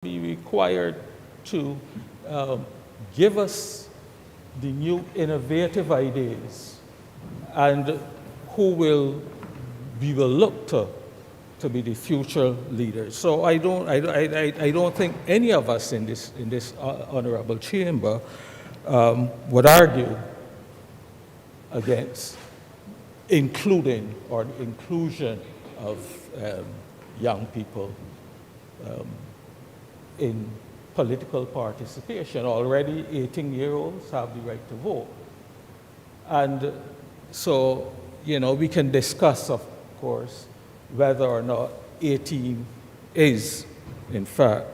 be required to give us the new innovative ideas and who will we will look to be the future leaders. So I don't think any of us in this honorable chamber would argue against including or the inclusion of young people in political participation. Already 18-year-olds have the right to vote. And so, we can discuss, of course, whether or not 18 is, in fact,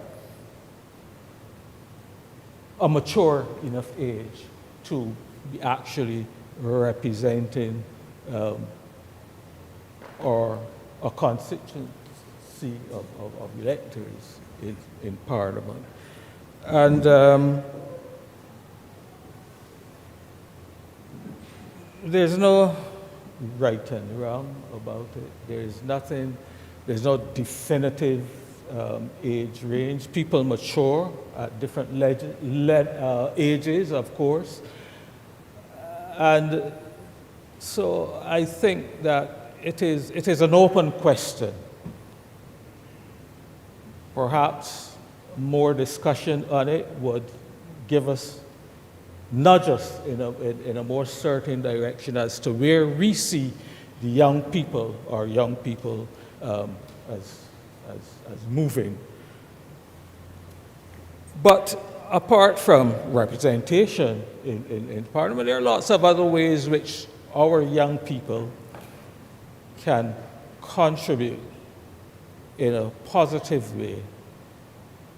a mature enough age to be actually representing or a constituency of electors in Parliament. And there's no right and wrong about it. There's no definitive age range. People mature at different ages, of course. And so I think that it is an open question. Perhaps more discussion on it would nudge us in a more certain direction as to where we see the young people as moving. But apart from representation in Parliament, there are lots of other ways which our young people can contribute in a positive way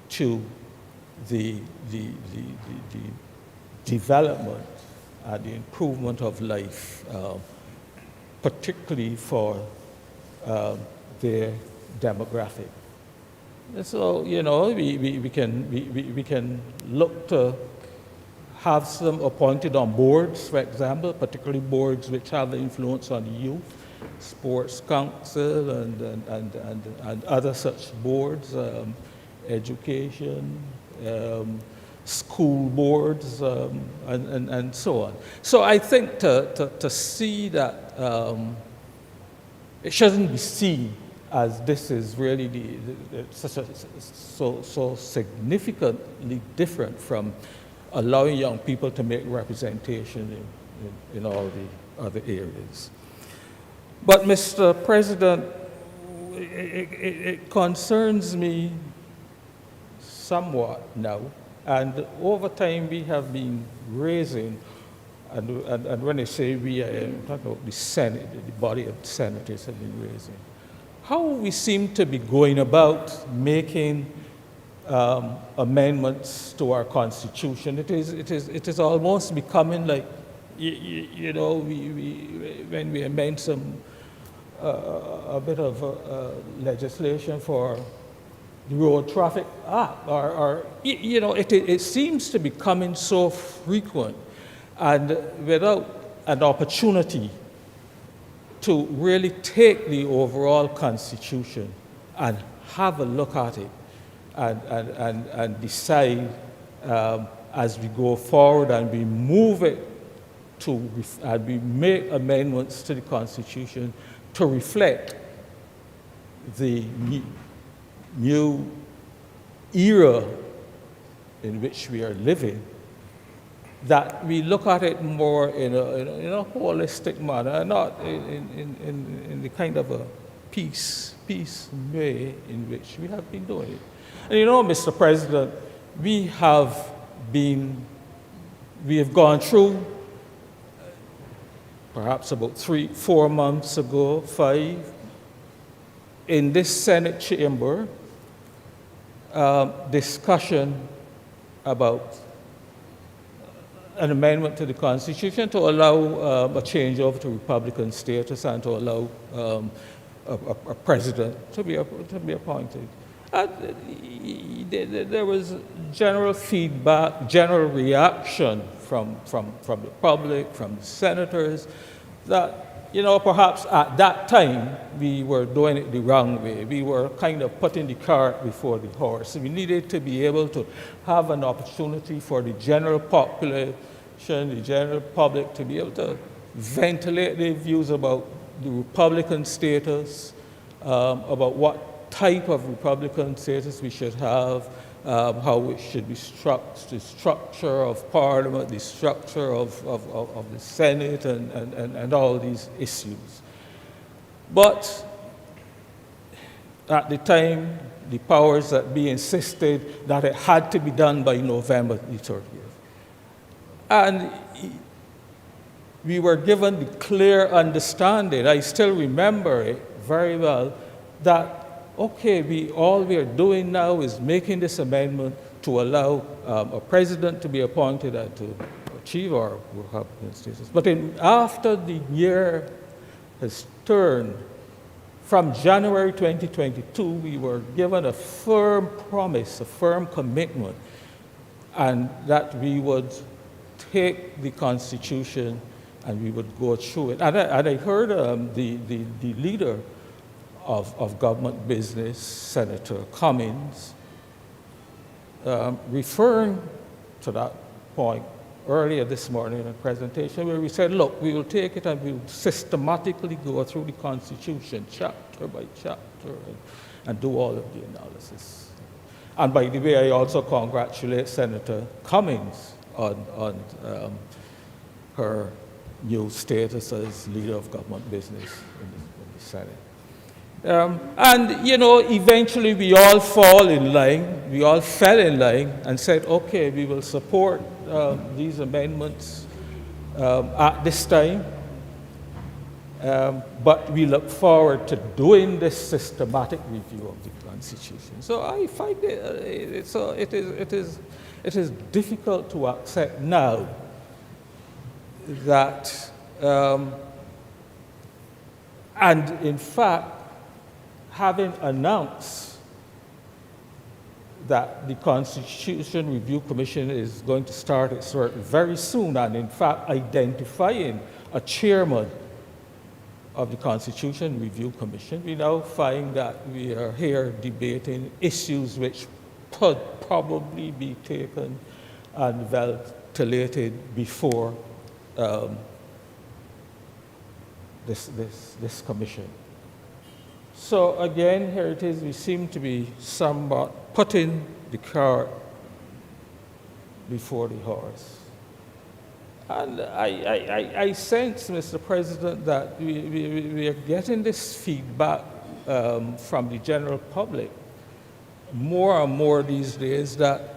to the development and the improvement of life, particularly for their demographic. And so, we can look to have some appointed on boards, for example, particularly boards which have influence on the youth, sports council and other such boards, education, school boards, and so on. So I think to see that it shouldn't be seen as this is really so significantly different from allowing young people to make representation in all the other areas. But, Mr. President, it concerns me somewhat now, and over time we have been raising, and when I say we, I'm talking about the Senate, the body of senators have been raising, how we seem to be going about making amendments to our Constitution. It is almost becoming like, when we amend a bit of legislation for the Road Traffic Act, it seems to be becoming so frequent and without an opportunity to really take the overall Constitution and have a look at it and decide as we go forward and we move it and we make amendments to the Constitution to reflect the new era in which we are living, that we look at it more in a holistic manner, not in the kind of a peace way in which we have been doing it. And Mr. President, we have gone through, perhaps about 3-4 months ago, 5, in this Senate chamber, discussion about an amendment to the Constitution to allow a changeover to Republican status and to allow a president to be appointed. There was general feedback, general reaction from the public, from the senators, that perhaps at that time we were doing it the wrong way. We were kind of putting the cart before the horse. We needed to be able to have an opportunity for the general population, the general public, to be able to ventilate their views about the Republican status, about what type of Republican status we should have, how it should be the structure of Parliament, the structure of the Senate, and all these issues. But at the time, the powers that be insisted that it had to be done by November the 30th. And we were given the clear understanding, I still remember it very well, that okay, all we are doing now is making this amendment to allow a president to be appointed and to achieve our Republican status. But after the year has turned, from January 2022, we were given a firm promise, a firm commitment, and that we would take the Constitution and we would go through it. And I heard the leader of government business, Senator Cummings, referring to that point earlier this morning in a presentation where we said, look, we will take it and we will systematically go through the Constitution chapter by chapter and do all of the analysis. And by the way, I also congratulate Senator Cummings on her new status as leader of government business in the Senate. And eventually we all fall in line, we all fell in line and said, okay, we will support these amendments at this time, but we look forward to doing this systematic review of the Constitution. So I find it is difficult to accept now that, and in fact, having announced that the Constitution Review Commission is going to start its work very soon, and in fact identifying a chairman of the Constitution Review Commission, we now find that we are here debating issues which could probably be taken and ventilated before this commission. So again, here it is, we seem to be somewhat putting the cart before the horse. And I sense, Mr. President, that we are getting this feedback from the general public more and more these days that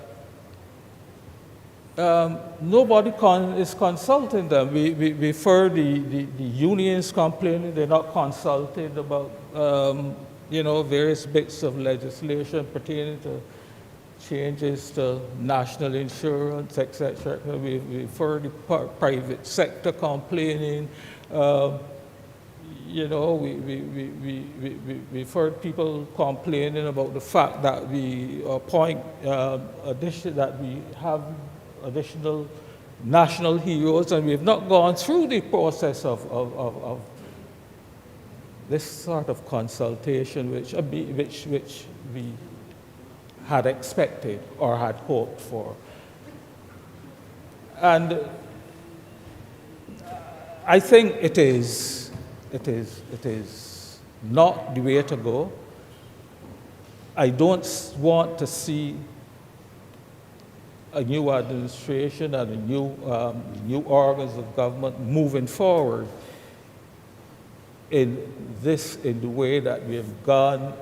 nobody is consulting them. We've heard the unions complaining they're not consulted about various bits of legislation pertaining to changes to national insurance, etc. We've heard the private sector complaining. We've heard people complaining about the fact that we appoint that we have additional national heroes, and we have not gone through the process of this sort of consultation, which we had expected or had hoped for. And I think it is not the way to go. I don't want to see a new administration and a new organs of government moving forward in the way that we have gone,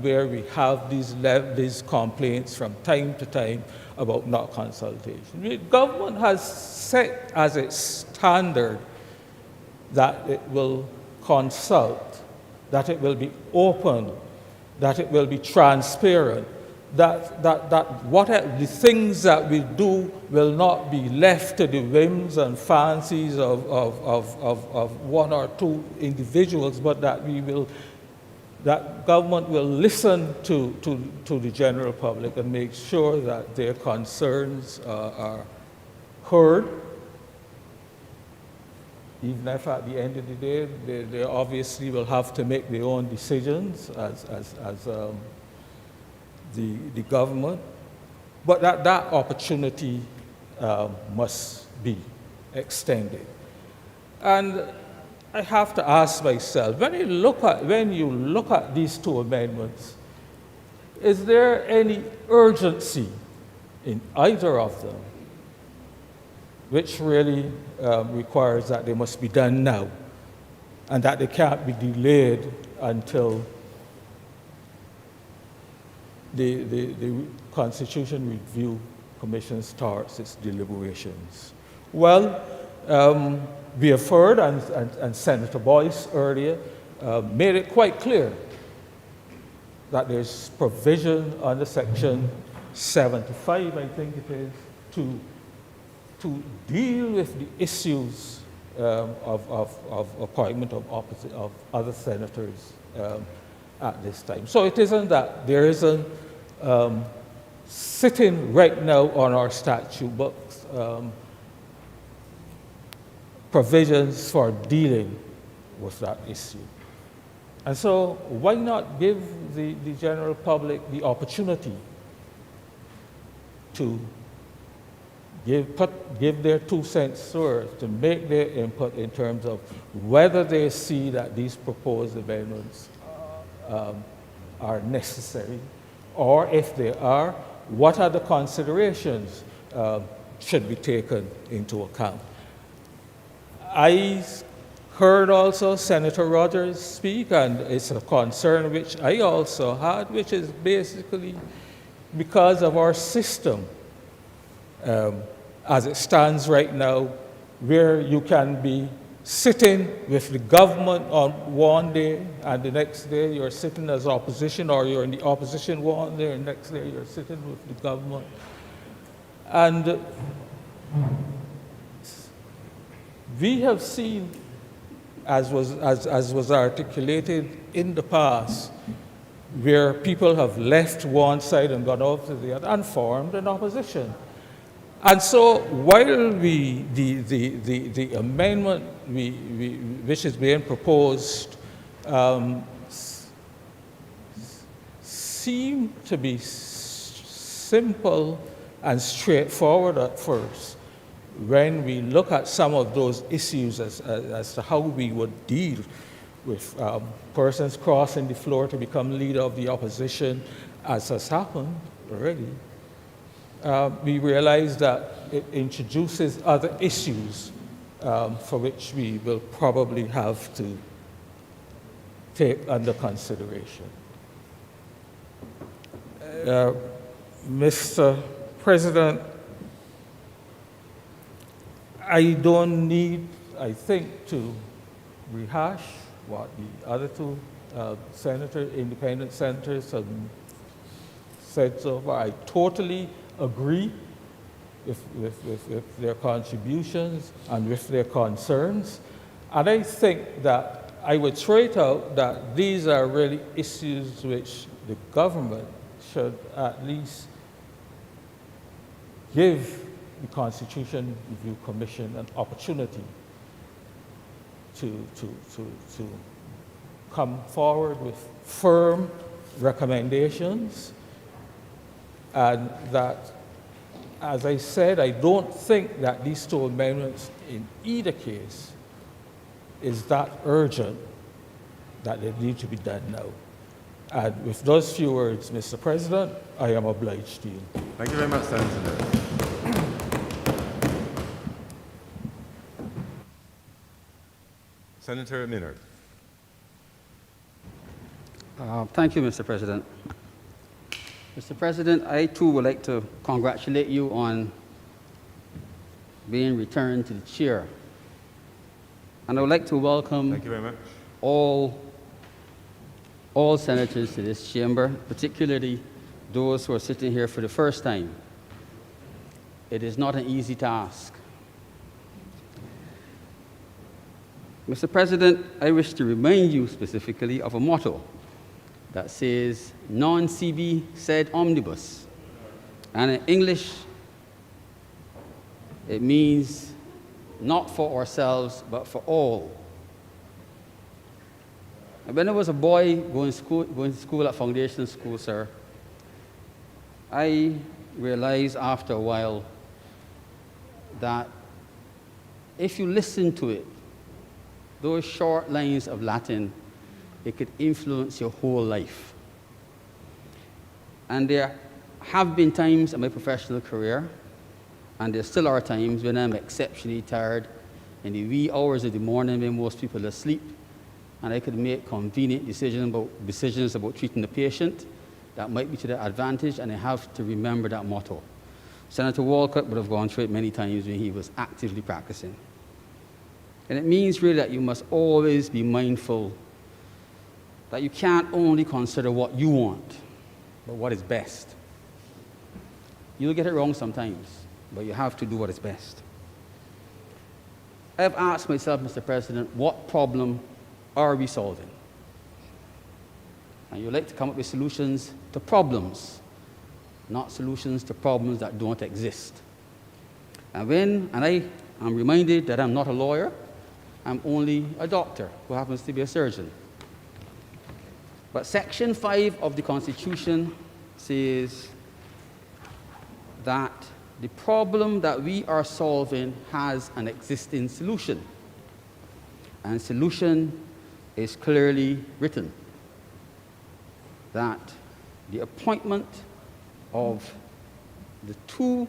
where we have these complaints from time to time about not consultation. The government has set as its standard that it will consult, that it will be open, that it will be transparent, that the things that we do will not be left to the whims and fancies of one or two individuals, but that government will listen to the general public and make sure that their concerns are heard even if at the end of the day they obviously will have to make their own decisions as the government, but that opportunity must be extended. And I have to ask myself, when you look at these two amendments, is there any urgency in either of them, which really requires that they must be done now, and that they can't be delayed until the Constitution Review Commission starts its deliberations? Well, we have heard, and Senator Boyce earlier made it quite clear that there's provision under Section 75, I think it is, to deal with the issues of appointment of other senators at this time. So it isn't that there isn't sitting right now on our statute books provisions for dealing with that issue. And so why not give the general public the opportunity to give their 2 cents worth, to make their input in terms of whether they see that these proposed amendments are necessary, or if they are, what are the considerations should be taken into account. I heard also Senator Rogers speak, and it's a concern which I also had, which is basically because of our system as it stands right now, where you can be sitting with the government on one day and the next day you're sitting as opposition, or you're in the opposition one day and the next day you're sitting with the government. And we have seen, as was articulated in the past, where people have left one side and gone over to the other and formed an opposition. And so while the amendment which is being proposed seem to be simple and straightforward at first, when we look at some of those issues as to how we would deal with persons crossing the floor to become leader of the opposition, as has happened already, we realize that it introduces other issues for which we will probably have to take under consideration. Mr. President, I don't need, I think, to rehash what the other two independent senators have said so far. I totally agree with their contributions and with their concerns. And I think that I would throw it out that these are really issues which the government should at least give the Constitution Review Commission an opportunity to come forward with firm recommendations, and that, as I said, I don't think that these two amendments in either case is that urgent that they need to be done now. And with those few words, Mr. President, I am obliged to you. Thank you very much, Senator. Senator Minard. Thank you, Mr. President. Mr. President, I too would like to congratulate you on being returned to the chair. And I would like to welcome Thank you very much. all senators to this chamber, particularly those who are sitting here for the first time. It is not an easy task. Mr. President, I wish to remind you specifically of a motto that says, non sibi sed omnibus. And in English, it means not for ourselves, but for all. And when I was a boy going to school at Foundation School, sir, I realized after a while that if you listen to it, those short lines of Latin, it could influence your whole life. And there have been times in my professional career, and there still are times when I'm exceptionally tired in the wee hours of the morning when most people are asleep, and I could make convenient decisions about treating the patient that might be to their advantage, and I have to remember that motto. Senator Walcott would have gone through it many times when he was actively practicing. And it means really that you must always be mindful that you can't only consider what you want, but what is best. You'll get it wrong sometimes, but you have to do what is best. I've asked myself, Mr. President, what problem are we solving? And you like to come up with solutions to problems, not solutions to problems that don't exist. And I am reminded that I'm not a lawyer, I'm only a doctor who happens to be a surgeon. But Section 5 of the Constitution says that the problem that we are solving has an existing solution. And solution is clearly written that the appointment of the 2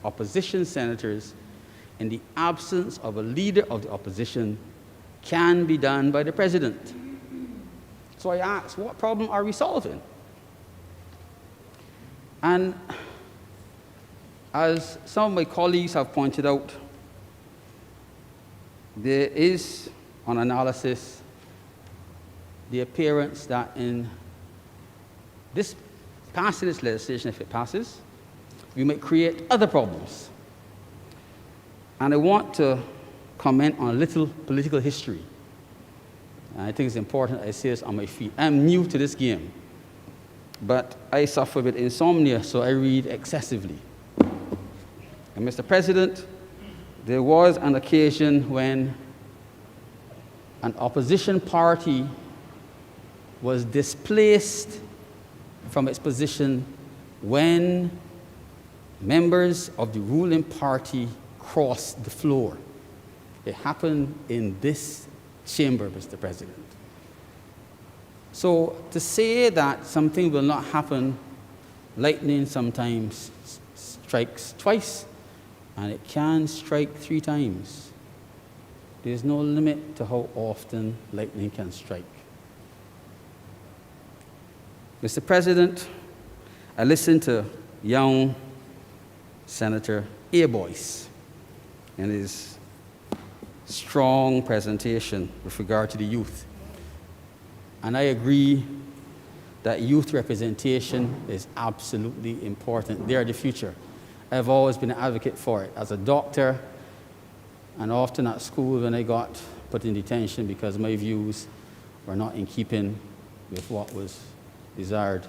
opposition senators in the absence of a leader of the opposition can be done by the president. So I asked, what problem are we solving? And as some of my colleagues have pointed out, there is, on analysis, the appearance that in this passing this legislation, if it passes, we might create other problems. And I want to comment on a little political history. And I think it's important I say this on my feet. I'm new to this game, but I suffer with insomnia, so I read excessively. And Mr. President, there was an occasion when an opposition party was displaced from its position when members of the ruling party crossed the floor. It happened in this chamber, Mr. President. So to say that something will not happen, lightning sometimes strikes twice, and it can strike 3 times. There's no limit to how often lightning can strike. Mr. President, I listened to young Senator Boyce and his strong presentation with regard to the youth. And I agree that youth representation is absolutely important. They are the future. I've always been an advocate for it. As a doctor, and often at school when I got put in detention because my views were not in keeping with what was desired.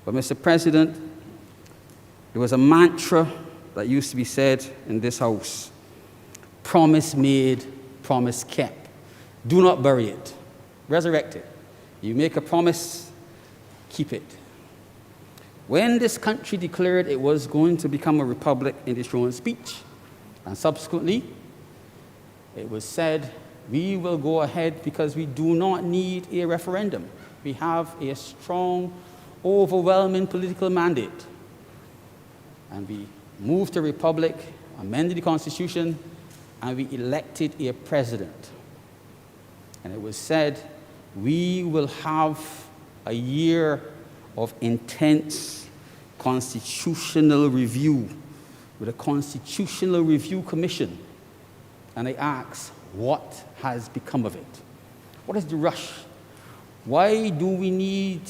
But Mr. President, there was a mantra that used to be said in this house: promise made, promise kept. Do not bury it. Resurrect it. You make a promise, keep it. When this country declared it was going to become a republic in its own speech, and subsequently it was said, we will go ahead because we do not need a referendum. We have a strong, overwhelming political mandate. And we moved to republic, amended the Constitution, and we elected a president. And it was said, we will have a year of intense constitutional review with a Constitutional Review Commission. And I ask, what has become of it? What is the rush? Why do we need,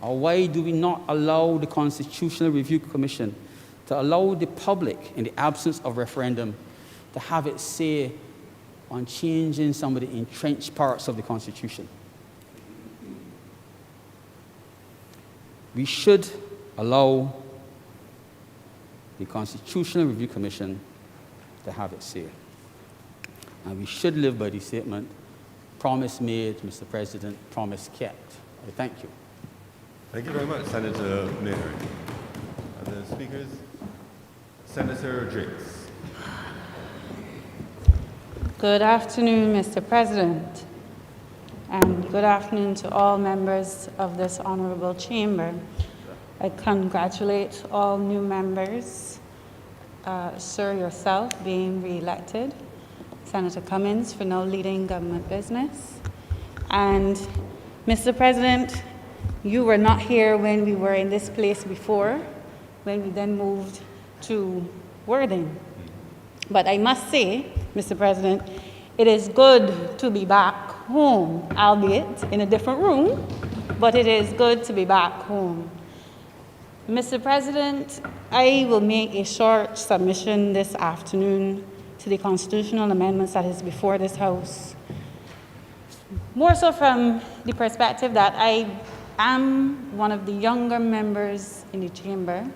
or why do we not allow the Constitutional Review Commission to allow the public, in the absence of referendum, to have its say on changing some of the entrenched parts of the Constitution? We should allow the Constitutional Review Commission to have it say. And we should live by the statement, promise made, Mr. President, promise kept. I thank you. Thank you very much, Senator Mary. Other speakers? Senator Drakes. Good afternoon, Mr. President, and good afternoon to all members of this honorable chamber. I congratulate all new members, Sir yourself being re-elected, Senator Cummins for now leading government business, and Mr. President, you were not here when we were in this place before, when we then moved to Worthing. But I must say, Mr. President, it is good to be back home, albeit in a different room, but it is good to be back home. Mr. President, I will make a short submission this afternoon to the constitutional amendments that is before this House. More so from the perspective that I am one of the younger members in the chamber,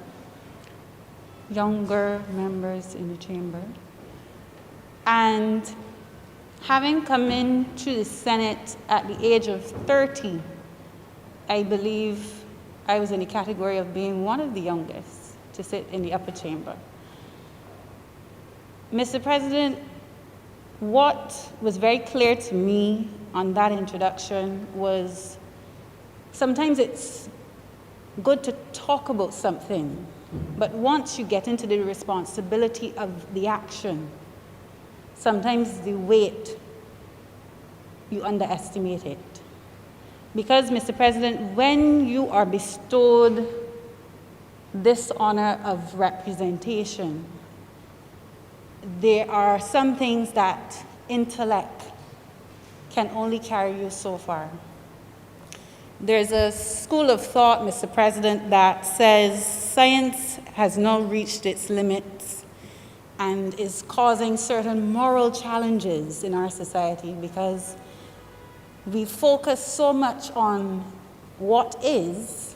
and having come into the Senate at the age of 30, I believe I was in the category of being one of the youngest to sit in the upper chamber. Mr. President, what was very clear to me on that introduction was sometimes it's good to talk about something, but once you get into the responsibility of the action, sometimes the weight, you underestimate it. Because, Mr. President, when you are bestowed this honor of representation, there are some things that intellect can only carry you so far. There's a school of thought, Mr. President, that says science has now reached its limits and is causing certain moral challenges in our society because we focus so much on what is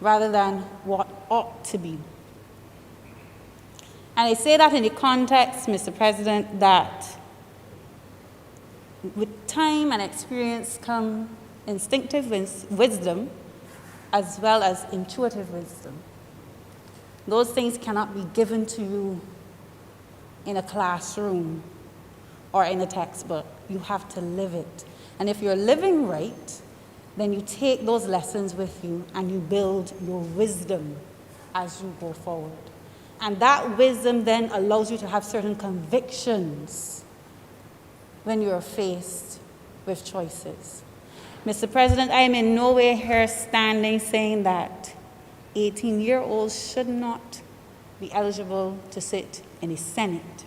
rather than what ought to be. And I say that in the context, Mr. President, that with time and experience come instinctive wisdom as well as intuitive wisdom. Those things cannot be given to you in a classroom or in a textbook. You have to live it. And if you're living right, then you take those lessons with you and you build your wisdom as you go forward. And that wisdom then allows you to have certain convictions when you're faced with choices. Mr. President, I am in no way here standing saying that 18-year-olds should not be eligible to sit in the Senate.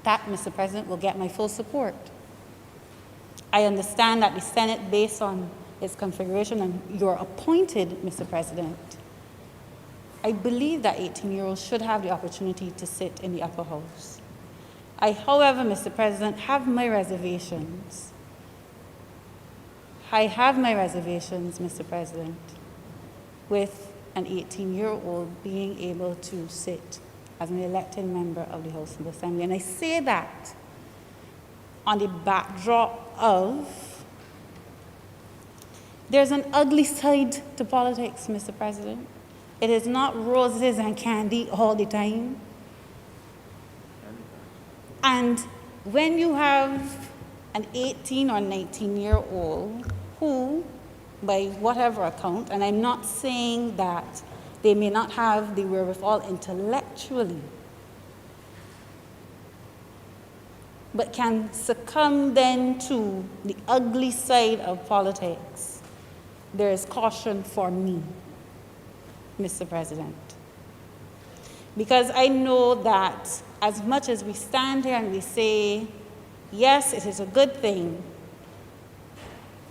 That, Mr. President, will get my full support. I understand that the Senate, based on its configuration, and you're appointed, Mr. President, I believe that 18-year-olds should have the opportunity to sit in the upper house. I, however, Mr. President, have my reservations. I have my reservations, Mr. President, with an 18-year-old being able to sit as an elected member of the House of Assembly. And I say that on the backdrop of there's an ugly side to politics, Mr. President. It is not roses and candy all the time. And when you have an 18 or 19-year-old who, by whatever account, and I'm not saying that they may not have the wherewithal intellectually, but can succumb then to the ugly side of politics, there is caution for me, Mr. President. Because I know that as much as we stand here and we say, yes, it is a good thing,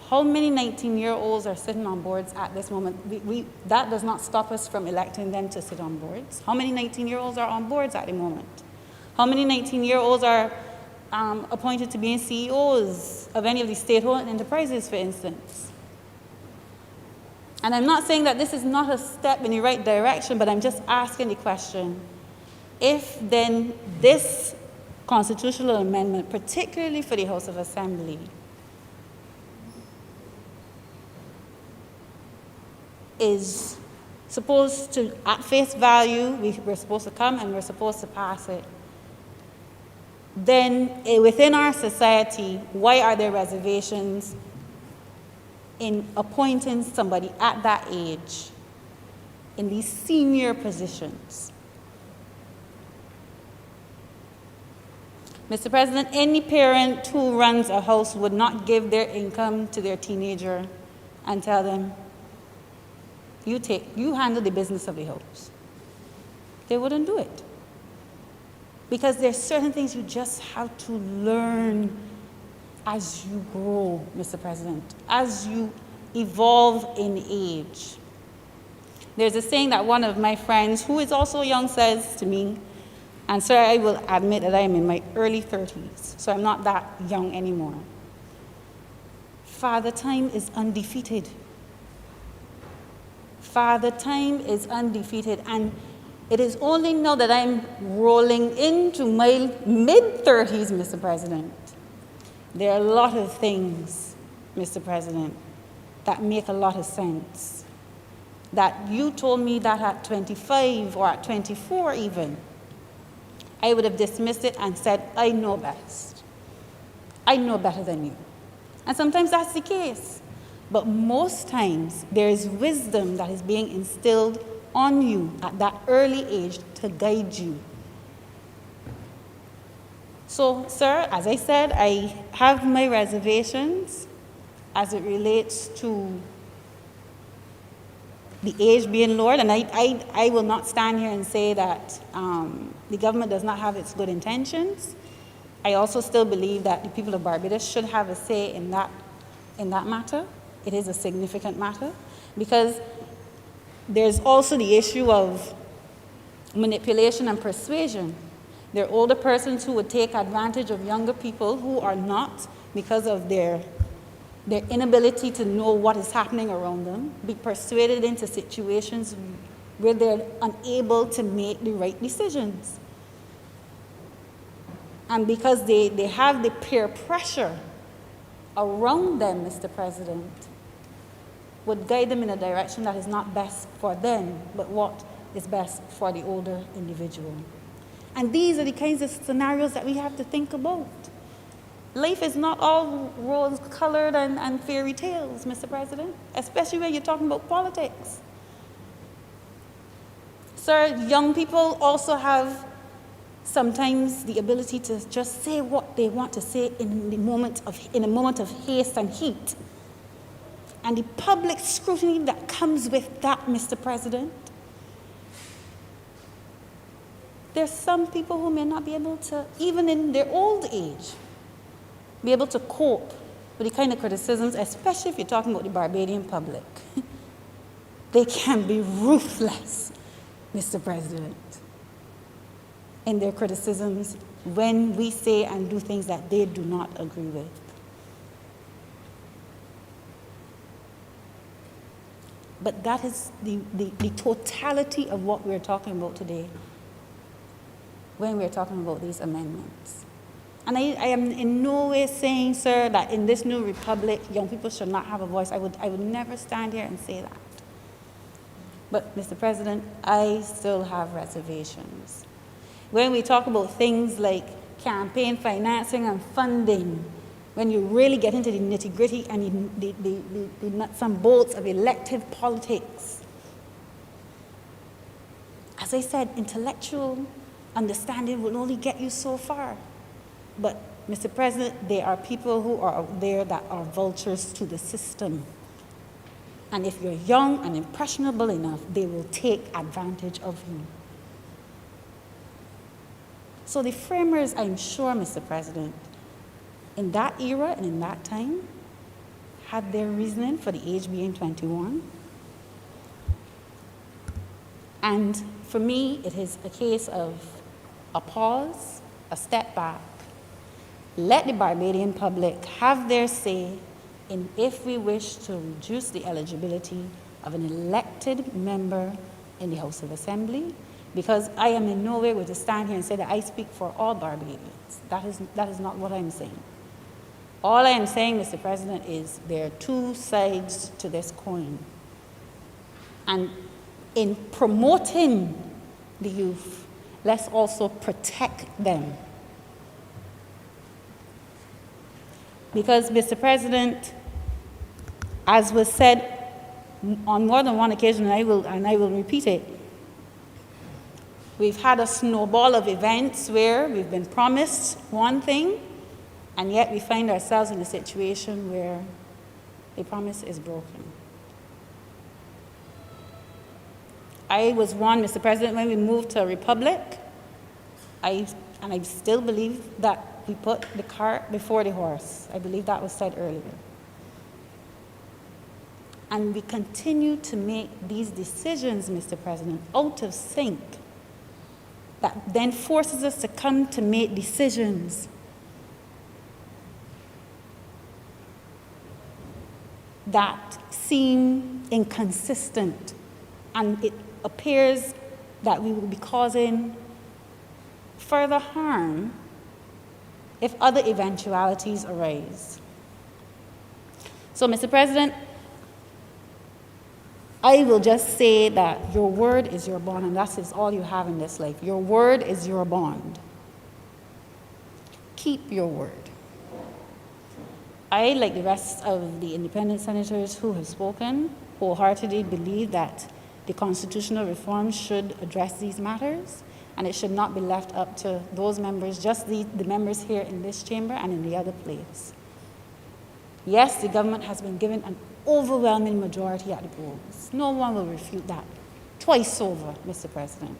how many 19-year-olds are sitting on boards at this moment? That does not stop us from electing them to sit on boards. How many 19-year-olds are on boards at the moment? How many 19-year-olds are appointed to being CEOs of any of the state-owned enterprises, for instance? And I'm not saying that this is not a step in the right direction, but I'm just asking the question, if then this constitutional amendment, particularly for the House of Assembly, is supposed to, at face value, we're supposed to come and we're supposed to pass it, then within our society, why are there reservations in appointing somebody at that age in these senior positions? Mr. President, any parent who runs a house would not give their income to their teenager and tell them, you handle the business of the house. They wouldn't do it. Because there's certain things you just have to learn as you grow, Mr. President, as you evolve in age. There's a saying that one of my friends, who is also young, says to me, and sir, I will admit that I am in my early 30s, so I'm not that young anymore. Father Time is undefeated. Father Time is undefeated, and it is only now that I'm rolling into my mid-30s, Mr. President. There are a lot of things, Mr. President, that make a lot of sense. That you told me that at 25 or at 24 even, I would have dismissed it and said, I know best. I know better than you. And sometimes that's the case. But most times, there is wisdom that is being instilled on you at that early age to guide you. So, sir, as I said, I have my reservations as it relates to the age being lowered, and I will not stand here and say that the government does not have its good intentions. I also still believe that the people of Barbados should have a say in that matter. It is a significant matter, because there's also the issue of manipulation and persuasion. There are older persons who would take advantage of younger people who are not, because of their inability to know what is happening around them, be persuaded into situations where they're unable to make the right decisions. And because they have the peer pressure around them, Mr. President, would guide them in a direction that is not best for them, but what is best for the older individual. And these are the kinds of scenarios that we have to think about. Life is not all rose-colored and fairy tales, Mr. President, especially when you're talking about politics. Sir, young people also have sometimes the ability to just say what they want to say in a moment of haste and heat. And the public scrutiny that comes with that, Mr. President. There's some people who may not be able to, even in their old age, be able to cope with the kind of criticisms, especially if you're talking about the Barbadian public. They can be ruthless, Mr. President, in their criticisms when we say and do things that they do not agree with. But that is the totality of what we're talking about today when we're talking about these amendments. And I am in no way saying, sir, that in this new republic, young people should not have a voice. I would never stand here and say that. But, Mr. President, I still have reservations. When we talk about things like campaign financing and funding, when you really get into the nitty-gritty and the nuts and bolts of elective politics, as I said, intellectual understanding will only get you so far. But, Mr. President, there are people who are out there that are vultures to the system. And if you're young and impressionable enough, they will take advantage of you. So the framers, I'm sure, Mr. President, in that era and in that time, had their reasoning for the age being 21. And for me, it is a case of a pause, a step back. Let the Barbadian public have their say in if we wish to reduce the eligibility of an elected member in the House of Assembly, because I am in no way going to stand here and say that I speak for all Barbadians. That is not what I'm saying. All I am saying, Mr. President, is there are two sides to this coin. And in promoting the youth, let's also protect them. Because, Mr. President, as was said on more than one occasion, and I will repeat it, we've had a snowball of events where we've been promised one thing, and yet we find ourselves in a situation where the promise is broken. I was one, Mr. President, when we moved to a republic, and I still believe that we put the cart before the horse. I believe that was said earlier. And we continue to make these decisions, Mr. President, out of sync, that then forces us to come to make decisions that seem inconsistent, and it appears that we will be causing further harm if other eventualities arise. So, Mr. President, I will just say that your word is your bond, and that is all you have in this life. Your word is your bond. Keep your word. I, like the rest of the independent senators who have spoken, wholeheartedly believe that the constitutional reform should address these matters, and it should not be left up to those members, just the members here in this chamber and in the other place. Yes, the government has been given an overwhelming majority at the polls. No one will refute that. Twice over, Mr. President.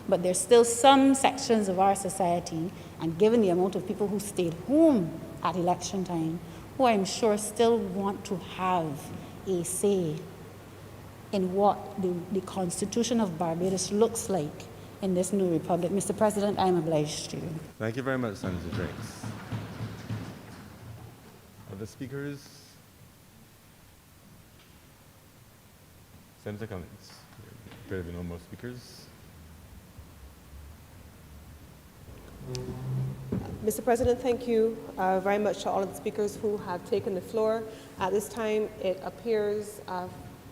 But there's still some sections of our society, and given the amount of people who stayed home at election time, who I'm sure still want to have a say in what the Constitution of Barbados looks like in this new republic. Mr. President, I am obliged to you. Thank you very much, Senator Drakes. Other speakers? Senator Cummings. There be no more speakers. Mr. President, thank you very much to all of the speakers who have taken the floor. At this time, it appears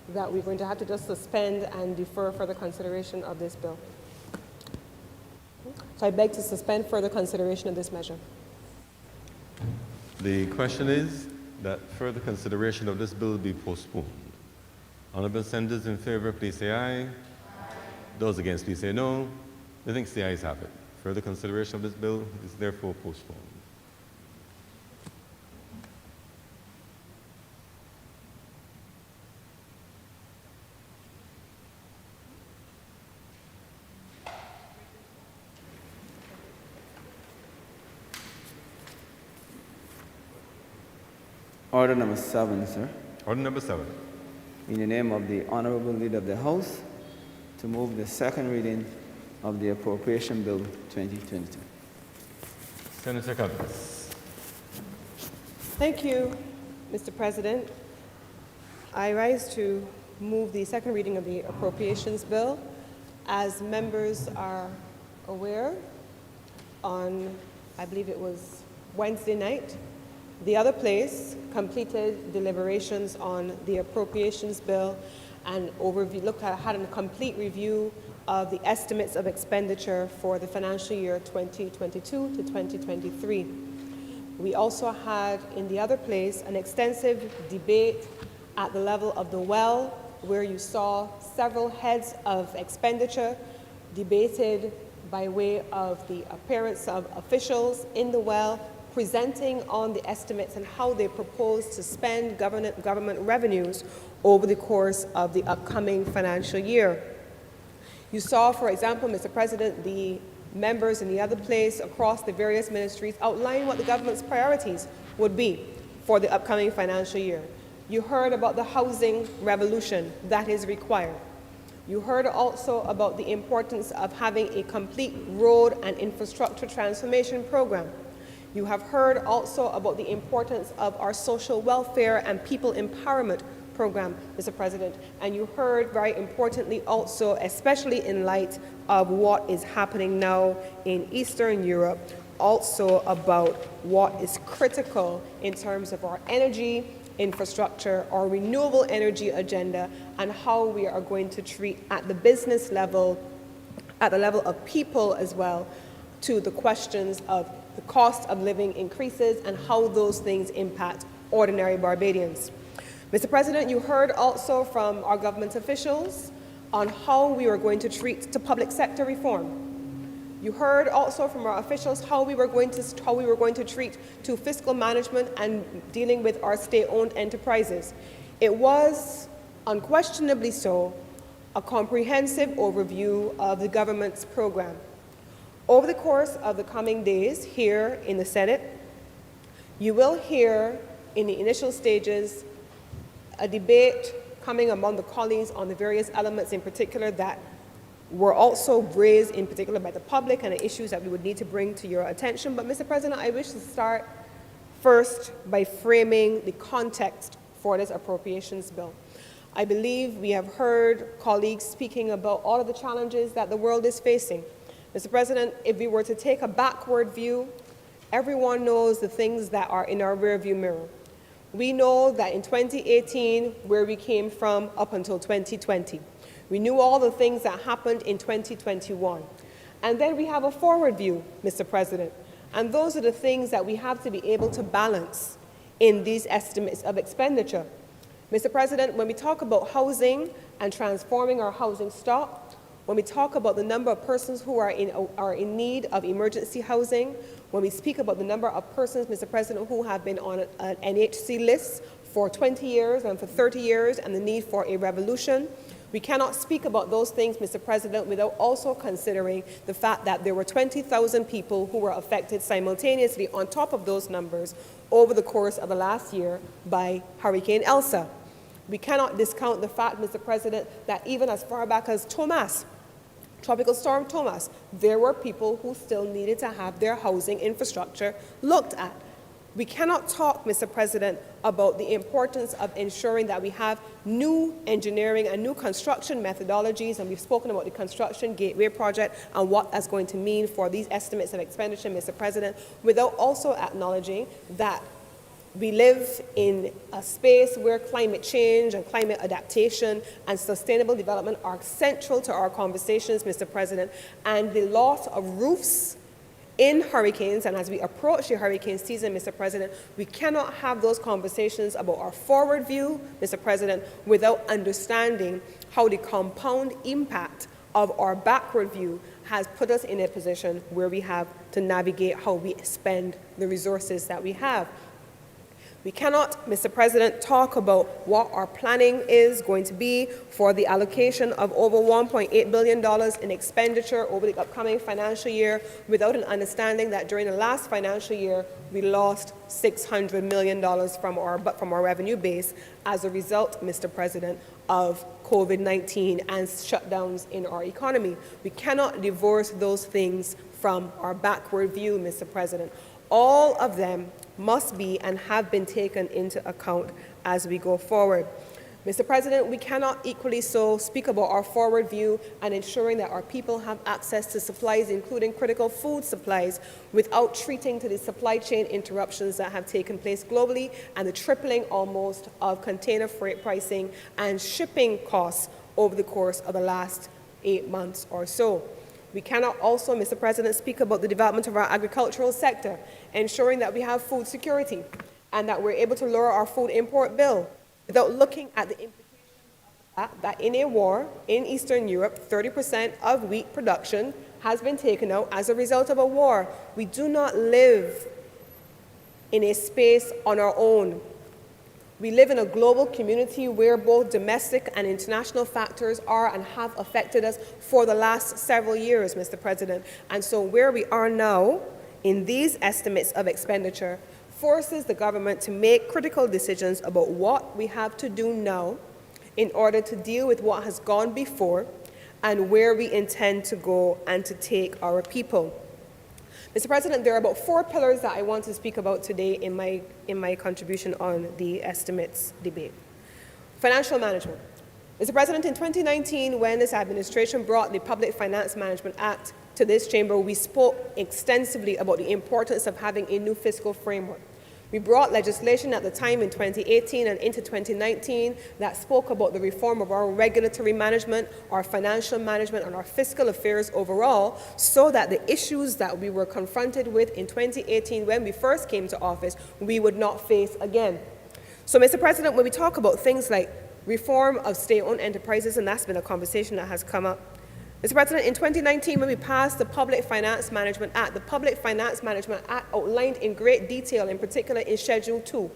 that we're going to have to just suspend and defer further consideration of this bill. So I beg to suspend further consideration of this measure. The question is that further consideration of this bill be postponed. Honorable senators in favor, please say aye. Aye. Those against, please say no. I think the ayes have it. Further consideration of this bill is therefore postponed. Order number 7, sir. Order number 7. In the name of the Honorable Leader of the House, to move the second reading of the Appropriation Bill 2022. Senator Cummings. Thank you, Mr. President. I rise to move the second reading of the Appropriations Bill. As members are aware, on, I believe it was Wednesday night, the other place completed deliberations on the Appropriations Bill and had a complete review of the estimates of expenditure for the financial year 2022 to 2023. We also had in the other place an extensive debate at the level of the well, where you saw several heads of expenditure debated by way of the appearance of officials in the well, presenting on the estimates and how they propose to spend government revenues over the course of the upcoming financial year. You saw, for example, Mr. President, the members in the other place across the various ministries outline what the government's priorities would be for the upcoming financial year. You heard about the housing revolution that is required. You heard also about the importance of having a complete road and infrastructure transformation program. You have heard also about the importance of our social welfare and people empowerment program, Mr. President. And you heard, very importantly also, especially in light of what is happening now in Eastern Europe, also about what is critical in terms of our energy infrastructure, our renewable energy agenda, and how we are going to treat at the business level, at the level of people as well, to the questions of the cost of living increases and how those things impact ordinary Barbadians. Mr. President, you heard also from our government officials on how we are going to treat to public sector reform. You heard also from our officials how we were going to treat to fiscal management and dealing with our state-owned enterprises. It was unquestionably so a comprehensive overview of the government's program. Over the course of the coming days here in the Senate, you will hear in the initial stages a debate coming among the colleagues on the various elements in particular that were also raised in particular by the public and the issues that we would need to bring to your attention. But Mr. President, I wish to start first by framing the context for this appropriations bill. I believe we have heard colleagues speaking about all of the challenges that the world is facing. Mr. President, if we were to take a backward view, everyone knows the things that are in our rearview mirror. We know that in 2018, where we came from up until 2020, we knew all the things that happened in 2021. And then we have a forward view, Mr. President. And those are the things that we have to be able to balance in these estimates of expenditure. Mr. President, when we talk about housing and transforming our housing stock, when we talk about the number of persons who are in need of emergency housing, when we speak about the number of persons, Mr. President, who have been on an NHC list for 20 years and for 30 years and the need for a revolution, we cannot speak about those things, Mr. President, without also considering the fact that there were 20,000 people who were affected simultaneously on top of those numbers over the course of the last year by Hurricane Elsa. We cannot discount the fact, Mr. President, that even as far back as Thomas, Tropical Storm Thomas, there were people who still needed to have their housing infrastructure looked at. We cannot talk, Mr. President, about the importance of ensuring that we have new engineering and new construction methodologies, and we've spoken about the Construction Gateway Project and what that's going to mean for these estimates of expenditure, Mr. President, without also acknowledging that we live in a space where climate change and climate adaptation and sustainable development are central to our conversations, Mr. President, and the loss of roofs in hurricanes, and as we approach the hurricane season, Mr. President, we cannot have those conversations about our forward view, Mr. President, without understanding how the compound impact of our backward view has put us in a position where we have to navigate how we spend the resources that we have. We cannot, Mr. President, talk about what our planning is going to be for the allocation of over $1.8 billion in expenditure over the upcoming financial year without an understanding that during the last financial year, we lost $600 million from our revenue base as a result, Mr. President, of COVID-19 and shutdowns in our economy. We cannot divorce those things from our backward view, Mr. President. All of them must be and have been taken into account as we go forward. Mr. President, we cannot equally so speak about our forward view and ensuring that our people have access to supplies, including critical food supplies, without treating to the supply chain interruptions that have taken place globally and the tripling almost of container freight pricing and shipping costs over the course of the last 8 months or so. We cannot also, Mr. President, speak about the development of our agricultural sector, ensuring that we have food security and that we're able to lower our food import bill without looking at the implications of that in a war in Eastern Europe, 30% of wheat production has been taken out as a result of a war. We do not live in a space on our own. We live in a global community where both domestic and international factors are and have affected us for the last several years, Mr. President. And so where we are now in these estimates of expenditure forces the government to make critical decisions about what we have to do now in order to deal with what has gone before and where we intend to go and to take our people. Mr. President, there are about 4 pillars that I want to speak about today in my contribution on the estimates debate. Financial management. Mr. President, in 2019, when this administration brought the Public Finance Management Act to this chamber, we spoke extensively about the importance of having a new fiscal framework. We brought legislation at the time in 2018 and into 2019 that spoke about the reform of our regulatory management, our financial management, and our fiscal affairs overall, so that the issues that we were confronted with in 2018 when we first came to office, we would not face again. So, Mr. President, when we talk about things like reform of state-owned enterprises, and that's been a conversation that has come up. Mr. President, in 2019, when we passed the Public Finance Management Act, the Public Finance Management Act outlined in great detail, in particular in Schedule 2,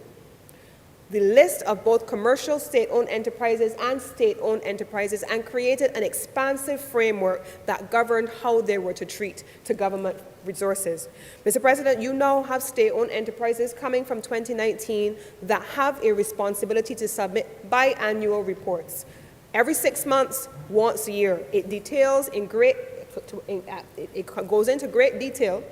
the list of both commercial state-owned enterprises and state-owned enterprises, and created an expansive framework that governed how they were to treat to government resources. Mr. President, you now have state-owned enterprises coming from 2019 that have a responsibility to submit biannual reports. Every 6 months, once a year. It details it goes into great detail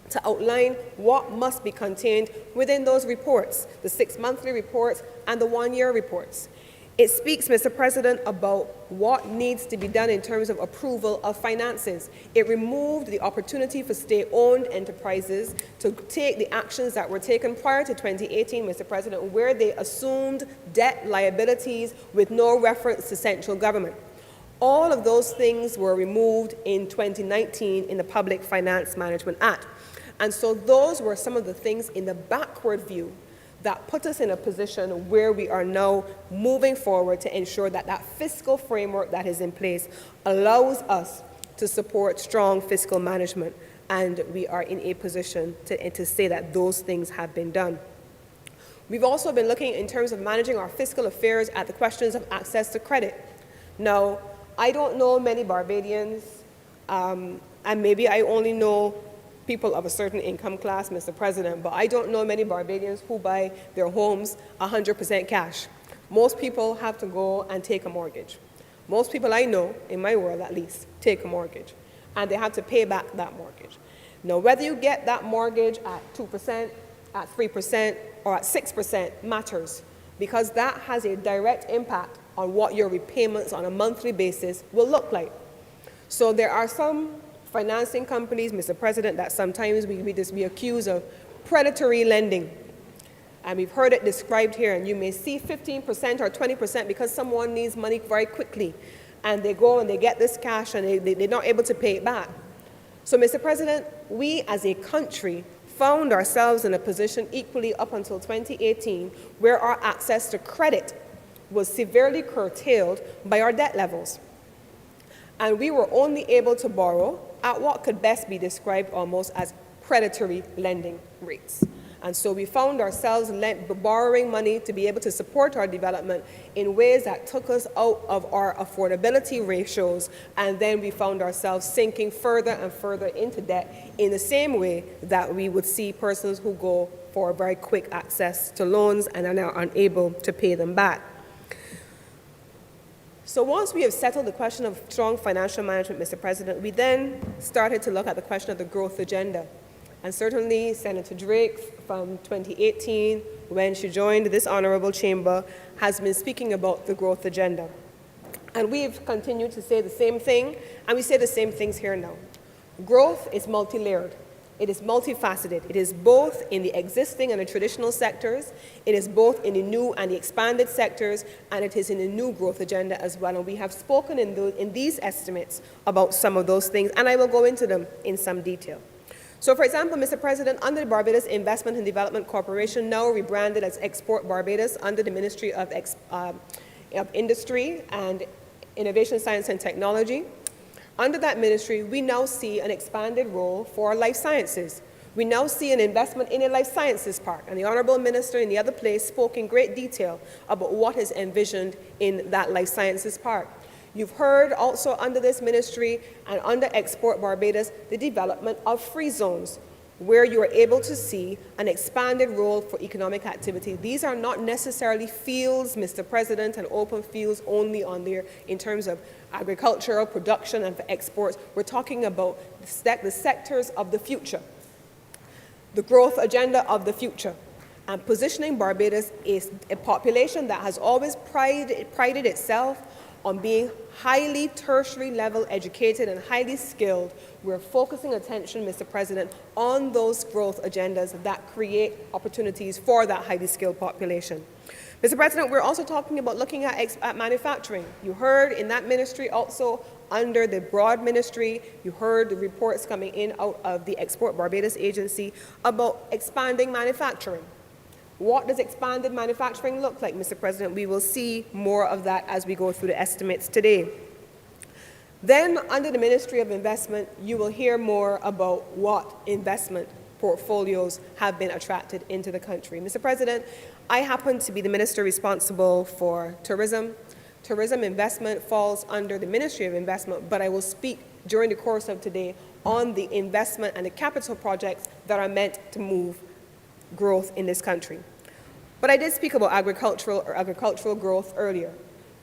to outline what must be contained within those reports, the 6 monthly reports and the 1 year reports. It speaks, Mr. President, about what needs to be done in terms of approval of finances. It removed the opportunity for state-owned enterprises to take the actions that were taken prior to 2018, Mr. President, where they assumed debt liabilities with no reference to central government. All of those things were removed in 2019 in the Public Finance Management Act. And so those were some of the things in the backward view that put us in a position where we are now moving forward to ensure that that fiscal framework that is in place allows us to support strong fiscal management, and we are in a position to say that those things have been done. We've also been looking in terms of managing our fiscal affairs at the questions of access to credit. Now, I don't know many Barbadians, and maybe I only know people of a certain income class, Mr. President, but I don't know many Barbadians who buy their homes 100% cash. Most people have to go and take a mortgage. Most people I know, in my world at least, take a mortgage, and they have to pay back that mortgage. Now, whether you get that mortgage at 2%, at 3%, or at 6% matters, because that has a direct impact on what your repayments on a monthly basis will look like. So there are some financing companies, Mr. President, that sometimes we be accused of predatory lending. And we've heard it described here, and you may see 15% or 20% because someone needs money very quickly, and they go and they get this cash and they're not able to pay it back. So, Mr. President, we as a country found ourselves in a position equally up until 2018 where our access to credit was severely curtailed by our debt levels. And we were only able to borrow at what could best be described almost as predatory lending rates. And so we found ourselves borrowing money to be able to support our development in ways that took us out of our affordability ratios, and then we found ourselves sinking further and further into debt in the same way that we would see persons who go for very quick access to loans and are now unable to pay them back. So once we have settled the question of strong financial management, Mr. President, we then started to look at the question of the growth agenda. And certainly Senator Drake from 2018, when she joined this honorable chamber, has been speaking about the growth agenda. And we've continued to say the same thing, and we say the same things here now. Growth is multi-layered. It is multifaceted. It is both in the existing and the traditional sectors. It is both in the new and the expanded sectors, and it is in the new growth agenda as well. And we have spoken in these estimates about some of those things, and I will go into them in some detail. So, for example, Mr. President, under the Barbados Investment and Development Corporation, now rebranded as Export Barbados under the Ministry of Industry and Innovation, Science and Technology, under that ministry, we now see an expanded role for life sciences. We now see an investment in a life sciences park, and the Honourable Minister in the other place spoke in great detail about what is envisioned in that life sciences park. You've heard also under this ministry and under Export Barbados the development of free zones, where you are able to see an expanded role for economic activity. These are not necessarily fields, Mr. President, and open fields only on there in terms of agricultural production and for exports. We're talking about the sectors of the future, the growth agenda of the future, and positioning Barbados is a population that has always prided itself on being highly tertiary level educated and highly skilled. We're focusing attention, Mr. President, on those growth agendas that create opportunities for that highly skilled population. Mr. President, we're also talking about looking at manufacturing. You heard in that ministry also, under the broad ministry, you heard the reports coming in out of the Export Barbados Agency about expanding manufacturing. What does expanded manufacturing look like, Mr. President? We will see more of that as we go through the estimates today. Then, under the Ministry of Investment, you will hear more about what investment portfolios have been attracted into the country. Mr. President, I happen to be the minister responsible for tourism. Tourism investment falls under the Ministry of Investment, but I will speak during the course of today on the investment and the capital projects that are meant to move growth in this country. But I did speak about agricultural growth earlier.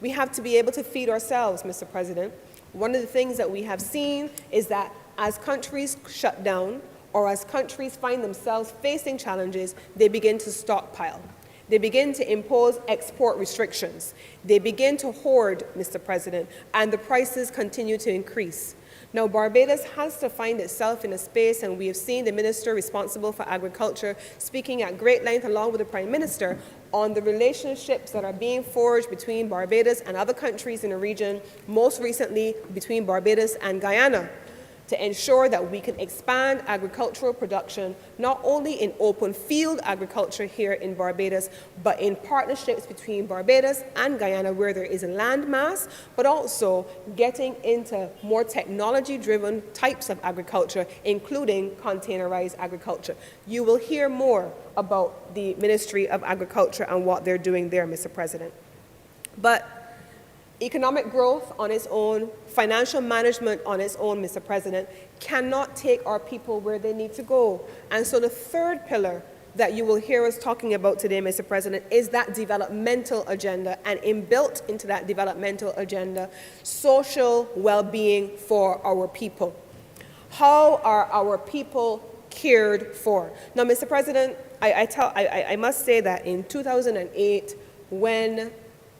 We have to be able to feed ourselves, Mr. President. One of the things that we have seen is that as countries shut down or as countries find themselves facing challenges, they begin to stockpile. They begin to impose export restrictions. They begin to hoard, Mr. President, and the prices continue to increase. Now, Barbados has to find itself in a space, and we have seen the minister responsible for agriculture speaking at great length along with the Prime Minister on the relationships that are being forged between Barbados and other countries in the region, most recently between Barbados and Guyana, to ensure that we can expand agricultural production, not only in open field agriculture here in Barbados, but in partnerships between Barbados and Guyana where there is a land mass, but also getting into more technology-driven types of agriculture, including containerized agriculture. You will hear more about the Ministry of Agriculture and what they're doing there, Mr. President. But economic growth on its own, financial management on its own, Mr. President, cannot take our people where they need to go. And so the third pillar that you will hear us talking about today, Mr. President, is that developmental agenda, and inbuilt into that developmental agenda, social well-being for our people. How are our people cared for? Now, Mr. President, I must say that in 2008, when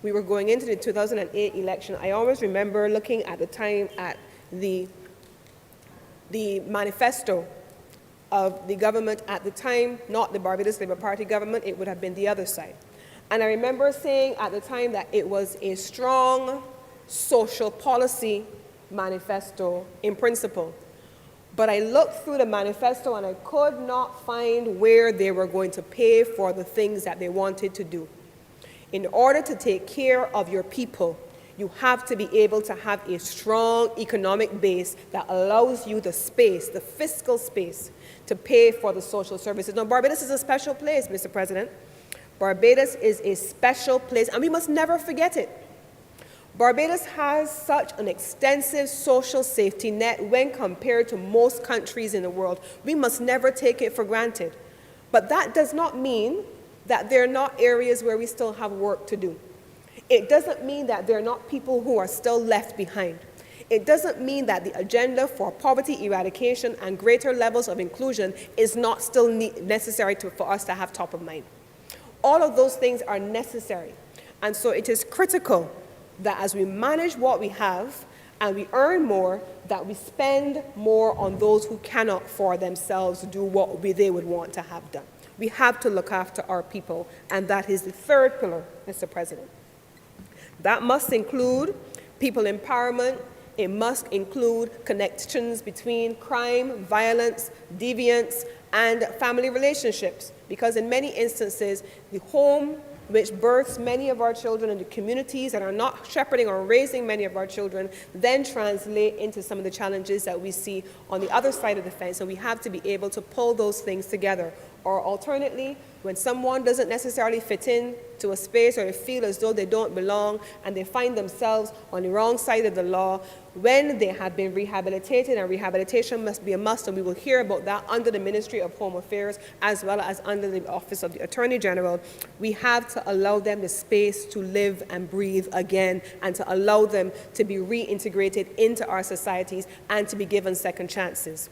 we were going into the 2008 election, I always remember looking at the time at the manifesto of the government at the time, not the Barbados Labour Party government, it would have been the other side. And I remember saying at the time that it was a strong social policy manifesto in principle. But I looked through the manifesto and I could not find where they were going to pay for the things that they wanted to do. In order to take care of your people, you have to be able to have a strong economic base that allows you the space, the fiscal space, to pay for the social services. Now, Barbados is a special place, Mr. President. Barbados is a special place, and we must never forget it. Barbados has such an extensive social safety net when compared to most countries in the world. We must never take it for granted. But that does not mean that there are not areas where we still have work to do. It doesn't mean that there are not people who are still left behind. It doesn't mean that the agenda for poverty eradication and greater levels of inclusion is not still necessary for us to have top of mind. All of those things are necessary. And so it is critical that as we manage what we have and we earn more, that we spend more on those who cannot for themselves do what they would want to have done. We have to look after our people, and that is the third pillar, Mr. President. That must include people empowerment. It must include connections between crime, violence, deviance, and family relationships, because in many instances, the home which births many of our children and the communities that are not shepherding or raising many of our children then translate into some of the challenges that we see on the other side of the fence, and we have to be able to pull those things together. Or alternately, when someone doesn't necessarily fit in to a space or they feel as though they don't belong and they find themselves on the wrong side of the law, when they have been rehabilitated, and rehabilitation must be a must, and we will hear about that under the Ministry of Home Affairs as well as under the Office of the Attorney General, we have to allow them the space to live and breathe again, and to allow them to be reintegrated into our societies and to be given second chances.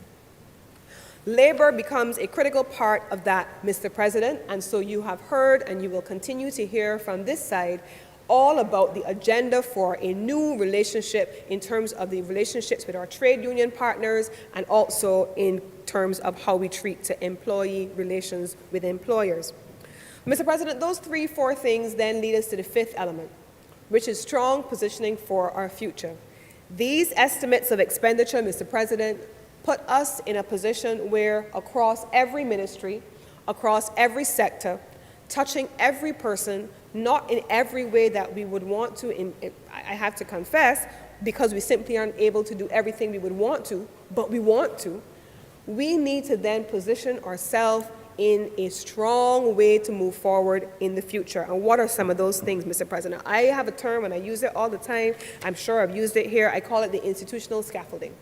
Labor becomes a critical part of that, Mr. President, and so you have heard and you will continue to hear from this side all about the agenda for a new relationship in terms of the relationships with our trade union partners and also in terms of how we treat to employee relations with employers. Mr. President, those 4 things then lead us to the 5th element, which is strong positioning for our future. These estimates of expenditure, Mr. President, put us in a position where across every ministry, across every sector, touching every person, not in every way that we would want to, I have to confess, because we simply aren't able to do everything we would want to, but we want to, we need to then position ourselves in a strong way to move forward in the future. And what are some of those things, Mr. President? I have a term and I use it all the time. I'm sure I've used it here. I call it the institutional scaffolding.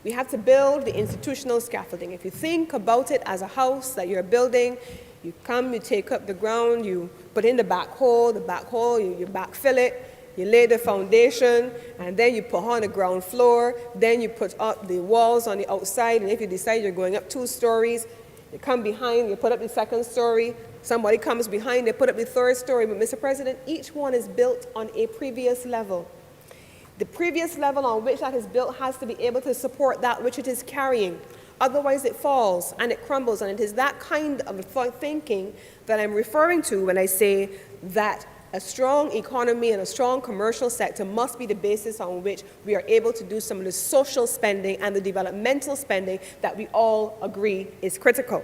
We have to build the institutional scaffolding. If you think about it as a house that you're building, you come, you take up the ground, you put in the backhoe, you backfill it, you lay the foundation, and then you put on the ground floor, then you put up the walls on the outside, and if you decide you're going up 2 stories, you come behind, you put up the 2nd story, somebody comes behind, they put up the 3rd story. But Mr. President, each one is built on a previous level. The previous level on which that is built has to be able to support that which it is carrying. Otherwise it falls and it crumbles, and it is that kind of thinking that I'm referring to when I say that a strong economy and a strong commercial sector must be the basis on which we are able to do some of the social spending and the developmental spending that we all agree is critical.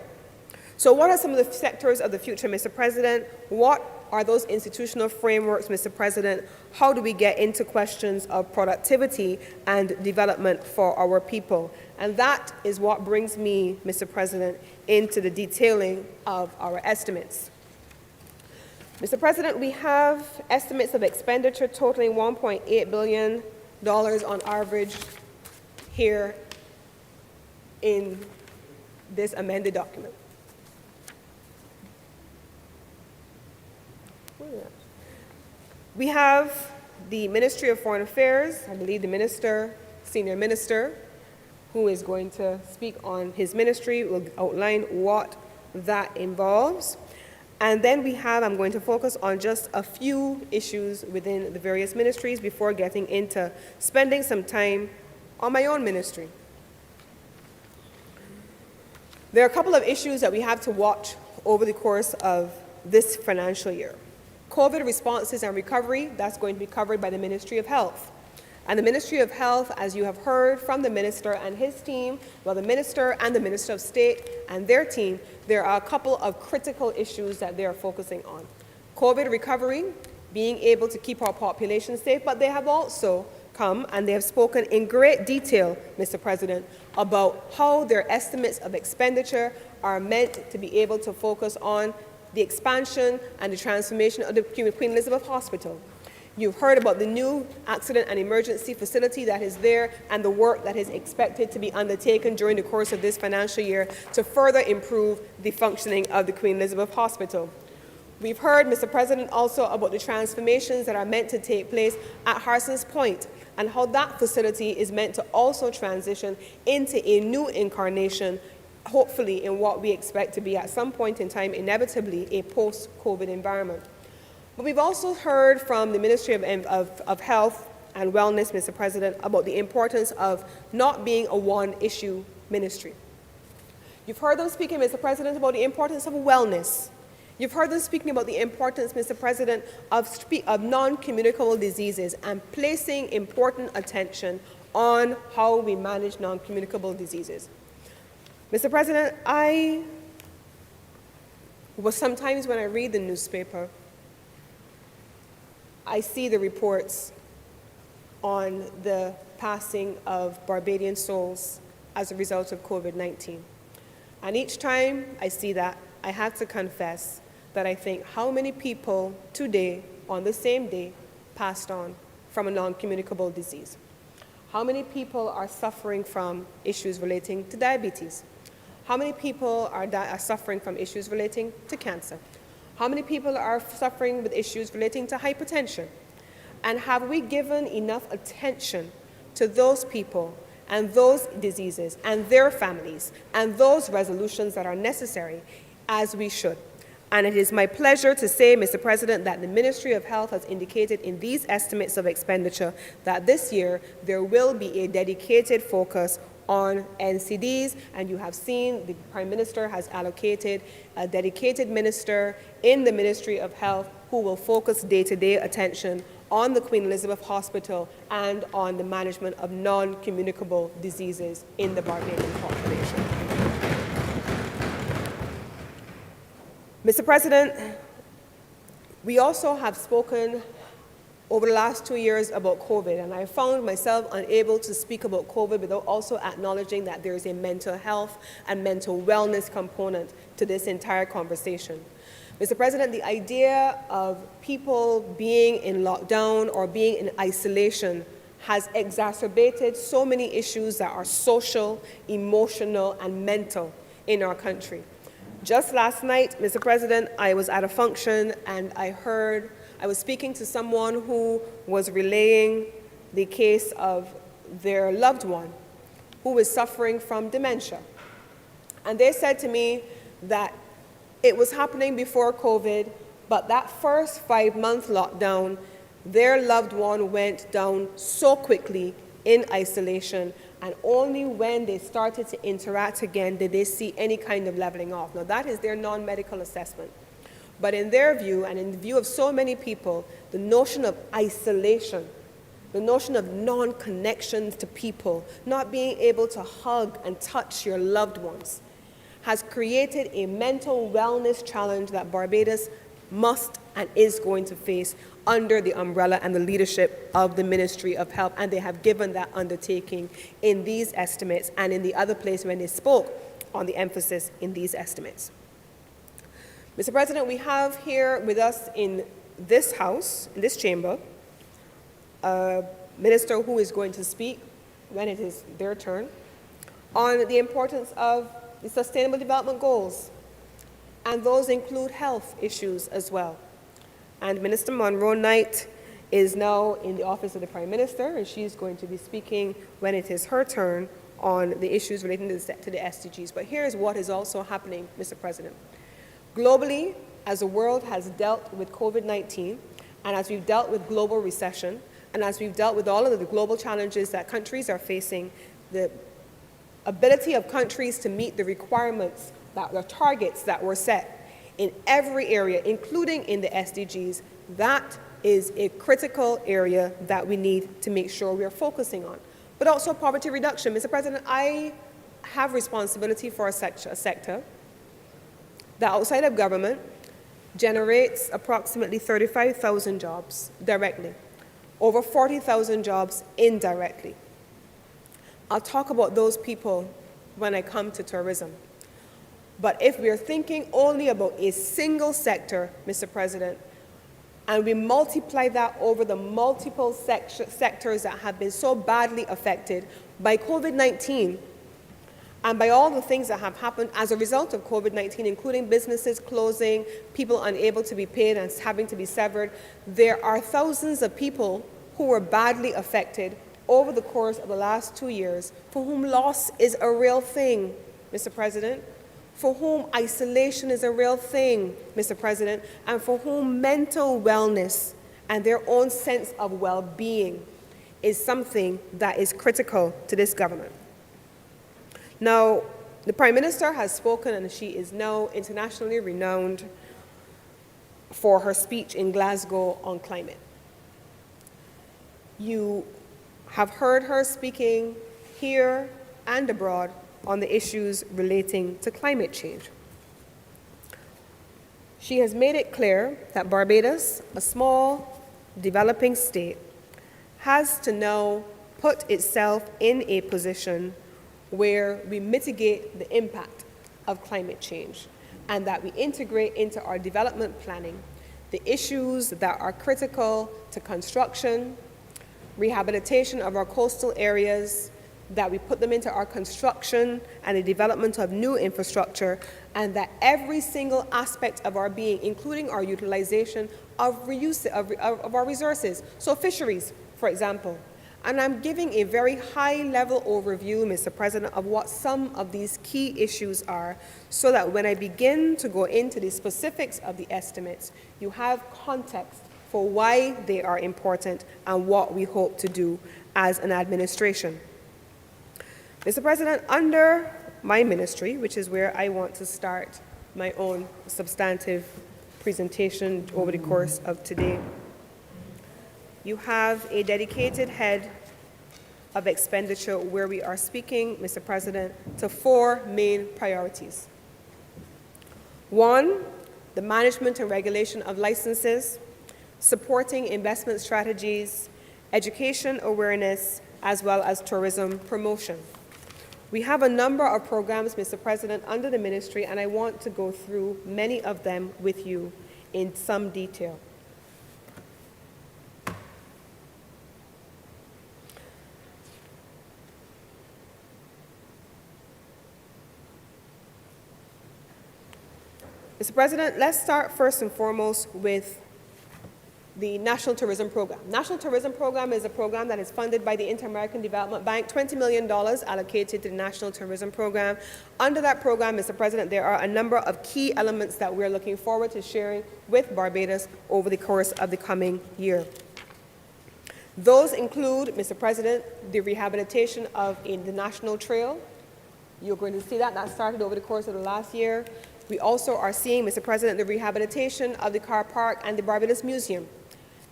So what are some of the sectors of the future, Mr. President? What are those institutional frameworks, Mr. President? How do we get into questions of productivity and development for our people? And that is what brings me, Mr. President, into the detailing of our estimates. Mr. President, we have estimates of expenditure totaling $1.8 billion on average here in this amended document. We have the Ministry of Foreign Affairs, I believe the minister, senior minister, who is going to speak on his ministry, will outline what that involves. And then we have, I'm going to focus on just a few issues within the various ministries before getting into spending some time on my own ministry. There are a couple of issues that we have to watch over the course of this financial year. COVID responses and recovery, that's going to be covered by the Ministry of Health. And the Ministry of Health, as you have heard from the minister and his team, well, the minister and the Minister of State and their team, there are a couple of critical issues that they are focusing on. COVID recovery, being able to keep our population safe, but they have also come and they have spoken in great detail, Mr. President, about how their estimates of expenditure are meant to be able to focus on the expansion and the transformation of the Queen Elizabeth Hospital. You've heard about the new accident and emergency facility that is there and the work that is expected to be undertaken during the course of this financial year to further improve the functioning of the Queen Elizabeth Hospital. We've heard, Mr. President, also about the transformations that are meant to take place at Harsons Point and how that facility is meant to also transition into a new incarnation, hopefully in what we expect to be at some point in time, inevitably, a post-COVID environment. But we've also heard from the Ministry of Health and Wellness, Mr. President, about the importance of not being a one-issue ministry. You've heard them speaking, Mr. President, about the importance of wellness. You've heard them speaking about the importance, Mr. President, of non-communicable diseases and placing important attention on how we manage non-communicable diseases. Mr. President, sometimes when I read the newspaper, I see the reports on the passing of Barbadian souls as a result of COVID-19. And each time I see that, I have to confess that I think how many people today, on the same day, passed on from a non-communicable disease? How many people are suffering from issues relating to diabetes? How many people are suffering from issues relating to cancer? How many people are suffering with issues relating to hypertension? And have we given enough attention to those people and those diseases and their families and those resolutions that are necessary as we should? And it is my pleasure to say, Mr. President, that the Ministry of Health has indicated in these estimates of expenditure that this year there will be a dedicated focus on NCDs, and you have seen the Prime Minister has allocated a dedicated minister in the Ministry of Health who will focus day-to-day attention on the Queen Elizabeth Hospital and on the management of non-communicable diseases in the Barbadian population. Mr. President, we also have spoken over the last 2 years about COVID, and I found myself unable to speak about COVID without also acknowledging that there is a mental health and mental wellness component to this entire conversation. Mr. President, the idea of people being in lockdown or being in isolation has exacerbated so many issues that are social, emotional, and mental in our country. Just last night, Mr. President, I was at a function and I was speaking to someone who was relaying the case of their loved one who was suffering from dementia. And they said to me that it was happening before COVID, but that first 5-month lockdown, their loved one went down so quickly in isolation, and only when they started to interact again did they see any kind of leveling off. Now, that is their non-medical assessment. But in their view, and in the view of so many people, the notion of isolation, the notion of non-connections to people, not being able to hug and touch your loved ones, has created a mental wellness challenge that Barbados must and is going to face under the umbrella and the leadership of the Ministry of Health, and they have given that undertaking in these estimates and in the other place when they spoke on the emphasis in these estimates. Mr. President, we have here with us in this House, in this chamber, a minister who is going to speak when it is their turn on the importance of the Sustainable Development Goals, and those include health issues as well. And Minister Monroe Knight is now in the office of the Prime Minister, and she's going to be speaking when it is her turn on the issues relating to the SDGs. But here's what is also happening, Mr. President. Globally, as the world has dealt with COVID-19, and as we've dealt with global recession, and as we've dealt with all of the global challenges that countries are facing, the ability of countries to meet the requirements, the targets that were set in every area, including in the SDGs, that is a critical area that we need to make sure we are focusing on. But also poverty reduction. Mr. President, I have responsibility for a sector that outside of government generates approximately 35,000 jobs directly, over 40,000 jobs indirectly. I'll talk about those people when I come to tourism. But if we're thinking only about a single sector, Mr. President, and we multiply that over the multiple sectors that have been so badly affected by COVID-19 and by all the things that have happened as a result of COVID-19, including businesses closing, people unable to be paid and having to be severed, there are thousands of people who were badly affected over the course of the last 2 years for whom loss is a real thing, Mr. President, for whom isolation is a real thing, Mr. President, and for whom mental wellness and their own sense of well-being is something that is critical to this government. Now, the Prime Minister has spoken, and she is now internationally renowned for her speech in Glasgow on climate. You have heard her speaking here and abroad on the issues relating to climate change. She has made it clear that Barbados, a small, developing state, has to now put itself in a position where we mitigate the impact of climate change and that we integrate into our development planning the issues that are critical to construction, rehabilitation of our coastal areas, that we put them into our construction and the development of new infrastructure, and that every single aspect of our being, including our utilization of our resources, so fisheries, for example, And I'm giving a very high-level overview, Mr. President, of what some of these key issues are, so that when I begin to go into the specifics of the estimates, you have context for why they are important and what we hope to do as an administration. Mr. President, under my ministry, which is where I want to start my own substantive presentation over the course of today, you have a dedicated head of expenditure where we are speaking, Mr. President, to 4 main priorities. 1, the management and regulation of licenses, supporting investment strategies, education awareness, as well as tourism promotion. We have a number of programs, Mr. President, under the ministry, and I want to go through many of them with you in some detail. Mr. President, let's start first and foremost with the National Tourism Program. National Tourism Program is a program that is funded by the Inter-American Development Bank, $20 million allocated to the National Tourism Program. Under that program, Mr. President, there are a number of key elements that we're looking forward to sharing with Barbados over the course of the coming year. Those include, Mr. President, the rehabilitation of the National Trail. You're going to see that started over the course of the last year. We also are seeing, Mr. President, the rehabilitation of the car park and the Barbados Museum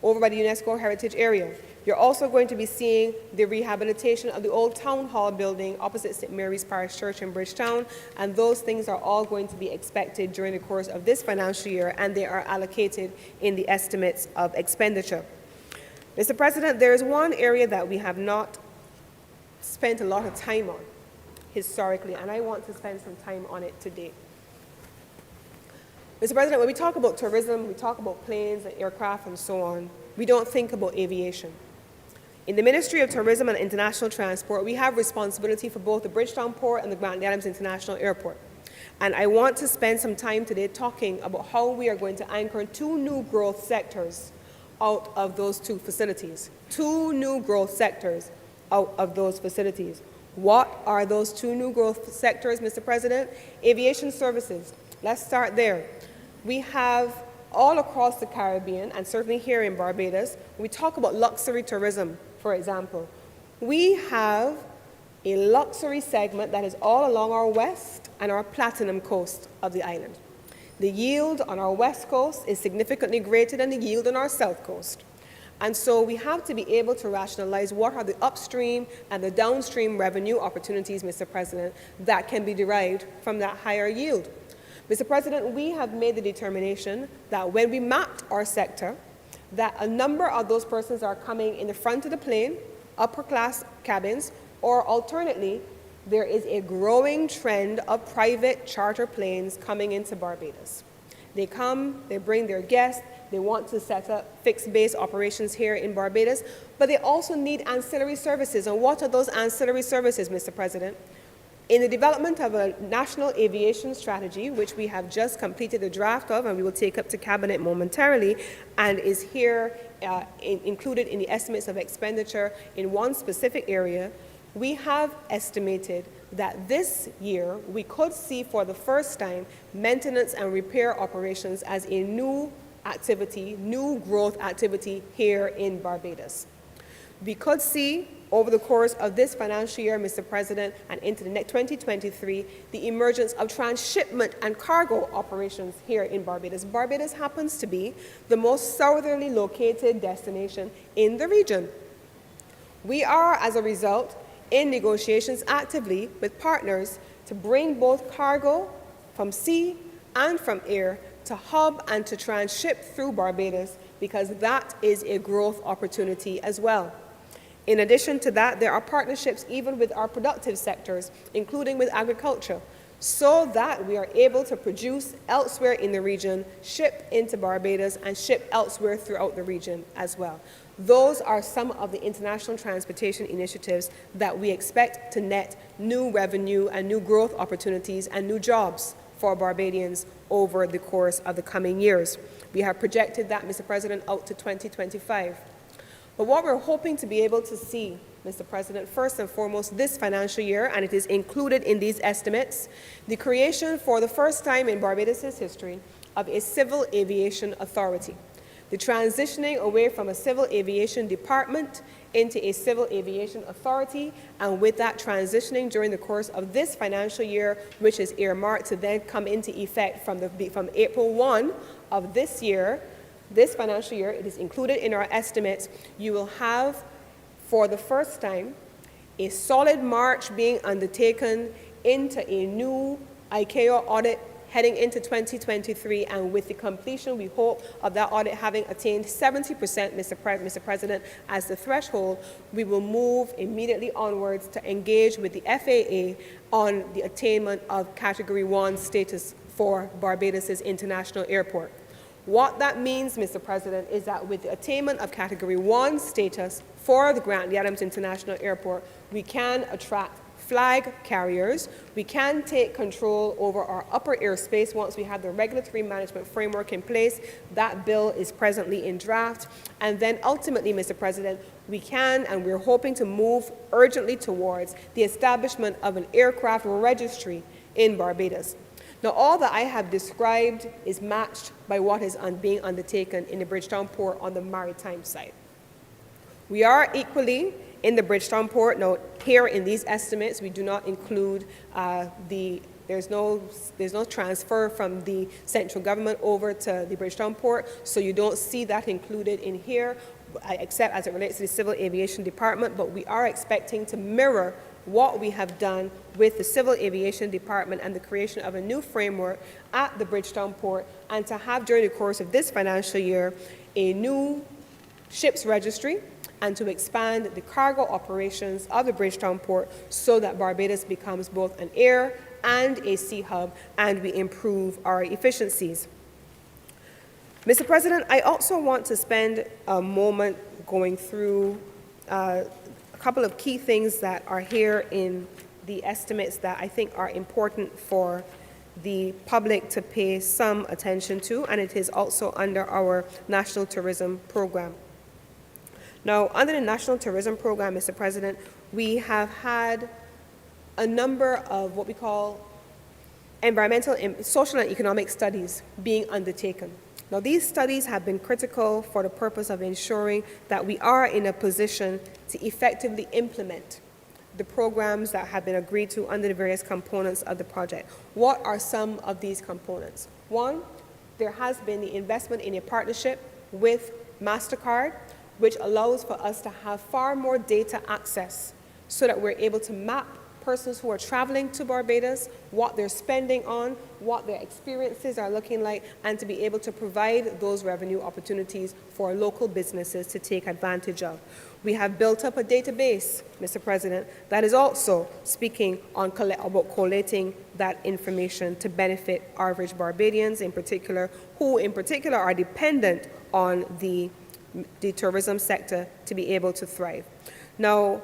over by the UNESCO Heritage Area. You're also going to be seeing the rehabilitation of the old town hall building opposite St. Mary's Parish Church in Bridgetown, and those things are all going to be expected during the course of this financial year, and they are allocated in the estimates of expenditure. Mr. President, there is one area that we have not spent a lot of time on historically, and I want to spend some time on it today. Mr. President, when we talk about tourism, we talk about planes and aircraft and so on, we don't think about aviation. In the Ministry of Tourism and International Transport, we have responsibility for both the Bridgetown Port and the Grantley Adams International Airport. And I want to spend some time today talking about how we are going to anchor 2 new growth sectors out of those 2 facilities. 2 new growth sectors out of those facilities. What are those 2 new growth sectors, Mr. President? Aviation services. Let's start there. We have all across the Caribbean, and certainly here in Barbados, we talk about luxury tourism, for example. We have a luxury segment that is all along our west and our platinum coast of the island. The yield on our west coast is significantly greater than the yield on our south coast. And so we have to be able to rationalize what are the upstream and the downstream revenue opportunities, Mr. President, that can be derived from that higher yield. Mr. President, we have made the determination that when we mapped our sector, that a number of those persons are coming in the front of the plane, upper class cabins, or alternately, there is a growing trend of private charter planes coming into Barbados. They come, they bring their guests, they want to set up fixed base operations here in Barbados, but they also need ancillary services. And what are those ancillary services, Mr. President? In the development of a national aviation strategy, which we have just completed the draft of and we will take up to Cabinet momentarily, and is here included in the estimates of expenditure in one specific area, we have estimated that this year we could see for the first time maintenance and repair operations as a new activity, new growth activity here in Barbados. We could see over the course of this financial year, Mr. President, and into the next 2023, the emergence of transshipment and cargo operations here in Barbados. Barbados happens to be the most southerly located destination in the region. We are, as a result, in negotiations actively with partners to bring both cargo from sea and from air to hub and to transship through Barbados, because that is a growth opportunity as well. In addition to that, there are partnerships even with our productive sectors, including with agriculture, so that we are able to produce elsewhere in the region, ship into Barbados, and ship elsewhere throughout the region as well. Those are some of the international transportation initiatives that we expect to net new revenue and new growth opportunities and new jobs for Barbadians over the course of the coming years. We have projected that, Mr. President, out to 2025. But what we're hoping to be able to see, Mr. President, first and foremost this financial year, and it is included in these estimates, the creation for the first time in Barbados' history of a civil aviation authority. The transitioning away from a civil aviation department into a civil aviation authority, and with that transitioning during the course of this financial year, which is earmarked to then come into effect from April 1 of this year, this financial year, it is included in our estimates, you will have, for the first time, a solid march being undertaken into a new ICAO audit heading into 2023, and with the completion, we hope, of that audit having attained 70%, Mr. President, as the threshold, we will move immediately onwards to engage with the FAA on the attainment of Category 1 status for Barbados' international airport. What that means, Mr. President, is that with the attainment of Category 1 status for the Grantley Adams International Airport, we can attract flag carriers, we can take control over our upper airspace once we have the regulatory management framework in place. That bill is presently in draft. And then ultimately, Mr. President, we can, and we're hoping to move urgently towards the establishment of an aircraft registry in Barbados. Now, all that I have described is matched by what is being undertaken in the Bridgetown port on the maritime side. We are equally in the Bridgetown port. Now, here in these estimates, we do not include there's no transfer from the central government over to the Bridgetown port, so you don't see that included in here, except as it relates to the Civil Aviation Department, but we are expecting to mirror what we have done with the Civil Aviation Department and the creation of a new framework at the Bridgetown port, and to have during the course of this financial year a new ships registry, and to expand the cargo operations of the Bridgetown port so that Barbados becomes both an air and a sea hub, and we improve our efficiencies. Mr. President, I also want to spend a moment going through a couple of key things that are here in the estimates that I think are important for the public to pay some attention to, and it is also under our National Tourism Program. Now, under the National Tourism Program, Mr. President, we have had a number of what we call environmental, social, and economic studies being undertaken. Now, these studies have been critical for the purpose of ensuring that we are in a position to effectively implement the programs that have been agreed to under the various components of the project. What are some of these components? One, there has been the investment in a partnership with MasterCard, which allows for us to have far more data access so that we're able to map persons who are traveling to Barbados, what they're spending on, what their experiences are looking like, and to be able to provide those revenue opportunities for local businesses to take advantage of. We have built up a database, Mr. President, that is also speaking about collating that information to benefit average Barbadians in particular, who in particular are dependent on the tourism sector to be able to thrive. Now,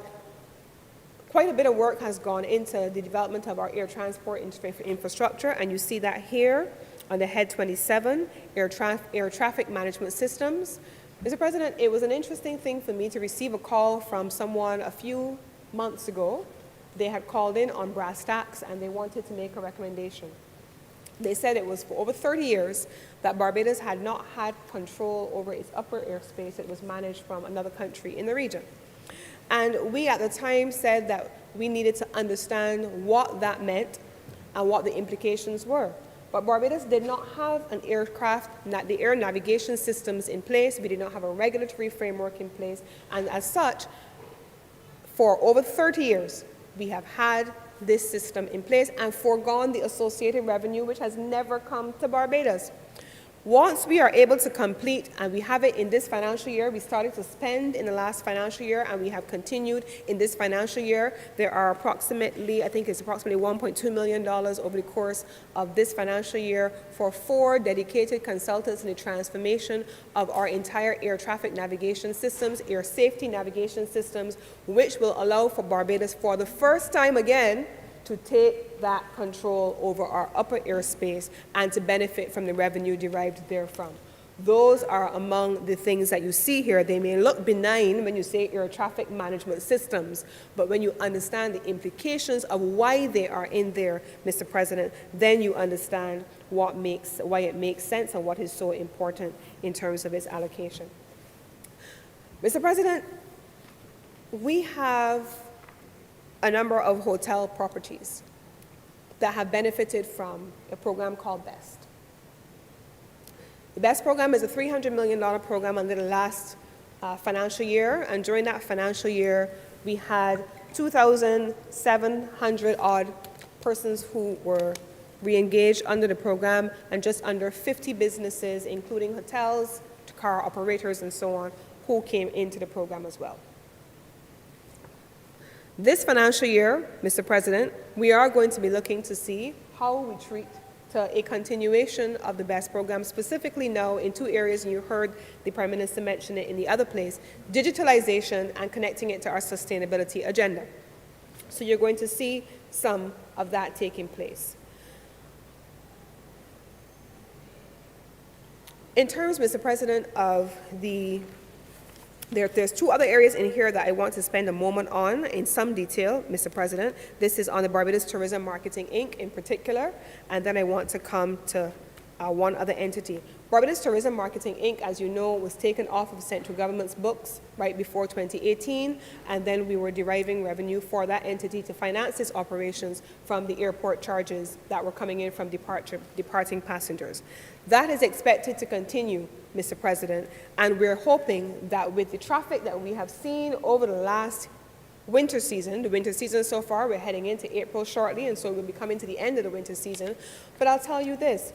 quite a bit of work has gone into the development of our air transport infrastructure, and you see that here on the Head 27, air traffic management systems. Mr. President, it was an interesting thing for me to receive a call from someone a few months ago. They had called in on brass tacks and they wanted to make a recommendation. They said it was for over 30 years that Barbados had not had control over its upper airspace. It was managed from another country in the region. And we at the time said that we needed to understand what that meant and what the implications were. But Barbados did not have an the air navigation systems in place. We did not have a regulatory framework in place. And as such, for over 30 years, we have had this system in place and foregone the associated revenue, which has never come to Barbados. Once we are able to complete, and we have it in this financial year, we started to spend in the last financial year, and we have continued in this financial year. There are approximately, I think it's approximately $1.2 million over the course of this financial year for 4 dedicated consultants in the transformation of our entire air traffic navigation systems, air safety navigation systems, which will allow for Barbados for the first time again to take that control over our upper airspace and to benefit from the revenue derived therefrom. Those are among the things that you see here. They may look benign when you say air traffic management systems, but when you understand the implications of why they are in there, Mr. President, then you understand why it makes sense and what is so important in terms of its allocation. Mr. President, we have a number of hotel properties that have benefited from a program called BEST. The BEST program is a $300 million program under the last financial year, and during that financial year, we had 2,700 odd persons who were re-engaged under the program, and just under 50 businesses, including hotels, car operators, and so on, who came into the program as well. This financial year, Mr. President, we are going to be looking to see how we treat to a continuation of the BEST program, specifically now in two areas, and you heard the Prime Minister mention it in the other place, digitalization and connecting it to our sustainability agenda. So you're going to see some of that taking place. In terms, Mr. President, of there's two other areas in here that I want to spend a moment on in some detail, Mr. President. This is on the Barbados Tourism Marketing, Inc. in particular, and then I want to come to one other entity. Barbados Tourism Marketing, Inc., as you know, was taken off of central government's books right before 2018, and then we were deriving revenue for that entity to finance its operations from the airport charges that were coming in from departing passengers. That is expected to continue, Mr. President, and we're hoping that with the traffic that we have seen over the last winter season, the winter season so far, we're heading into April shortly, and so we'll be coming to the end of the winter season, but I'll tell you this,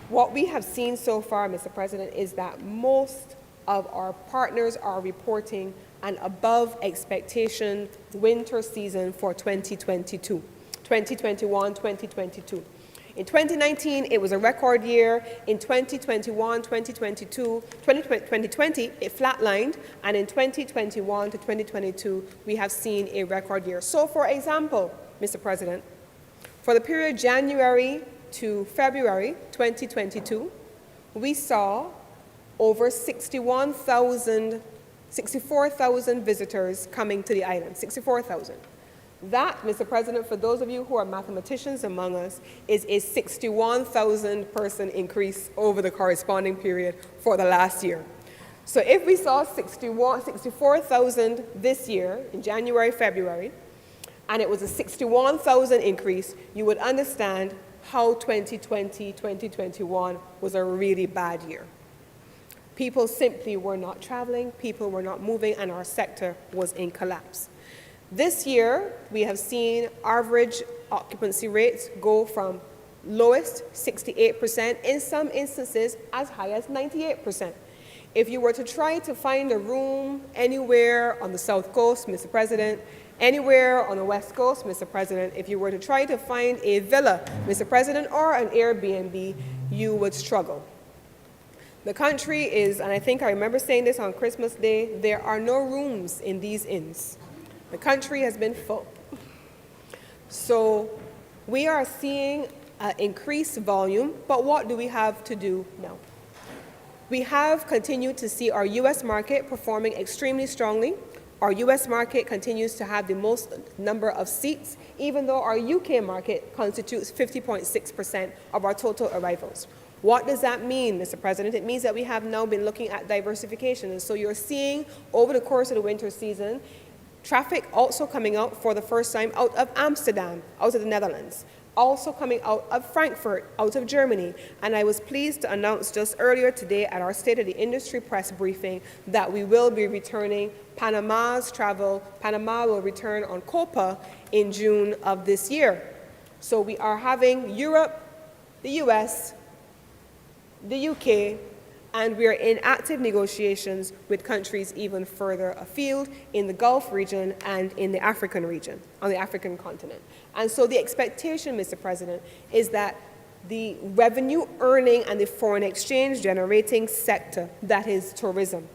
what we have seen so far, Mr. President, is that most of our partners are reporting an above expectation winter season for 2022, 2021, 2022. In 2019, it was a record year. In 2021, 2022, 2020, it flatlined. And in 2021 to 2022, we have seen a record year. So, for example, Mr. President, for the period January to February 2022, we saw over 64,000 visitors coming to the island, 64,000. That, Mr. President, for those of you who are mathematicians among us, is a 61,000 person increase over the corresponding period for the last year. So if we saw 64,000 this year in January, February, and it was a 61,000 increase, you would understand how 2020, 2021 was a really bad year. People simply were not traveling, people were not moving, and our sector was in collapse. This year, we have seen average occupancy rates go from lowest 68%, in some instances as high as 98%. If you were to try to find a room anywhere on the South Coast, Mr. President, anywhere on the West Coast, Mr. President, if you were to try to find a villa, Mr. President, or an Airbnb, you would struggle. The country is, and I think I remember saying this on Christmas Day, there are no rooms in these inns. The country has been full. So we are seeing increased volume, but what do we have to do now? We have continued to see our U.S. market performing extremely strongly. Our U.S. market continues to have the most number of seats, even though our U.K. market constitutes 50.6% of our total arrivals. What does that mean, Mr. President? It means that we have now been looking at diversification. And so you're seeing over the course of the winter season, traffic also coming out for the first time out of Amsterdam, out of the Netherlands, also coming out of Frankfurt, out of Germany. And I was pleased to announce just earlier today at our State of the Industry press briefing that we will be returning Panama's travel. Panama will return on Copa in June of this year. So we are having Europe, the US, the UK, and we are in active negotiations with countries even further afield in the Gulf region and in the African region, on the African continent. And so the expectation, Mr. President, is that the revenue earning and the foreign exchange generating sector, that is tourism,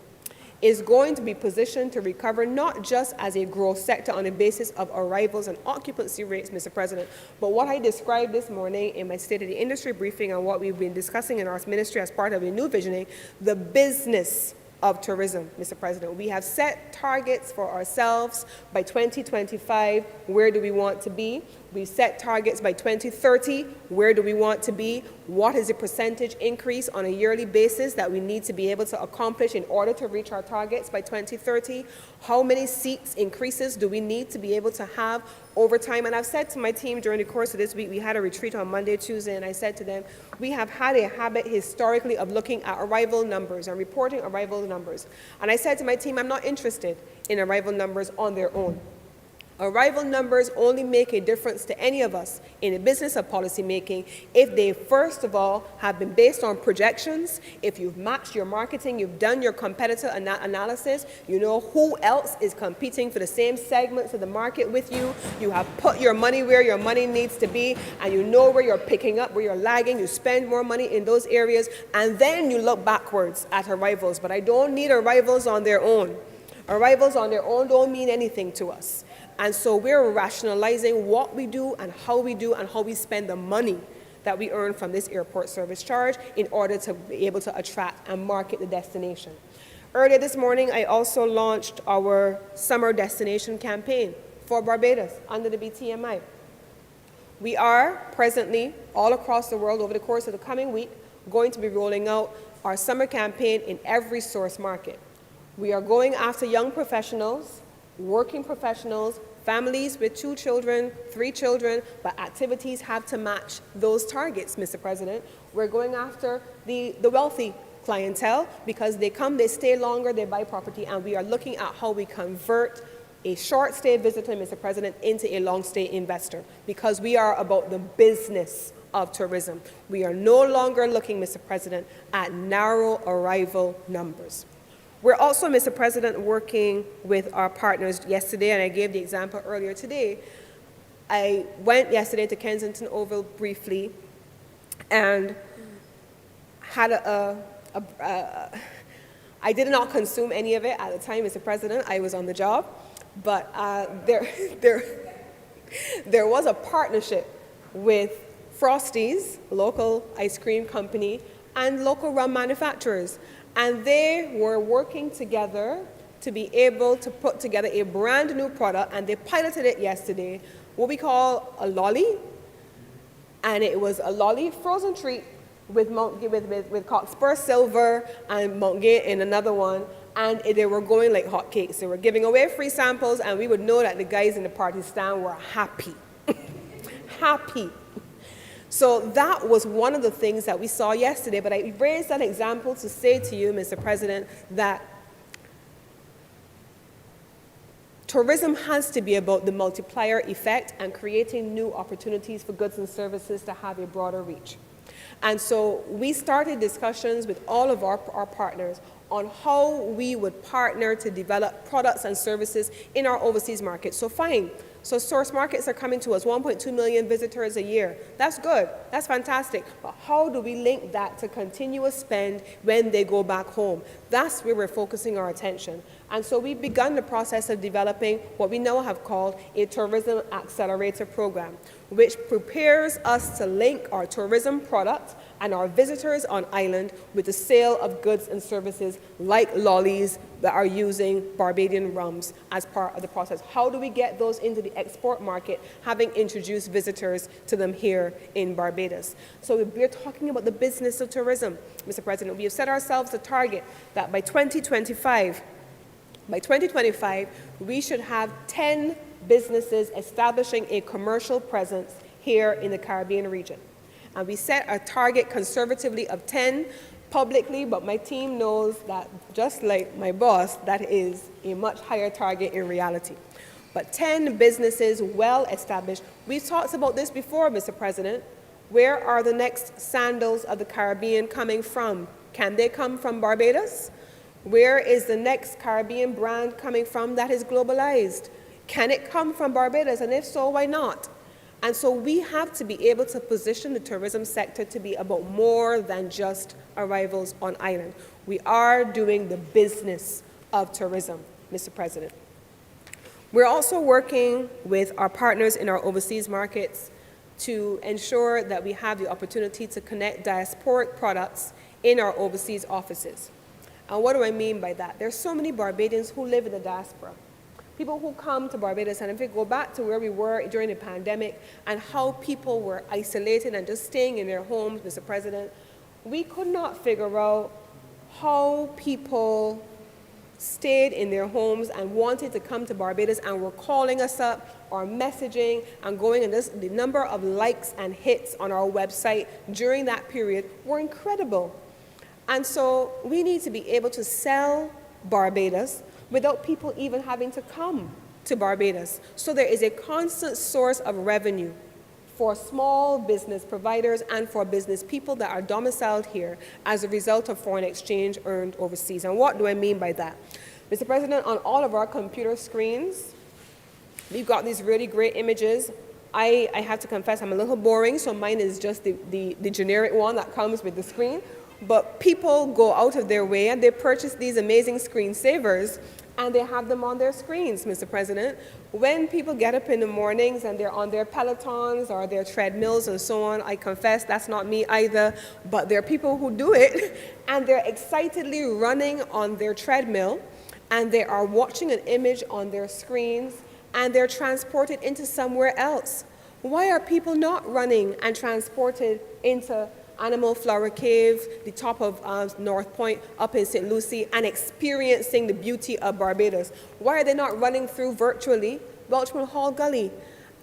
is going to be positioned to recover not just as a growth sector on the basis of arrivals and occupancy rates, Mr. President, but what I described this morning in my State of the Industry briefing and what we've been discussing in our ministry as part of a new visioning, the business of tourism, Mr. President. We have set targets for ourselves by 2025. Where do we want to be? We've set targets by 2030. Where do we want to be? What is the percentage increase on a yearly basis that we need to be able to accomplish in order to reach our targets by 2030? How many seats increases do we need to be able to have over time? And I've said to my team during the course of this week, we had a retreat on Monday, Tuesday, and I said to them, we have had a habit historically of looking at arrival numbers and reporting arrival numbers. And I said to my team, I'm not interested in arrival numbers on their own. Arrival numbers only make a difference to any of us in the business of policy making if they, first of all, have been based on projections, if you've matched your marketing, you've done your competitor analysis, you know who else is competing for the same segments of the market with you, you have put your money where your money needs to be, and you know where you're picking up, where you're lagging, you spend more money in those areas, and then you look backwards at arrivals. But I don't need arrivals on their own. Arrivals on their own don't mean anything to us. And so we're rationalizing what we do and how we spend the money that we earn from this airport service charge in order to be able to attract and market the destination. Earlier this morning, I also launched our summer destination campaign for Barbados under the BTMI. We are presently all across the world over the course of the coming week going to be rolling out our summer campaign in every source market. We are going after young professionals, working professionals, families with 2 children, 3 children, but activities have to match those targets, Mr. President. We're going after the wealthy clientele because they come, they stay longer, they buy property, and we are looking at how we convert a short-stay visitor, Mr. President, into a long-stay investor because we are about the business of tourism. We are no longer looking, Mr. President, at narrow arrival numbers. We're also, Mr. President, working with our partners yesterday, and I gave the example earlier today. I went yesterday to Kensington Oval briefly and had I did not consume any of it at the time, Mr. President. I was on the job, but there was a partnership with Frosties, local ice cream company, and local rum manufacturers. And they were working together to be able to put together a brand new product, and they piloted it yesterday, what we call a lolly. And it was a lolly frozen treat with Cockspur Silver and Mount Gay in another one. And they were going like hotcakes. They were giving away free samples, and we would know that the guys in the party stand were happy. Happy. So that was one of the things that we saw yesterday, but I raised that example to say to you, Mr. President, that tourism has to be about the multiplier effect and creating new opportunities for goods and services to have a broader reach. And so we started discussions with all of our partners on how we would partner to develop products and services in our overseas markets. So fine. So source markets are coming to us, 1.2 million visitors a year. That's good. That's fantastic. But how do we link that to continuous spend when they go back home? That's where we're focusing our attention. And so we've begun the process of developing what we now have called a tourism accelerator program, which prepares us to link our tourism product and our visitors on island with the sale of goods and services like lollies that are using Barbadian rums as part of the process. How do we get those into the export market, having introduced visitors to them here in Barbados? So we're talking about the business of tourism, Mr. President. We have set ourselves a target that by 2025, we should have 10 businesses establishing a commercial presence here in the Caribbean region. And we set a target conservatively of 10 publicly, but my team knows that, just like my boss, that is a much higher target in reality. But 10 businesses well established. We've talked about this before, Mr. President. Where are the next sandals of the Caribbean coming from? Can they come from Barbados? Where is the next Caribbean brand coming from that is globalized? Can it come from Barbados? And if so, why not? And so we have to be able to position the tourism sector to be about more than just arrivals on island. We are doing the business of tourism, Mr. President. We're also working with our partners in our overseas markets to ensure that we have the opportunity to connect diasporic products in our overseas offices. And what do I mean by that? There's so many Barbadians who live in the diaspora. People who come to Barbados, and if we go back to where we were during the pandemic and how people were isolated and just staying in their homes, Mr. President, we could not figure out how people stayed in their homes and wanted to come to Barbados and were calling us up or messaging and going, and this, the number of likes and hits on our website during that period were incredible. And so we need to be able to sell Barbados without people even having to come to Barbados. So there is a constant source of revenue for small business providers and for business people that are domiciled here as a result of foreign exchange earned overseas. And what do I mean by that? Mr. President, on all of our computer screens, we've got these really great images. I have to confess, I'm a little boring, so mine is just the generic one that comes with the screen. But people go out of their way and they purchase these amazing screensavers and they have them on their screens, Mr. President. When people get up in the mornings and they're on their Pelotons or their treadmills and so on, I confess that's not me either, but there are people who do it and they're excitedly running on their treadmill and they are watching an image on their screens and they're transported into somewhere else. Why are people not running and transported into Animal Flower Cave, the top of North Point up in St. Lucie, and experiencing the beauty of Barbados? Why are they not running through virtually Welchman Hall Gully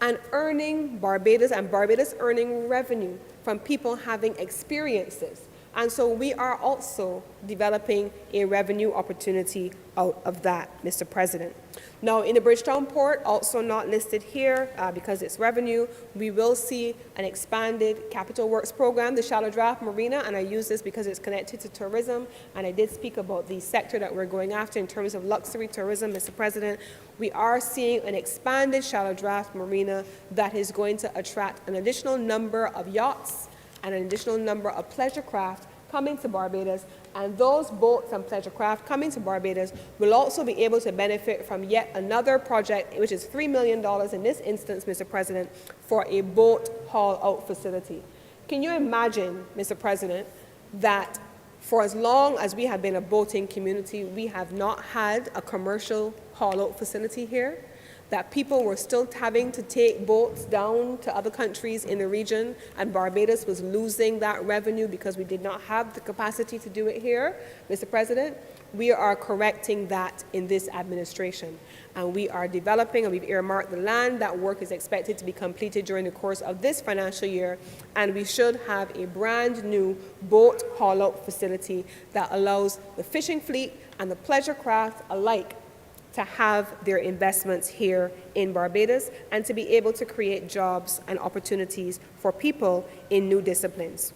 and earning Barbados and Barbados earning revenue from people having experiences? And so we are also developing a revenue opportunity out of that, Mr. President. Now, in the Bridgetown Port, also not listed here because it's revenue, we will see an expanded capital works program, the Shallow Draft Marina, and I use this because it's connected to tourism, and I did speak about the sector that we're going after in terms of luxury tourism, Mr. President. We are seeing an expanded Shallow Draft Marina that is going to attract an additional number of yachts and an additional number of pleasure craft coming to Barbados, and those boats and pleasure craft coming to Barbados will also be able to benefit from yet another project, which is $3 million in this instance, Mr. President, for a boat haul-out facility. Can you imagine, Mr. President, that for as long as we have been a boating community, we have not had a commercial haul-out facility here? That people were still having to take boats down to other countries in the region, and Barbados was losing that revenue because we did not have the capacity to do it here. Mr. President, we are correcting that in this administration. And we are developing, and we've earmarked the land. That work is expected to be completed during the course of this financial year, and we should have a brand new boat haul-out facility that allows the fishing fleet and the pleasure craft alike to have their investments here in Barbados and to be able to create jobs and opportunities for people in new disciplines.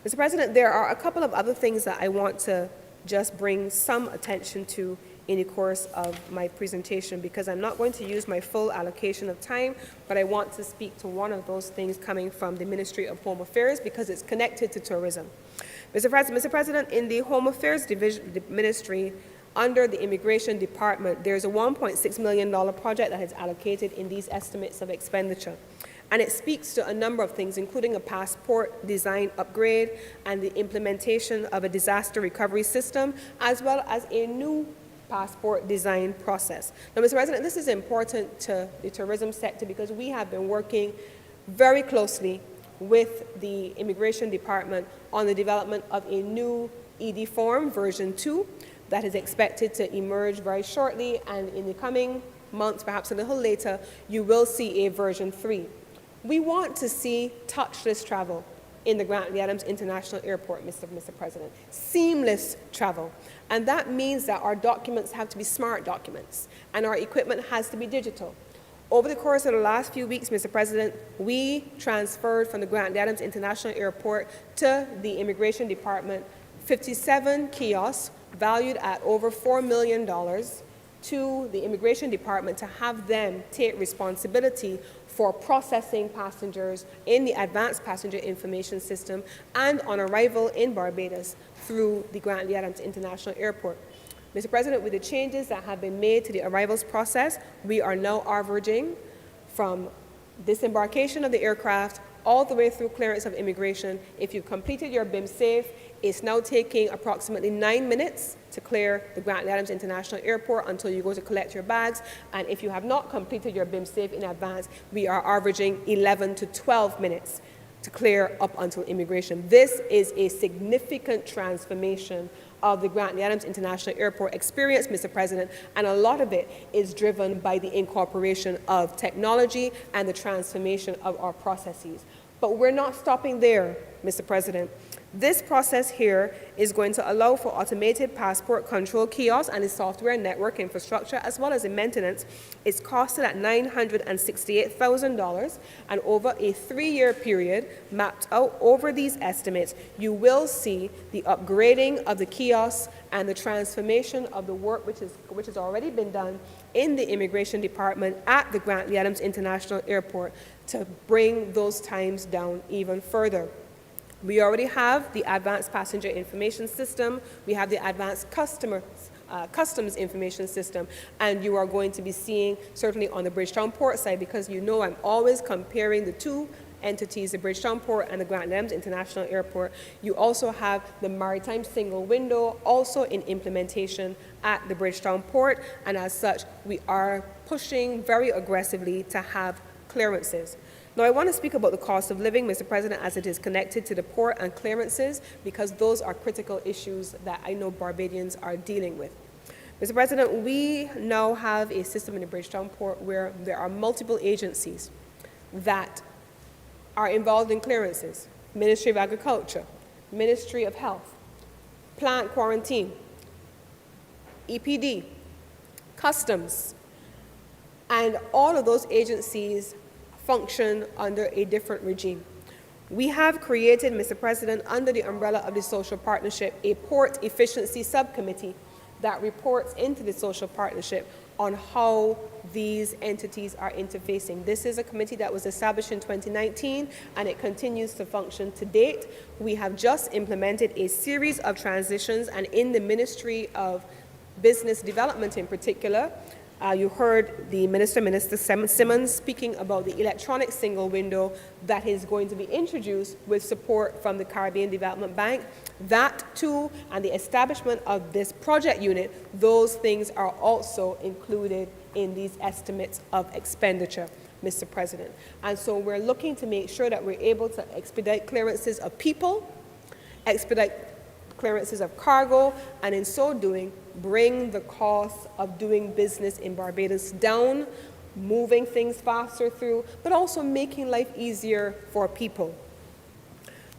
Mr. President, there are a couple of other things that I want to just bring some attention to in the course of my presentation, because I'm not going to use my full allocation of time, but I want to speak to one of those things coming from the Ministry of Home Affairs because it's connected to tourism. Mr. President, in the Home Affairs Division, the Ministry, under the Immigration Department, there's a $1.6 million project that is allocated in these estimates of expenditure. And it speaks to a number of things, including a passport design upgrade and the implementation of a disaster recovery system, as well as a new passport design process. Now, Mr. President, this is important to the tourism sector because we have been working very closely with the Immigration Department on the development of a new ED form, version 2, that is expected to emerge very shortly, and in the coming months, perhaps a little later, you will see a version 3. We want to see touchless travel in the Grant Lee Adams International Airport, Mr. President. Seamless travel. And that means that our documents have to be smart documents, and our equipment has to be digital. Over the course of the last few weeks, Mr. President, we transferred from the Grant Lee Adams International Airport to the Immigration Department 57 kiosks valued at over $4 million to the Immigration Department to have them take responsibility for processing passengers in the Advanced Passenger Information System and on arrival in Barbados through the Grant Lee Adams International Airport. Mr. President, with the changes that have been made to the arrivals process, we are now averaging from disembarkation of the aircraft all the way through clearance of immigration. If you've completed your BIM safe, it's now taking approximately 9 minutes to clear the Grant Lee Adams International Airport until you go to collect your bags. And if you have not completed your BIM safe in advance, we are averaging 11 to 12 minutes to clear up until immigration. This is a significant transformation of the Grant Lee Adams International Airport experience, Mr. President, and a lot of it is driven by the incorporation of technology and the transformation of our processes. But we're not stopping there, Mr. President. This process here is going to allow for automated passport control kiosks and the software network infrastructure, as well as the maintenance. It's costed at $968,000, and over a 3-year period, mapped out over these estimates, you will see the upgrading of the kiosks and the transformation of the work which has already been done in the Immigration Department at the Grant Lee Adams International Airport to bring those times down even further. We already have the Advanced Passenger Information System, we have the Advanced Customs Information System, and you are going to be seeing, certainly on the Bridgetown Port side, because you know I'm always comparing the two entities, the Bridgetown Port and the Grant Lee Adams International Airport. You also have the Maritime Single Window also in implementation at the Bridgetown Port, and as such, we are pushing very aggressively to have clearances. Now, I want to speak about the cost of living, Mr. President, as it is connected to the port and clearances, because those are critical issues that I know Barbadians are dealing with. Mr. President, we now have a system in the Bridgetown Port where there are multiple agencies that are involved in clearances: Ministry of Agriculture, Ministry of Health, Plant Quarantine, EPD, Customs, and all of those agencies function under a different regime. We have created, Mr. President, under the umbrella of the social partnership, a port efficiency subcommittee that reports into the social partnership on how these entities are interfacing. This is a committee that was established in 2019 and it continues to function to date. We have just implemented a series of transitions, and in the Ministry of Business Development in particular, you heard the Minister Simmons, speaking about the electronic single window that is going to be introduced with support from the Caribbean Development Bank. That too, and the establishment of this project unit, those things are also included in these estimates of expenditure, Mr. President. And so we're looking to make sure that we're able to expedite clearances of people, expedite clearances of cargo, and in so doing, bring the cost of doing business in Barbados down, moving things faster through, but also making life easier for people.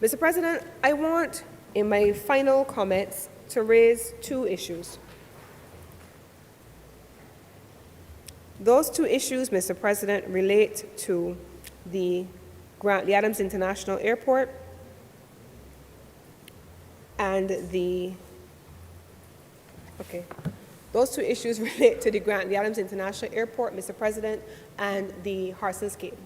Mr. President, I want, in my final comments, to raise two issues. Those two issues, Mr. President, relate to the Grant Lee Adams International Airport and those two issues relate to the Grant Lee Adams International Airport, Mr. President, and the Harsons Cave.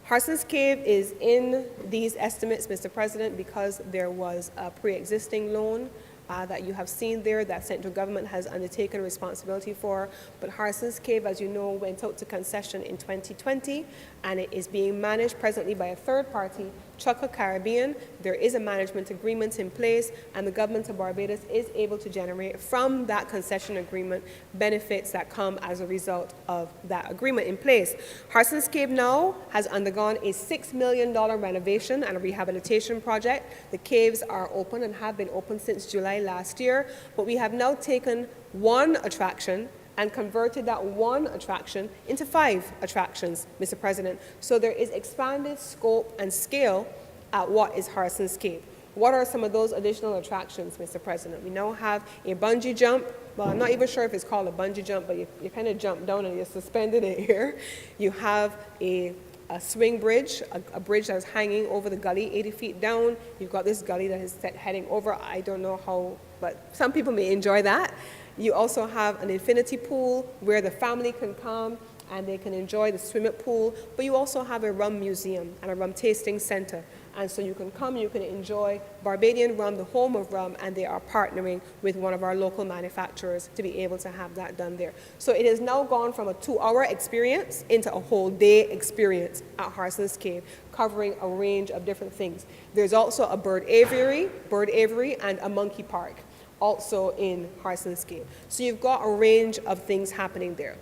Harsons Cave is in these estimates, Mr. President, because there was a pre-existing loan that you have seen there that central government has undertaken responsibility for. But Harsons Cave, as you know, went out to concession in 2020, and it is being managed presently by a third party, Chukka Caribbean. There is a management agreement in place, and the government of Barbados is able to generate from that concession agreement benefits that come as a result of that agreement in place. Harsons Cave now has undergone a $6 million renovation and a rehabilitation project. The caves are open and have been open since July last year, but we have now taken one attraction and converted that one attraction into 5 attractions, Mr. President. So there is expanded scope and scale at what is Harsons Cave. What are some of those additional attractions, Mr. President? We now have a bungee jump. Well, I'm not even sure if it's called a bungee jump, but you kind of jump down and you're suspended in air. You have a swing bridge, a bridge that is hanging over the gully 80 feet down. You've got this gully that is heading over. I don't know how, but some people may enjoy that. You also have an infinity pool where the family can come and they can enjoy the swimming pool, but you also have a rum museum and a rum tasting center. And so you can come, you can enjoy Barbadian rum, the home of rum, and they are partnering with one of our local manufacturers to be able to have that done there. So it has now gone from a 2-hour experience into a whole day experience at Harson's Cave, covering a range of different things. There's also a bird aviary, and a monkey park, also in Harson's Cave. So you've got a range of things happening there.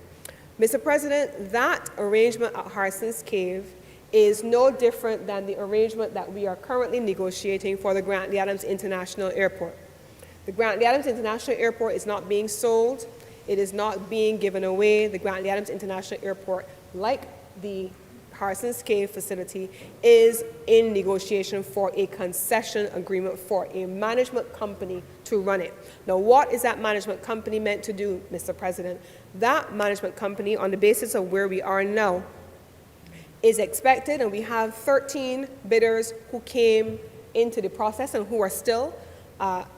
Mr. President, that arrangement at Harson's Cave is no different than the arrangement that we are currently negotiating for the Grantley Adams International Airport. The Grantley Adams International Airport is not being sold. It is not being given away. The Grantley Adams International Airport, like the Harson's Cave facility, is in negotiation for a concession agreement for a management company to run it. Now, what is that management company meant to do, Mr. President? That management company, on the basis of where we are now, is expected, and we have 13 bidders who came into the process and who are still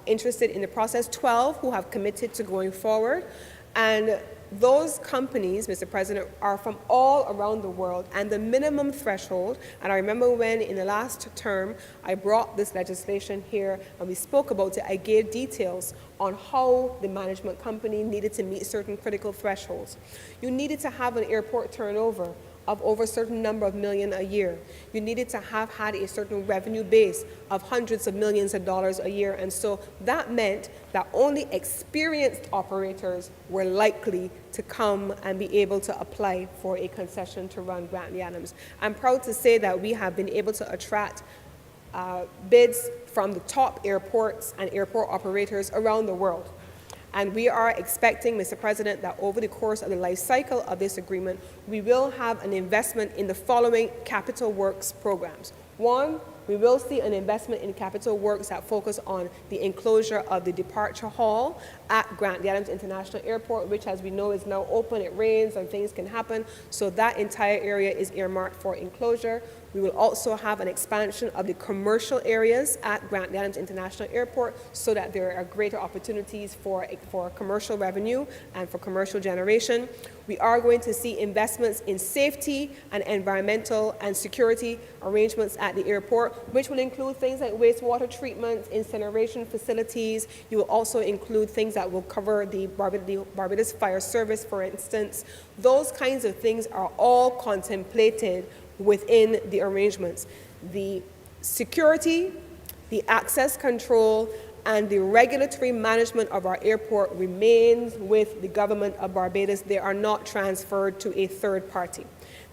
interested in the process, 12 who have committed to going forward. And those companies, Mr. President, are from all around the world, and the minimum threshold, and I remember when in the last term I brought this legislation here and we spoke about it, I gave details on how the management company needed to meet certain critical thresholds. You needed to have an airport turnover of over a certain number of million a year. You needed to have had a certain revenue base of hundreds of millions of dollars a year. And so that meant that only experienced operators were likely to come and be able to apply for a concession to run Grantley Adams. I'm proud to say that we have been able to attract bids from the top airports and airport operators around the world. And we are expecting, Mr. President, that over the course of the life cycle of this agreement, we will have an investment in the following capital works programs. One, we will see an investment in capital works that focus on the enclosure of the departure hall at Grantley Adams International Airport, which, as we know, is now open. It rains and things can happen. So that entire area is earmarked for enclosure. We will also have an expansion of the commercial areas at Grantley Adams International Airport so that there are greater opportunities for commercial revenue and for commercial generation. We are going to see investments in safety and environmental and security arrangements at the airport, which will include things like wastewater treatment, incineration facilities. You will also include things that will cover the Barbados Fire Service, for instance. Those kinds of things are all contemplated within the arrangements. The security, the access control, and the regulatory management of our airport remains with the government of Barbados. They are not transferred to a third party.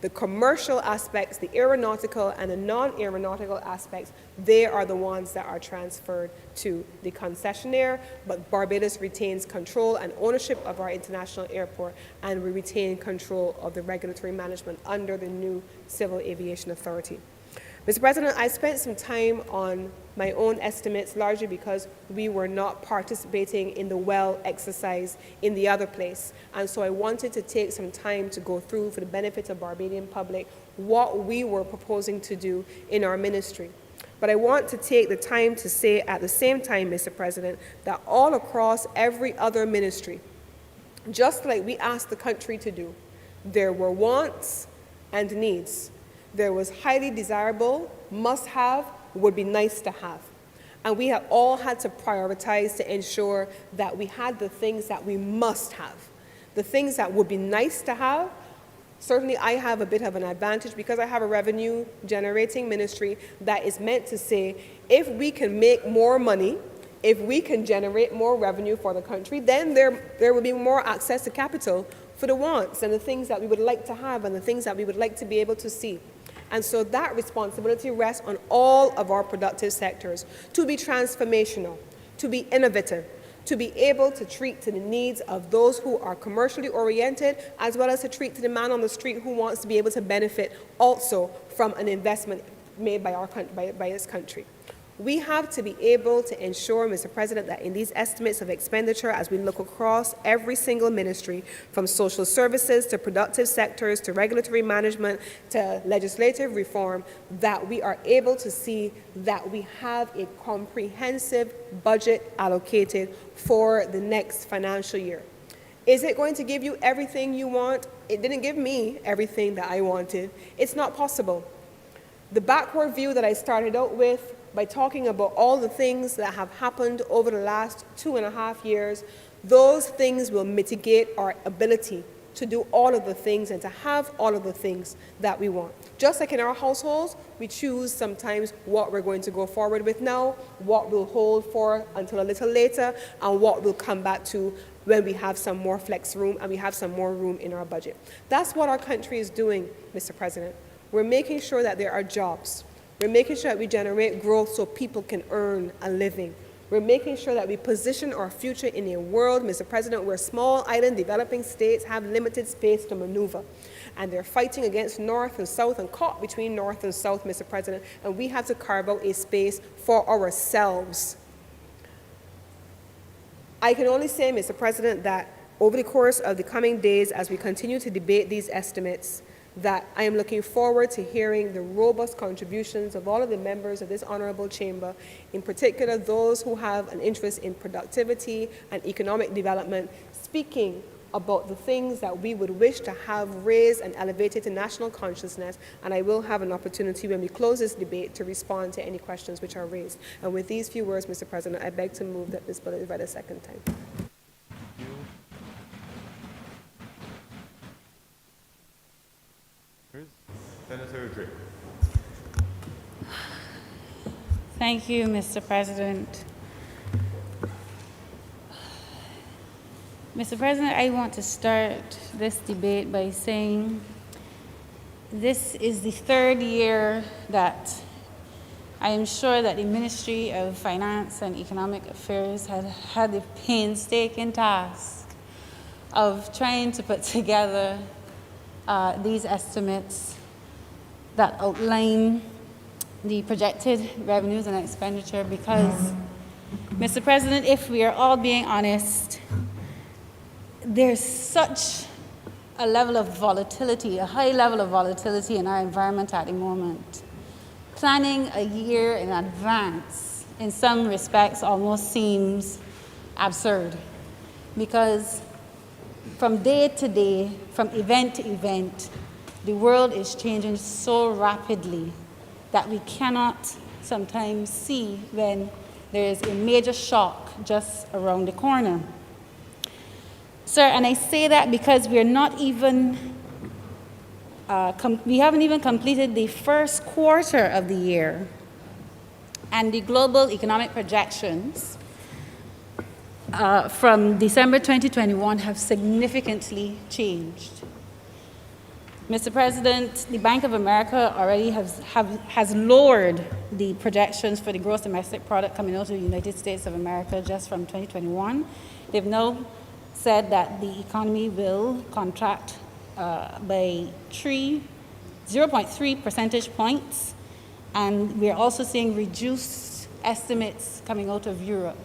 The commercial aspects, the aeronautical and the non-aeronautical aspects, they are the ones that are transferred to the concessionaire, but Barbados retains control and ownership of our international airport, and we retain control of the regulatory management under the new Civil Aviation Authority. Mr. President, I spent some time on my own estimates, largely because we were not participating in the well exercise in the other place. And so I wanted to take some time to go through, for the benefit of Barbadian public, what we were proposing to do in our ministry. But I want to take the time to say at the same time, Mr. President, that all across every other ministry, just like we asked the country to do, there were wants and needs. There was highly desirable, must have, would be nice to have. And we have all had to prioritize to ensure that we had the things that we must have. The things that would be nice to have, certainly I have a bit of an advantage because I have a revenue generating ministry that is meant to say, if we can make more money, if we can generate more revenue for the country, then there will be more access to capital for the wants and the things that we would like to have and the things that we would like to be able to see. And so that responsibility rests on all of our productive sectors to be transformational, to be innovative, to be able to treat to the needs of those who are commercially oriented, as well as to treat to the man on the street who wants to be able to benefit also from an investment made by this country. We have to be able to ensure, Mr. President, that in these estimates of expenditure, as we look across every single ministry, from social services to productive sectors to regulatory management to legislative reform, that we are able to see that we have a comprehensive budget allocated for the next financial year. Is it going to give you everything you want? It didn't give me everything that I wanted. It's not possible. The backward view that I started out with by talking about all the things that have happened over the last 2.5 years, those things will mitigate our ability to do all of the things and to have all of the things that we want. Just like in our households, we choose sometimes what we're going to go forward with now, what we'll hold for until a little later, and what we'll come back to when we have some more flex room and we have some more room in our budget. That's what our country is doing, Mr. President. We're making sure that there are jobs. We're making sure that we generate growth so people can earn a living. We're making sure that we position our future in a world, Mr. President, where small island developing states have limited space to maneuver. And they're fighting against North and South and caught between North and South, Mr. President, and we have to carve out a space for ourselves. I can only say, Mr. President, that over the course of the coming days, as we continue to debate these estimates, that I am looking forward to hearing the robust contributions of all of the members of this honorable chamber, in particular those who have an interest in productivity and economic development, speaking about the things that we would wish to have raised and elevated to national consciousness, and I will have an opportunity when we close this debate to respond to any questions which are raised. And with these few words, Mr. President, I beg to move that this bill is read a second time. Senator Drake. Thank you, Mr. President. Mr. President, I want to start this debate by saying this is the third year that I am sure that the Ministry of Finance and Economic Affairs has had the painstaking task of trying to put together these estimates that outline the projected revenues and expenditure because, Mr. President, if we are all being honest, there's such a level of volatility, a high level of volatility in our environment at the moment. Planning a year in advance, in some respects, almost seems absurd because from day to day, from event to event, the world is changing so rapidly that we cannot sometimes see when there is a major shock just around the corner. Sir, and I say that because we're not even, we haven't even completed the first quarter of the year, and the global economic projections from December 2021 have significantly changed. Mr. President, the Bank of America already has lowered the projections for the gross domestic product coming out of the United States of America just from 2021. They've now said that the economy will contract by 0.3 percentage points, and we're also seeing reduced estimates coming out of Europe.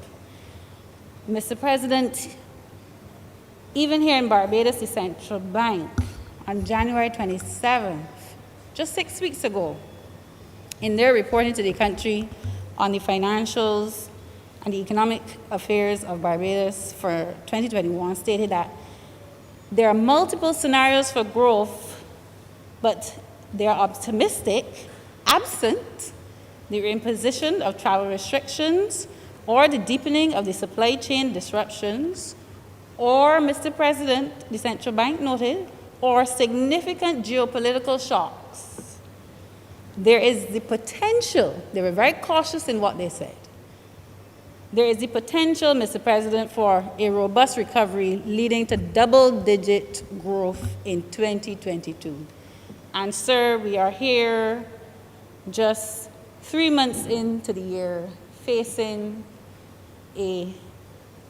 Mr. President, even here in Barbados, the central bank, on January 27th, just 6 weeks ago, in their reporting to the country on the financials and the economic affairs of Barbados for 2021, stated that there are multiple scenarios for growth, but they are optimistic, absent the imposition of travel restrictions or the deepening of the supply chain disruptions, or, Mr. President, the central bank noted, or significant geopolitical shocks. There is the potential, they were very cautious in what they said. There is the potential, Mr. President, for a robust recovery leading to double-digit growth in 2022. And, sir, we are here just 3 months into the year facing a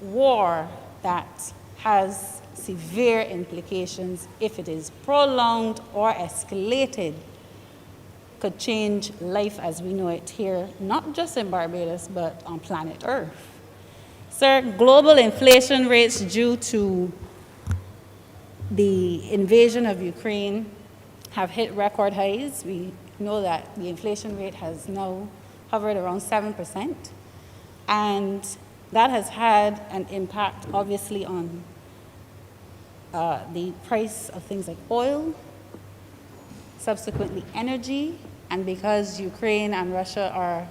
war that has severe implications if it is prolonged or escalated, could change life as we know it here, not just in Barbados, but on planet Earth. Sir, global inflation rates due to the invasion of Ukraine have hit record highs. We know that the inflation rate has now hovered around 7%, and that has had an impact, obviously, on the price of things like oil, subsequently energy, and because Ukraine and Russia are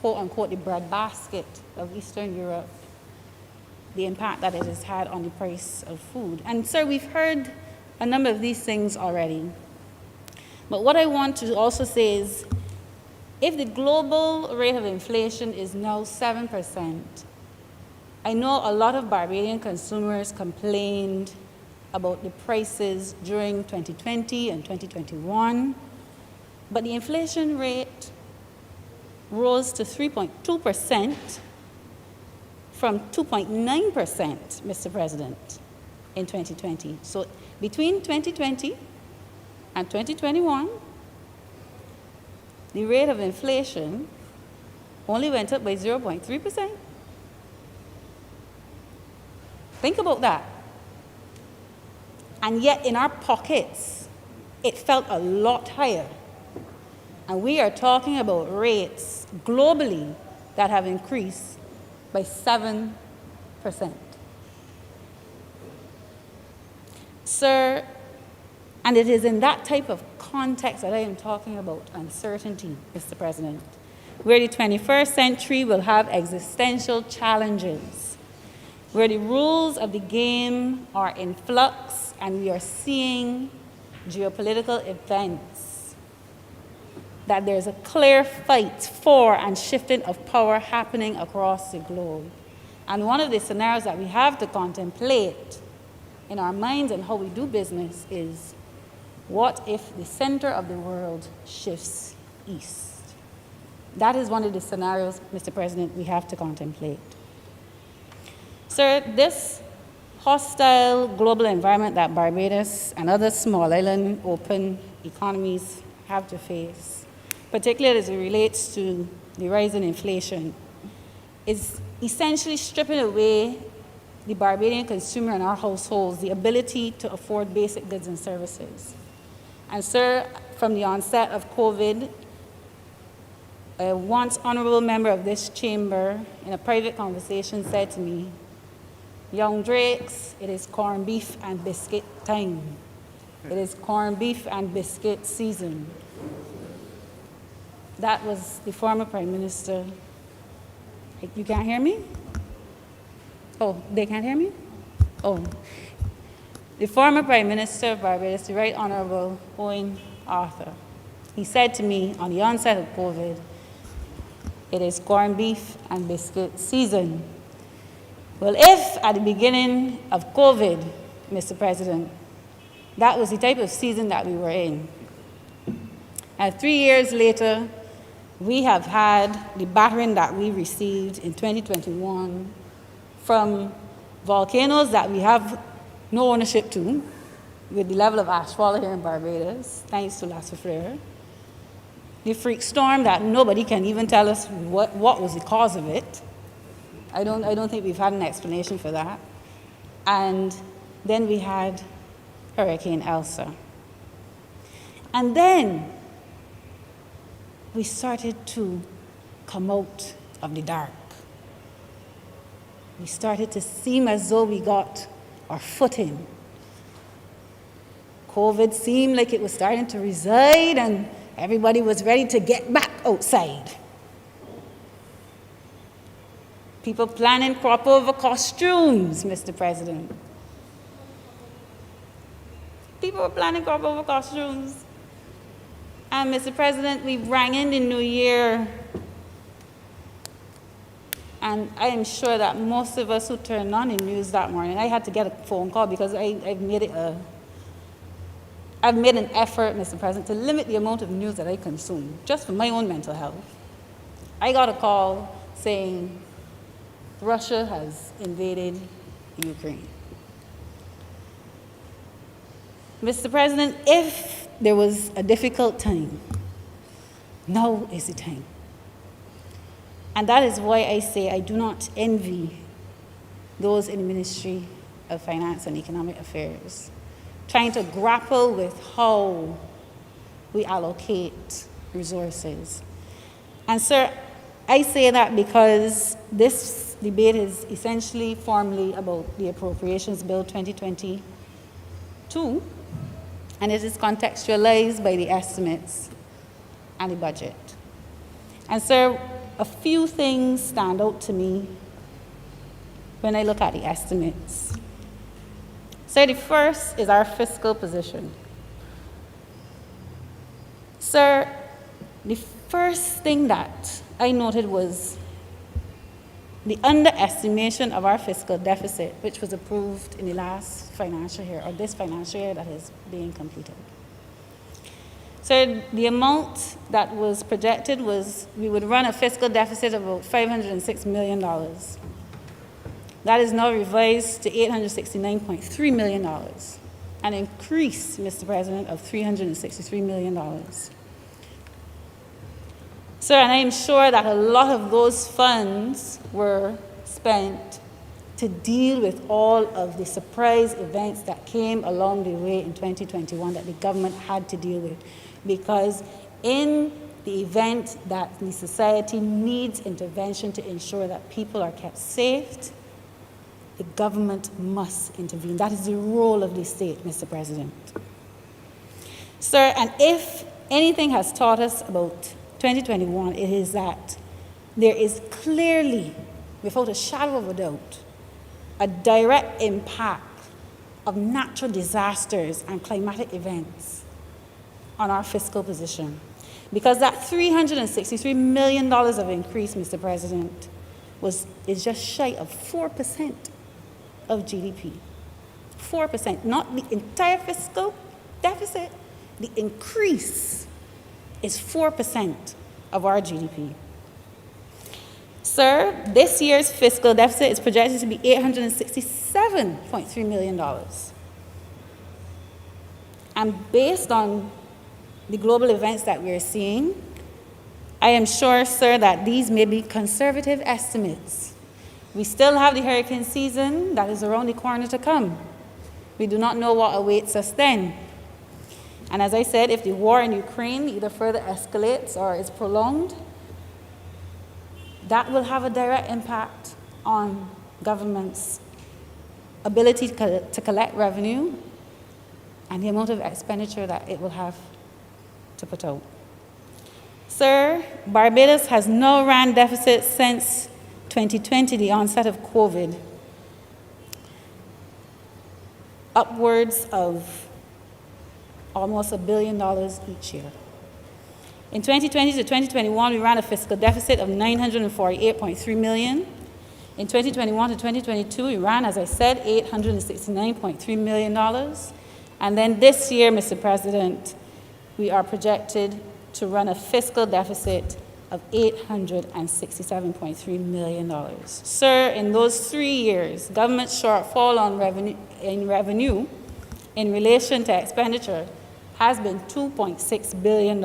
quote-unquote the breadbasket of Eastern Europe, the impact that it has had on the price of food. And sir, we've heard a number of these things already. But what I want to also say is, if the global rate of inflation is now 7%, I know a lot of Barbadian consumers complained about the prices during 2020 and 2021, but the inflation rate rose to 3.2% from 2.9%, Mr. President, in 2020. So between 2020 and 2021, the rate of inflation only went up by 0.3%. Think about that. And yet in our pockets, it felt a lot higher. And we are talking about rates globally that have increased by 7%. Sir, and it is in that type of context that I am talking about uncertainty, Mr. President, where the 21st century will have existential challenges, where the rules of the game are in flux and we are seeing geopolitical events, that there's a clear fight for and shifting of power happening across the globe. And one of the scenarios that we have to contemplate in our minds and how we do business is, what if the center of the world shifts east? That is one of the scenarios, Mr. President, we have to contemplate. Sir, this hostile global environment that Barbados and other small island open economies have to face, particularly as it relates to the rise in inflation, is essentially stripping away the Barbadian consumer and our households the ability to afford basic goods and services. And sir, from the onset of COVID, a once honorable member of this chamber in a private conversation said to me, "Young Drakes, it is corned beef and biscuit time. It is corned beef and biscuit season." That was the former Prime Minister. You can't hear me? Oh, they can't hear me? Oh. The former Prime Minister of Barbados, the Right Honorable Owen Arthur, he said to me on the onset of COVID, "It is corned beef and biscuit season." Well, if at the beginning of COVID, Mr. President, that was the type of season that we were in, and 3 years later, we have had the battering that we received in 2021 from volcanoes that we have no ownership to, with the level of ashfall here in Barbados, thanks to Lac Souffleur. The freak storm that nobody can even tell us what was the cause of it. I don't think we've had an explanation for that. And then we had Hurricane Elsa. And then we started to come out of the dark. We started to seem as though we got our footing. COVID seemed like it was starting to reside and everybody was ready to get back outside. People planning crop over costumes, Mr. President. People were planning crop over costumes. And Mr. President, we rang in the new year, and I am sure that most of us who turned on the news that morning, I had to get a phone call because I've made an effort, Mr. President, to limit the amount of news that I consume, just for my own mental health. I got a call saying Russia has invaded Ukraine. Mr. President, if there was a difficult time, now is the time. And that is why I say I do not envy those in the Ministry of Finance and Economic Affairs, trying to grapple with how we allocate resources. And sir, I say that because this debate is essentially formally about the Appropriations Bill 2020, too, and it is contextualized by the estimates and the budget. And sir, a few things stand out to me when I look at the estimates. So the first is our fiscal position. Sir, the first thing that I noted was the underestimation of our fiscal deficit, which was approved in the last financial year, or this financial year that is being completed. So the amount that was projected was we would run a fiscal deficit of about $506 million. That is now revised to $869.3 million, an increase, Mr. President, of $363 million. Sir, and I am sure that a lot of those funds were spent to deal with all of the surprise events that came along the way in 2021 that the government had to deal with. Because in the event that the society needs intervention to ensure that people are kept safe, the government must intervene. That is the role of the state, Mr. President. Sir, and if anything has taught us about 2021, it is that there is clearly, without a shadow of a doubt, a direct impact of natural disasters and climatic events on our fiscal position. Because that $363 million of increase, Mr. President, is just shy of 4% of GDP. 4%, not the entire fiscal deficit. The increase is 4% of our GDP. Sir, this year's fiscal deficit is projected to be $867.3 million. And based on the global events that we're seeing, I am sure, sir, that these may be conservative estimates. We still have the hurricane season that is around the corner to come. We do not know what awaits us then. And as I said, if the war in Ukraine either further escalates or is prolonged, that will have a direct impact on government's ability to collect revenue and the amount of expenditure that it will have to put out. Sir, Barbados has no rand deficit since 2020, the onset of COVID, upwards of almost $1 billion each year. In 2020 to 2021, we ran a fiscal deficit of $948.3 million. In 2021 to 2022, we ran, as I said, $869.3 million. And then this year, Mr. President, we are projected to run a fiscal deficit of $867.3 million. Sir, in those 3 years, government shortfall on revenue in relation to expenditure has been $2.6 billion.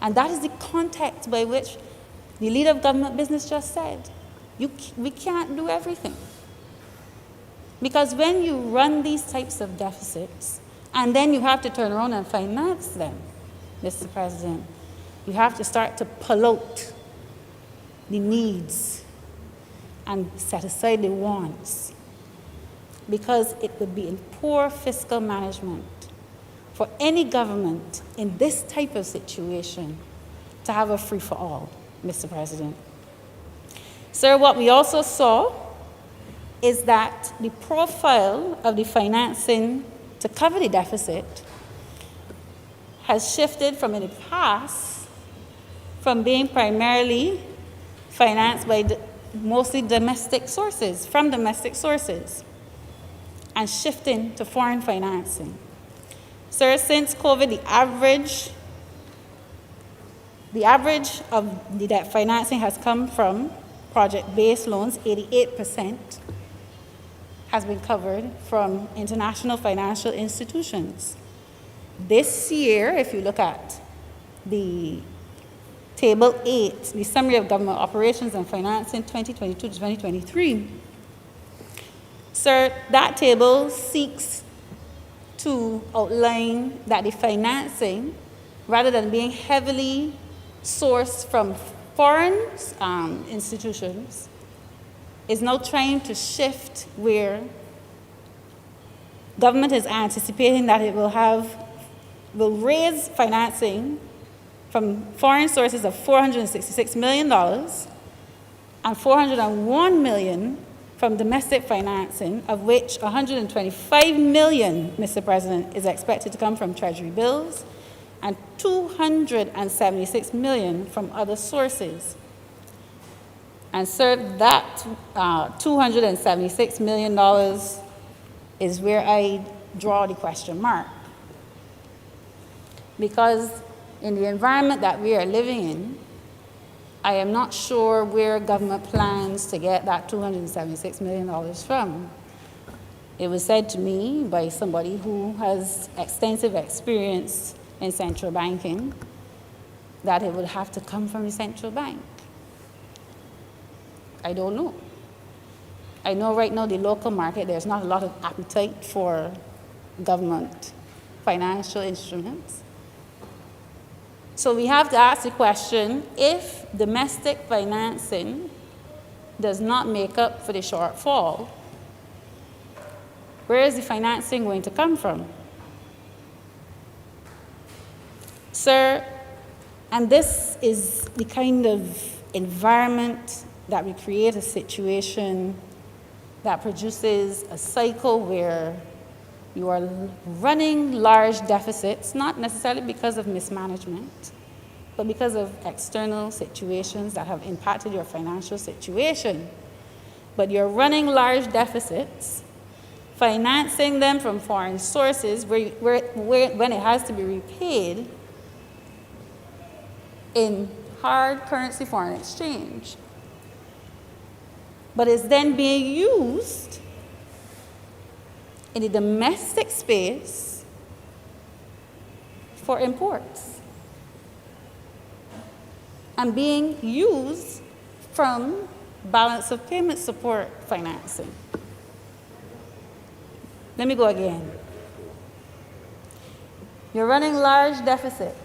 And that is the context by which the leader of government business just said, we can't do everything. Because when you run these types of deficits, and then you have to turn around and finance them, Mr. President, you have to start to pull out the needs and set aside the wants. Because it would be in poor fiscal management for any government in this type of situation to have a free-for-all, Mr. President. Sir, what we also saw is that the profile of the financing to cover the deficit has shifted from in the past from being primarily financed by mostly domestic sources, from domestic sources, and shifting to foreign financing. Sir, since COVID, the average of the debt financing has come from project-based loans. 88% has been covered from international financial institutions. This year, if you look at the Table 8, the Summary of Government Operations and Financing 2022 to 2023, sir, that table seeks to outline that the financing, rather than being heavily sourced from foreign institutions, is now trying to shift where government is anticipating that it will raise financing from foreign sources of $466 million and $401 million from domestic financing, of which $125 million, Mr. President, is expected to come from Treasury bills and $276 million from other sources. And sir, that $276 million is where I draw the question mark. Because in the environment that we are living in, I am not sure where government plans to get that $276 million from. It was said to me by somebody who has extensive experience in central banking that it would have to come from the central bank. I don't know. I know right now the local market, there's not a lot of appetite for government financial instruments. So we have to ask the question, if domestic financing does not make up for the shortfall, where is the financing going to come from? Sir, and this is the kind of environment that we create a situation that produces a cycle where you are running large deficits, not necessarily because of mismanagement, but because of external situations that have impacted your financial situation. But you're running large deficits, financing them from foreign sources where when it has to be repaid in hard currency foreign exchange, but is then being used in the domestic space for imports and being used from balance of payment support financing. Let me go again. You're running large deficits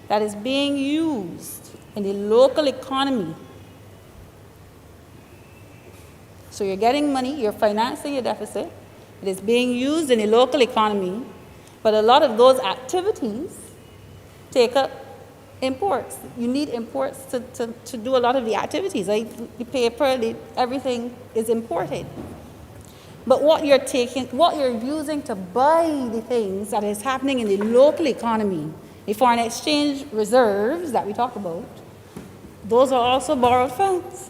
that is being used in the local economy. So you're getting money, you're financing your deficit, it is being used in the local economy, but a lot of those activities take up imports. You need imports to do a lot of the activities, like the paper, everything is imported. But what you're using to buy the things that is happening in the local economy, the foreign exchange reserves that we talk about, those are also borrowed funds.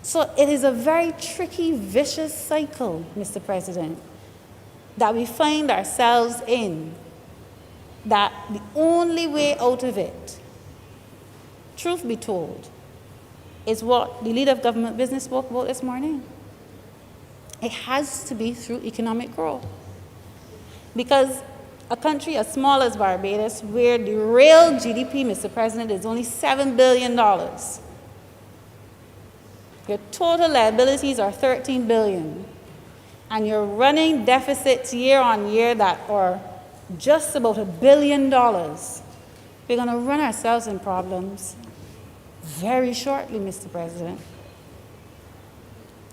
So it is a very tricky, vicious cycle, Mr. President, that we find ourselves in, that the only way out of it, truth be told, is what the leader of government business spoke about this morning. It has to be through economic growth. Because a country as small as Barbados, where the real GDP, Mr. President, is only $7 billion. Your total liabilities are $13 billion. And you're running deficits year on year that are just about $1 billion. We're going to run ourselves in problems very shortly, Mr. President.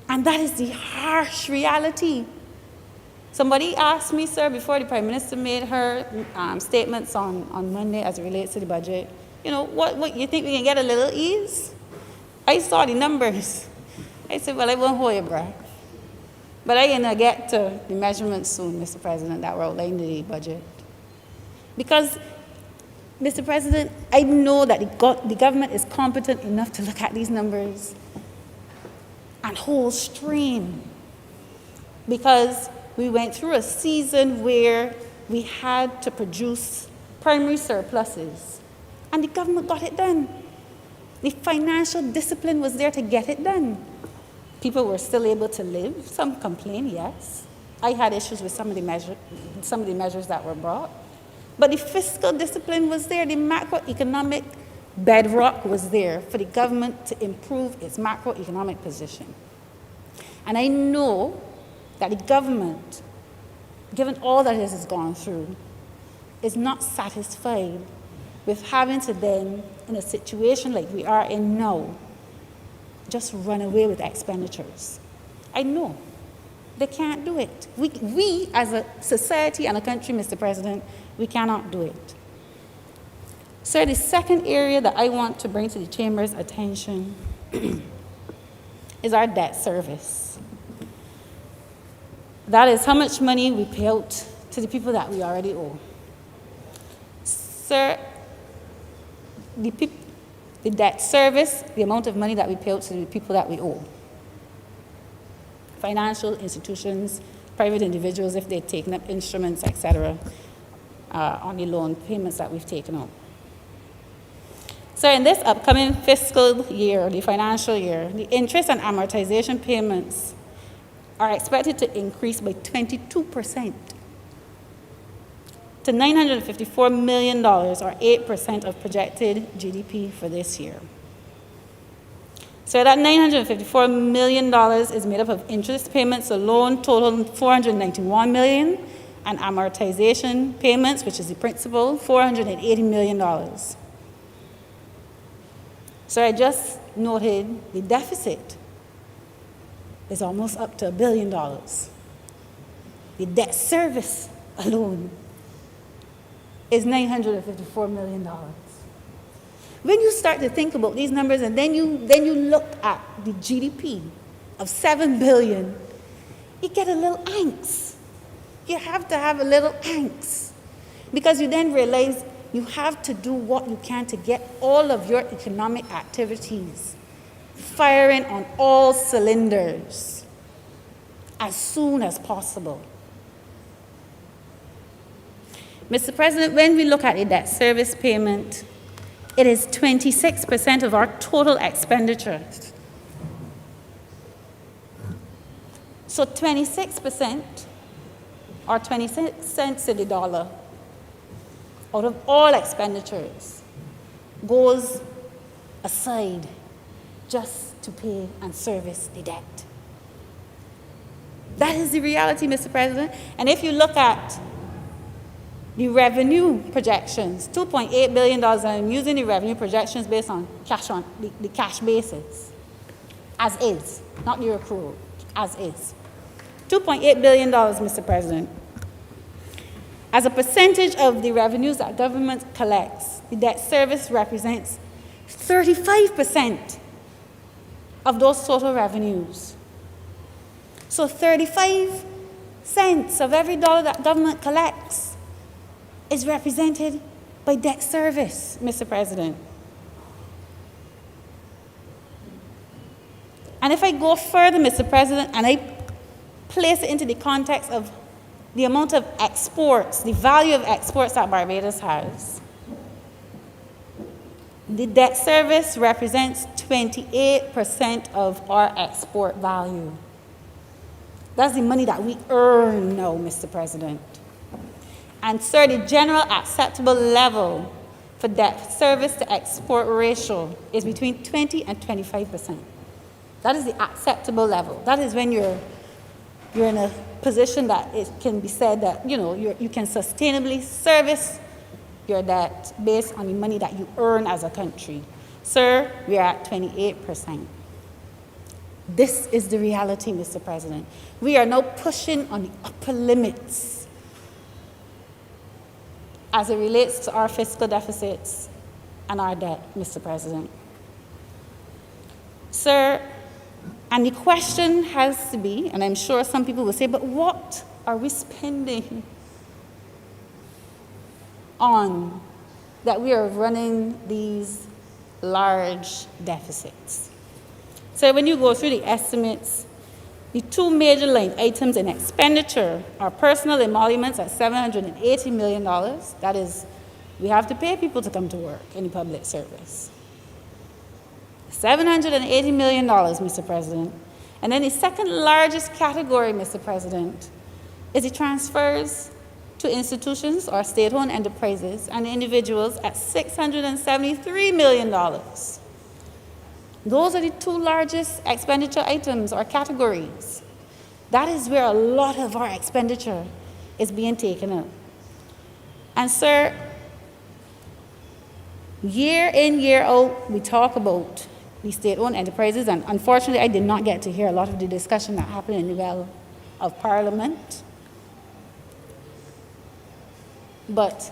And that is the harsh reality. Somebody asked me, sir, before the Prime Minister made her statements on Monday as it relates to the budget, you know, what you think we can get a little ease? I saw the numbers. I said, well, I won't hold your breath. But I'm going to get to the measurements soon, Mr. President, that were outlined in the budget. Because, Mr. President, I know that the government is competent enough to look at these numbers and hold strain. Because we went through a season where we had to produce primary surpluses, and the government got it done. The financial discipline was there to get it done. People were still able to live. Some complained, yes. I had issues with some of the measures that were brought. But the fiscal discipline was there. The macroeconomic bedrock was there for the government to improve its macroeconomic position. And I know that the government, given all that it has gone through, is not satisfied with having to then, in a situation like we are in now, just run away with expenditures. I know they can't do it. We as a society and a country, Mr. President, we cannot do it. So the second area that I want to bring to the Chamber's attention is our debt service. That is how much money we pay out to the people that we already owe. Sir, the debt service, the amount of money that we pay out to the people that we owe. Financial institutions, private individuals, if they've taken up instruments, etc., on the loan payments that we've taken out. So in this upcoming fiscal year, the financial year, the interest and amortization payments are expected to increase by 22% to $954 million, or 8% of projected GDP for this year. So that $954 million is made up of interest payments alone, totaling $491 million, and amortization payments, which is the principal, $480 million. So I just noted the deficit is almost up to $1 billion. The debt service alone is $954 million. When you start to think about these numbers and then you look at the GDP of $7 billion, you get a little angst. You have to have a little angst because you then realize you have to do what you can to get all of your economic activities firing on all cylinders as soon as possible. Mr. President, when we look at a debt service payment, it is 26% of our total expenditures. So 26%, or 26 cents to the dollar, out of all expenditures, goes aside just to pay and service the debt. That is the reality, Mr. President. And if you look at the revenue projections, $2.8 billion, and I'm using the revenue projections based on the cash basis, as is, not the accrual, as is. $2.8 billion, Mr. President. As a percentage of the revenues that government collects, the debt service represents 35% of those total revenues. So 35 cents of every dollar that government collects is represented by debt service, Mr. President. And if I go further, Mr. President, and I place it into the context of the amount of exports, the value of exports that Barbados has, the debt service represents 28% of our export value. That's the money that we earn now, Mr. President. And sir, the general acceptable level for debt service to export ratio is between 20 and 25%. That is the acceptable level. That is when you're in a position that it can be said that you can sustainably service your debt based on the money that you earn as a country. Sir, we are at 28%. This is the reality, Mr. President. We are now pushing on the upper limits as it relates to our fiscal deficits and our debt, Mr. President. Sir, and the question has to be, and I'm sure some people will say, but what are we spending on that we are running these large deficits? So when you go through the estimates, the two major line items in expenditure are personal emoluments at $780 million. That is, we have to pay people to come to work in the public service. $780 million, Mr. President. And then the second largest category, Mr. President, is the transfers to institutions or state-owned enterprises and individuals at $673 million. Those are the two largest expenditure items or categories. That is where a lot of our expenditure is being taken up. And sir, Year in, year out, we talk about these state-owned enterprises, and unfortunately, I did not get to hear a lot of the discussion that happened in the well of Parliament. But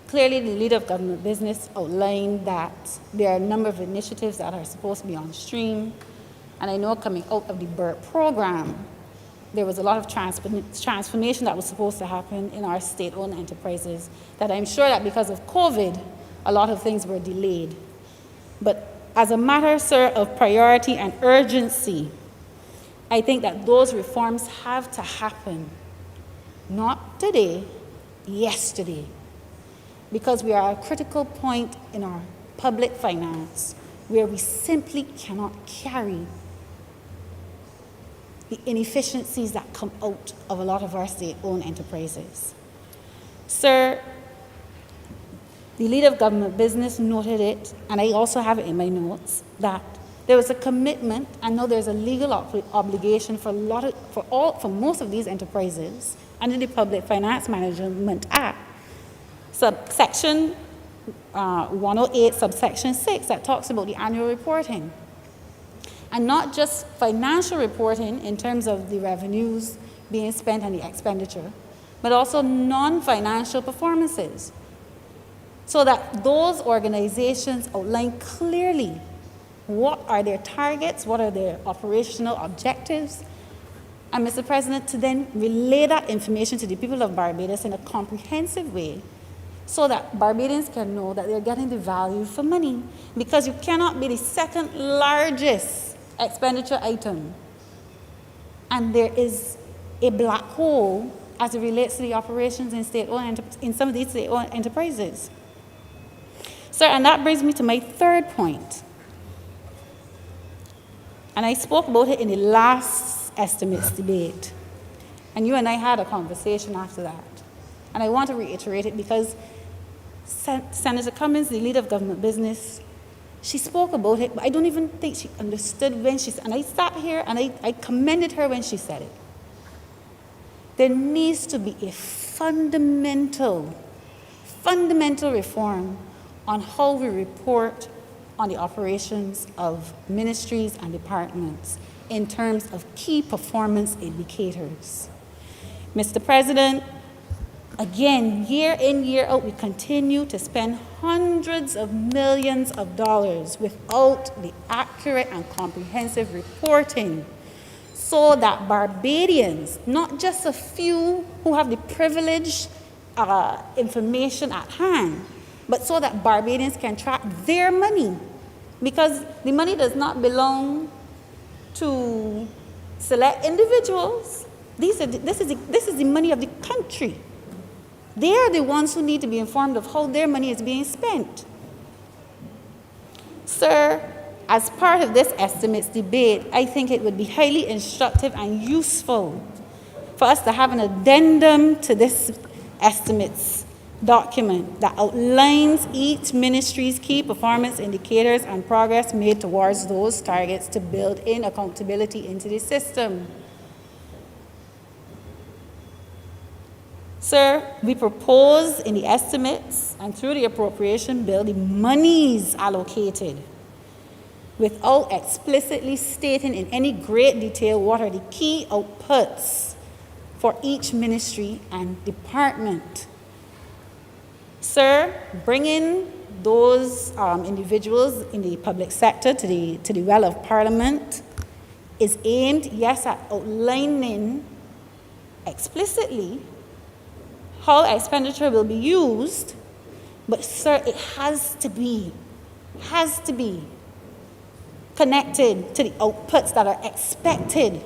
clearly, the leader of government business outlined that there are a number of initiatives that are supposed to be on stream. And I know coming out of the BERT program, there was a lot of transformation that was supposed to happen in our state-owned enterprises, that I'm sure that because of COVID, a lot of things were delayed. But as a matter, sir, of priority and urgency, I think that those reforms have to happen, not today, yesterday, because we are at a critical point in our public finance where we simply cannot carry the inefficiencies that come out of a lot of our state-owned enterprises. Sir, the leader of government business noted it, and I also have it in my notes, that there was a commitment, and now there's a legal obligation for most of these enterprises under the Public Finance Management Act, Section 108, subsection 6, that talks about the annual reporting. And not just financial reporting in terms of the revenues being spent and the expenditure, but also non-financial performances, so that those organizations outline clearly what are their targets, what are their operational objectives, and Mr. President, to then relay that information to the people of Barbados in a comprehensive way, so that Barbadians can know that they're getting the value for money, because you cannot be the second largest expenditure item, and there is a black hole as it relates to the operations in some of these state-owned enterprises. Sir, and that brings me to my third point. And I spoke about it in the last estimates debate. And you and I had a conversation after that. And I want to reiterate it because Senator Cummins, the leader of government business, she spoke about it, but I don't even think she understood when she said, and I sat here and I commended her when she said it. There needs to be a fundamental reform on how we report on the operations of ministries and departments in terms of key performance indicators. Mr. President, again, year in, year out, we continue to spend hundreds of millions of dollars without the accurate and comprehensive reporting, so that Barbadians, not just a few who have the privileged information at hand, but so that Barbadians can track their money, because the money does not belong to select individuals. This is the money of the country. They are the ones who need to be informed of how their money is being spent. Sir, as part of this estimates debate, I think it would be highly instructive and useful for us to have an addendum to this estimates document that outlines each ministry's key performance indicators and progress made towards those targets to build in accountability into the system. Sir, we propose in the estimates and through the appropriation bill the monies allocated without explicitly stating in any great detail what are the key outputs for each ministry and department. Sir, bringing those individuals in the public sector to the well of Parliament is aimed, yes, at outlining explicitly how expenditure will be used, but sir, it has to be connected to the outputs that are expected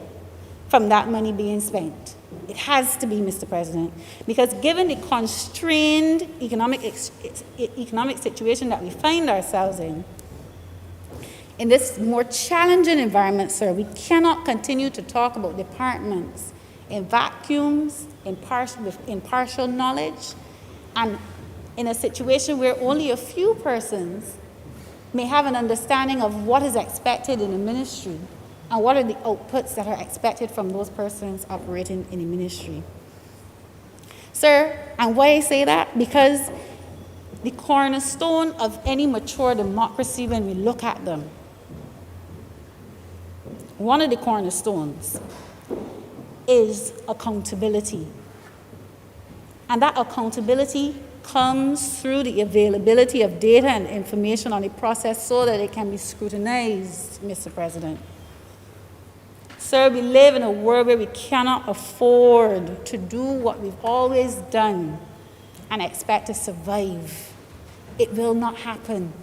from that money being spent. It has to be, Mr. President, because given the constrained economic situation that we find ourselves in this more challenging environment, sir, we cannot continue to talk about departments in vacuums, in partial knowledge, and in a situation where only a few persons may have an understanding of what is expected in a ministry and what are the outputs that are expected from those persons operating in a ministry. Sir, and why I say that? Because the cornerstone of any mature democracy when we look at them. One of the cornerstones is accountability. And that accountability comes through the availability of data and information on the process so that it can be scrutinized, Mr. President. Sir, we live in a world where we cannot afford to do what we've always done and expect to survive. It will not happen.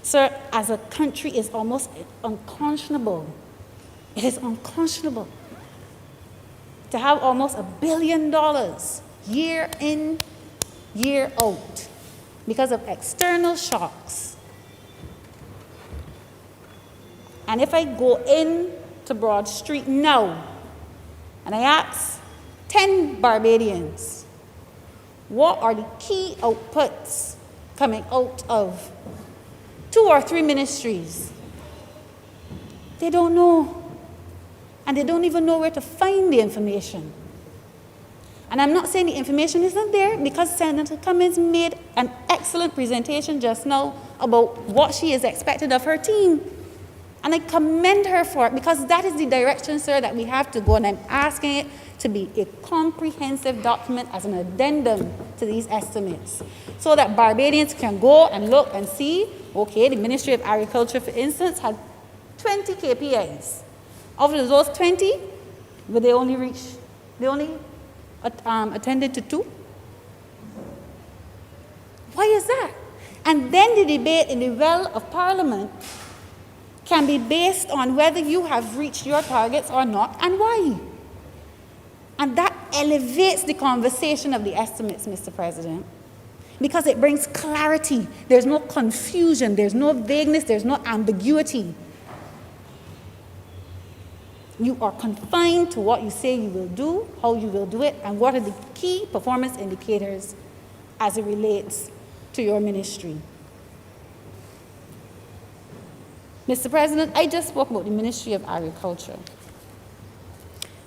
Sir, as a country, it's almost unconscionable. It is unconscionable to have almost $1 billion year in, year out because of external shocks. And if I go in to Broad Street now and I ask 10 Barbadians, what are the key outputs coming out of 2 or 3 ministries? They don't know. And they don't even know where to find the information. And I'm not saying the information isn't there, because Senator Cummings made an excellent presentation just now about what she is expected of her team. And I commend her for it, because that is the direction, sir, that we have to go. And I'm asking it to be a comprehensive document as an addendum to these estimates, so that Barbadians can go and look and see, okay, the Ministry of Agriculture, for instance, had 20 KPIs. Of those 20, but they only attended to 2? Why is that? And then the debate in the well of Parliament can be based on whether you have reached your targets or not, and why. And that elevates the conversation of the estimates, Mr. President, because it brings clarity. There's no confusion, there's no vagueness, there's no ambiguity. You are confined to what you say you will do, how you will do it, and what are the key performance indicators as it relates to your ministry. Mr. President, I just spoke about the Ministry of Agriculture.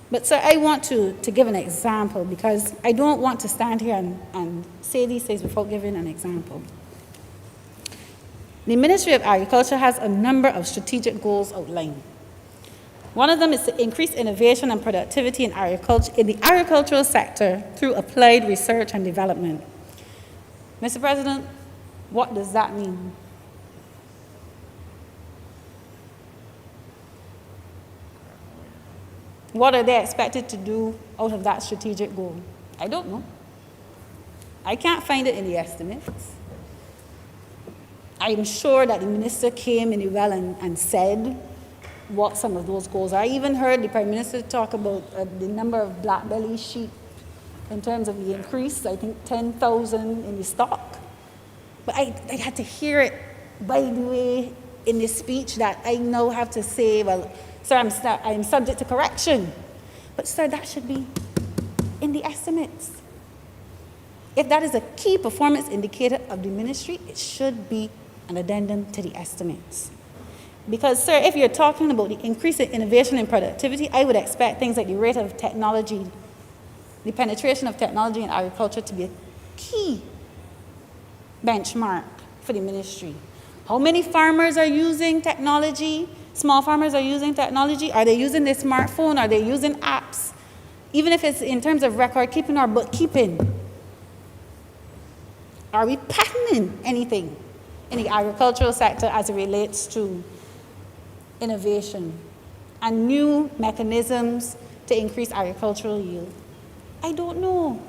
But, sir, I want to give an example, because I don't want to stand here and say these things without giving an example. The Ministry of Agriculture has a number of strategic goals outlined. One of them is to increase innovation and productivity in the agricultural sector through applied research and development. Mr. President, what does that mean? What are they expected to do out of that strategic goal? I don't know. I can't find it in the estimates. I'm sure that the minister came in the well and said what some of those goals are. I even heard the Prime Minister talk about the number of black belly sheep in terms of the increase, I think 10,000 in the stock. But I had to hear it, by the way, in this speech, that I now have to say, well, sir, I'm subject to correction. But, sir, that should be in the estimates. If that is a key performance indicator of the ministry, it should be an addendum to the estimates. Because, sir, if you're talking about the increase in innovation and productivity, I would expect things like the rate of technology, the penetration of technology in agriculture to be a key benchmark for the ministry. How many farmers are using technology? Small farmers are using technology. Are they using their smartphone? Are they using apps? Even if it's in terms of record keeping or bookkeeping. Are we patenting anything in the agricultural sector as it relates to innovation and new mechanisms to increase agricultural yield? I don't know.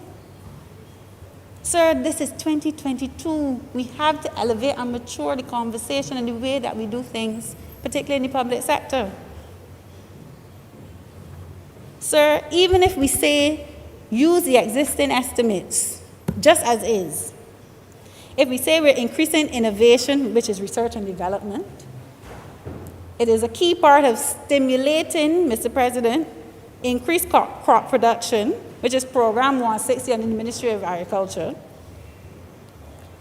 Sir, this is 2022. We have to elevate and mature the conversation and the way that we do things, particularly in the public sector. Sir, even if we say use the existing estimates just as is, if we say we're increasing innovation, which is research and development, it is a key part of stimulating, Mr. President, increased crop production, which is Program 160 under the Ministry of Agriculture.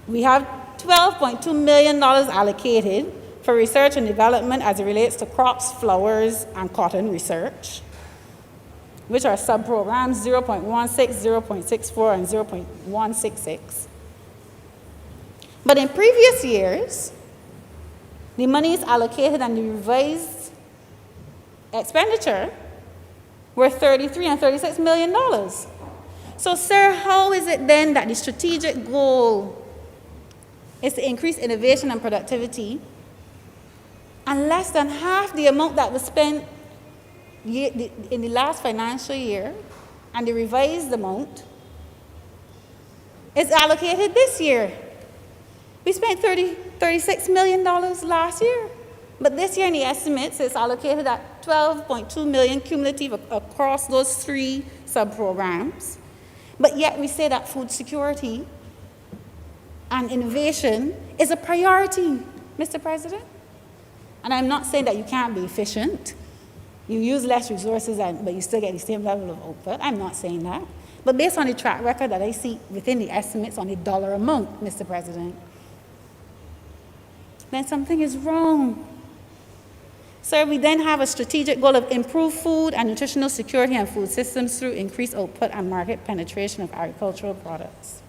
We have $12.2 million allocated for research and development as it relates to crops, flowers, and cotton research. which are sub-programs 0.16, 0.64, and 0.166. But in previous years, the monies allocated and the revised expenditure were $33 and $36 million. So, sir, how is it then that the strategic goal is to increase innovation and productivity, and less than half the amount that was spent in the last financial year and the revised amount is allocated this year? We spent $36 million last year, but this year in the estimates it's allocated at $12.2 million cumulative across those 3 sub-programs. But yet we say that food security and innovation is a priority, Mr. President. And I'm not saying that you can't be efficient. You use less resources, but you still get the same level of output. I'm not saying that. But based on the track record that I see within the estimates on the dollar amount, Mr. President, then something is wrong. Sir, we then have a strategic goal of improved food and nutritional security and food systems through increased output and market penetration of agricultural products.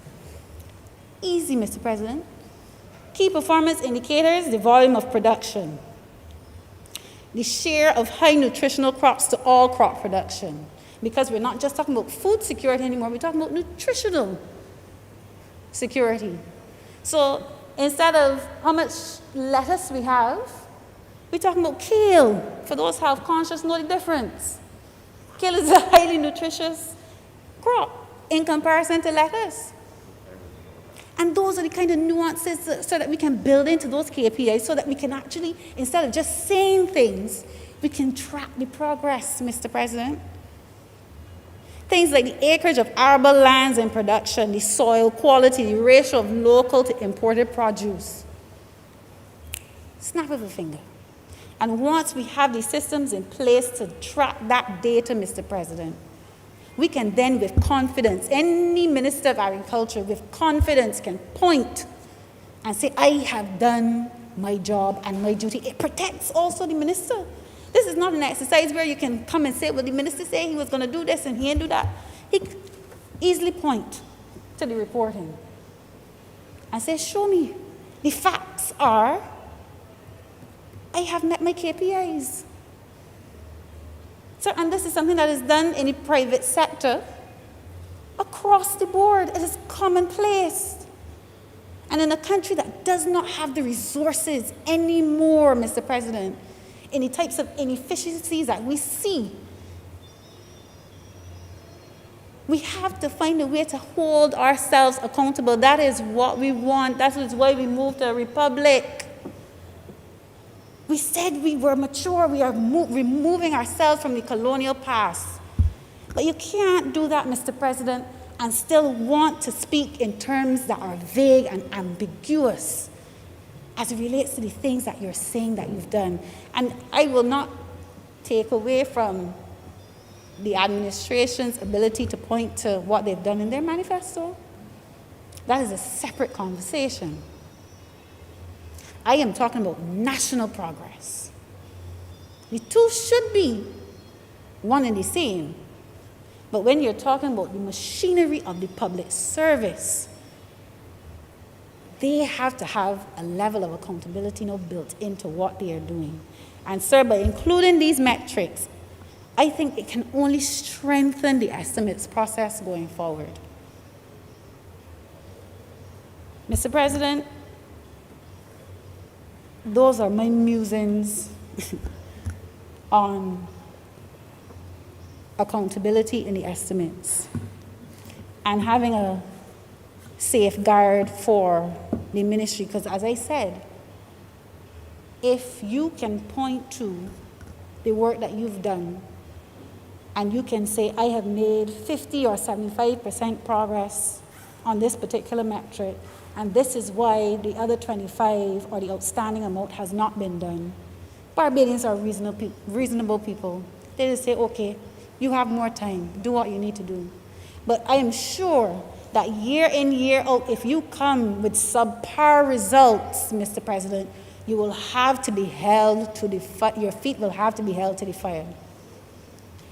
Easy, Mr. President. Key performance indicators: the volume of production, the share of high nutritional crops to all crop production, because we're not just talking about food security anymore, we're talking about nutritional security. So instead of how much lettuce we have, we're talking about kale. For those health conscious, know the difference. Kale is a highly nutritious crop in comparison to lettuce. And those are the kind of nuances so that we can build into those KPIs, so that we can actually, instead of just saying things, we can track the progress, Mr. President. Things like the acreage of arable lands in production, the soil quality, the ratio of local to imported produce. Snap of a finger. And once we have the systems in place to track that data, Mr. President, we can then, with confidence, any Minister of Agriculture with confidence can point and say, I have done my job and my duty. It protects also the minister. This is not an exercise where you can come and say, well, the minister said he was going to do this and he didn't do that. He could easily point to the reporting and say, show me. The facts are, I have met my KPIs. So, and this is something that is done in the private sector across the board. It is commonplace. And in a country that does not have the resources anymore, Mr. President, in the types of inefficiencies that we see, we have to find a way to hold ourselves accountable. That is what we want. That is why we moved to a republic. We said we were mature. We are removing ourselves from the colonial past. But you can't do that, Mr. President, and still want to speak in terms that are vague and ambiguous as it relates to the things that you're saying that you've done. And I will not take away from the administration's ability to point to what they've done in their manifesto. That is a separate conversation. I am talking about national progress. The two should be one and the same. But when you're talking about the machinery of the public service, they have to have a level of accountability now built into what they are doing. And sir, by including these metrics, I think it can only strengthen the estimates process going forward. Mr. President, those are my musings on accountability in the estimates and having a safeguard for the ministry. Because as I said, if you can point to the work that you've done and you can say, I have made 50 or 75% progress on this particular metric, and this is why the other 25 or the outstanding amount has not been done. Barbadians are reasonable people. They just say, okay, you have more time, do what you need to do. But I am sure that year in, year out, if you come with subpar results, Mr. President, you will have to be held to the fire. Your feet will have to be held to the fire.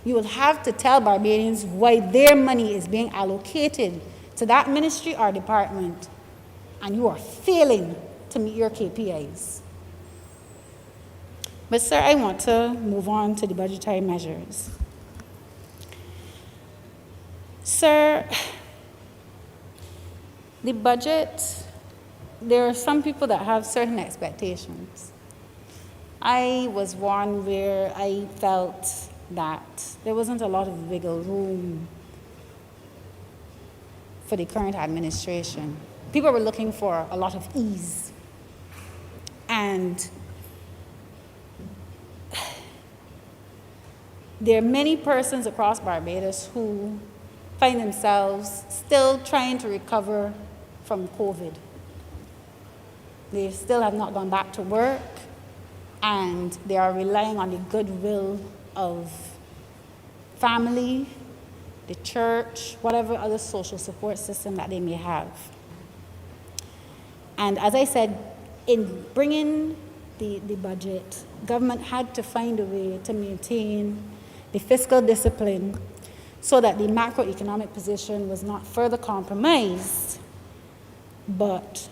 You will have to tell Barbadians why their money is being allocated to that ministry or department, and you are failing to meet your KPIs. But, sir, I want to move on to the budgetary measures. Sir, the budget, there are some people that have certain expectations. I was one where I felt that there wasn't a lot of wiggle room for the current administration. People were looking for a lot of ease. And there are many persons across Barbados who find themselves still trying to recover from COVID. They still have not gone back to work, and they are relying on the goodwill of family, the church, whatever other social support system that they may have. And as I said, in bringing the budget, government had to find a way to maintain the fiscal discipline so that the macroeconomic position was not further compromised, but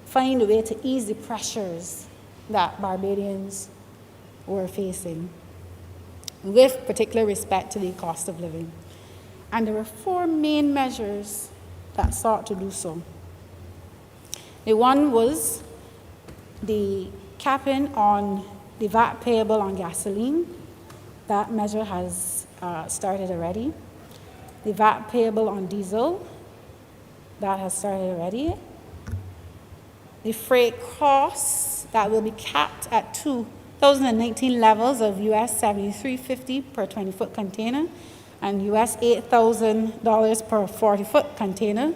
find a way to ease the pressures that Barbadians were facing, with particular respect to the cost of living. And there were 4 main measures that sought to do so. The one was the capping on the VAT payable on gasoline. That measure has started already. The VAT payable on diesel, that has started already. The freight costs that will be capped at 2019 levels of US $73.50 per 20-foot container and US $8,000 per 40-foot container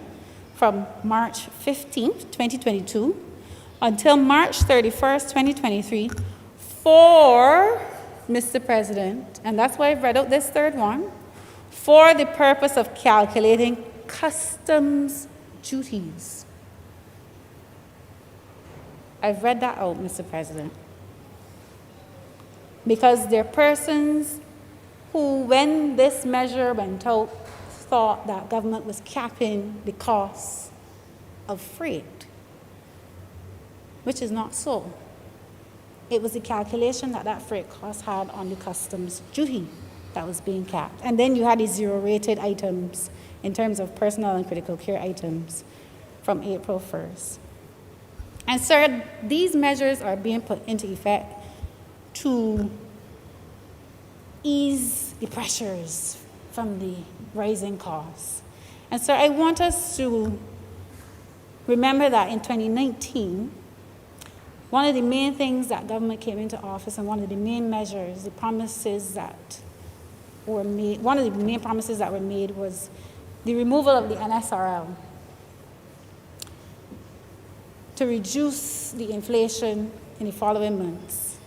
from March 15th, 2022 until March 31st, 2023 for, Mr. President, and that's why I've read out this third one, for the purpose of calculating customs duties. I've read that out, Mr. President, because there are persons who, when this measure went out, thought that government was capping the cost of freight, which is not so. It was the calculation that that freight cost had on the customs duty that was being capped. And then you had the zero-rated items in terms of personal and critical care items from April 1st. And sir, these measures are being put into effect to ease the pressures from the rising costs. And so I want us to remember that in 2019, one of the main things that government came into office and one of the main measures, the promises that were made, one of the main promises that were made was the removal of the NSRL to reduce the inflation in the following months.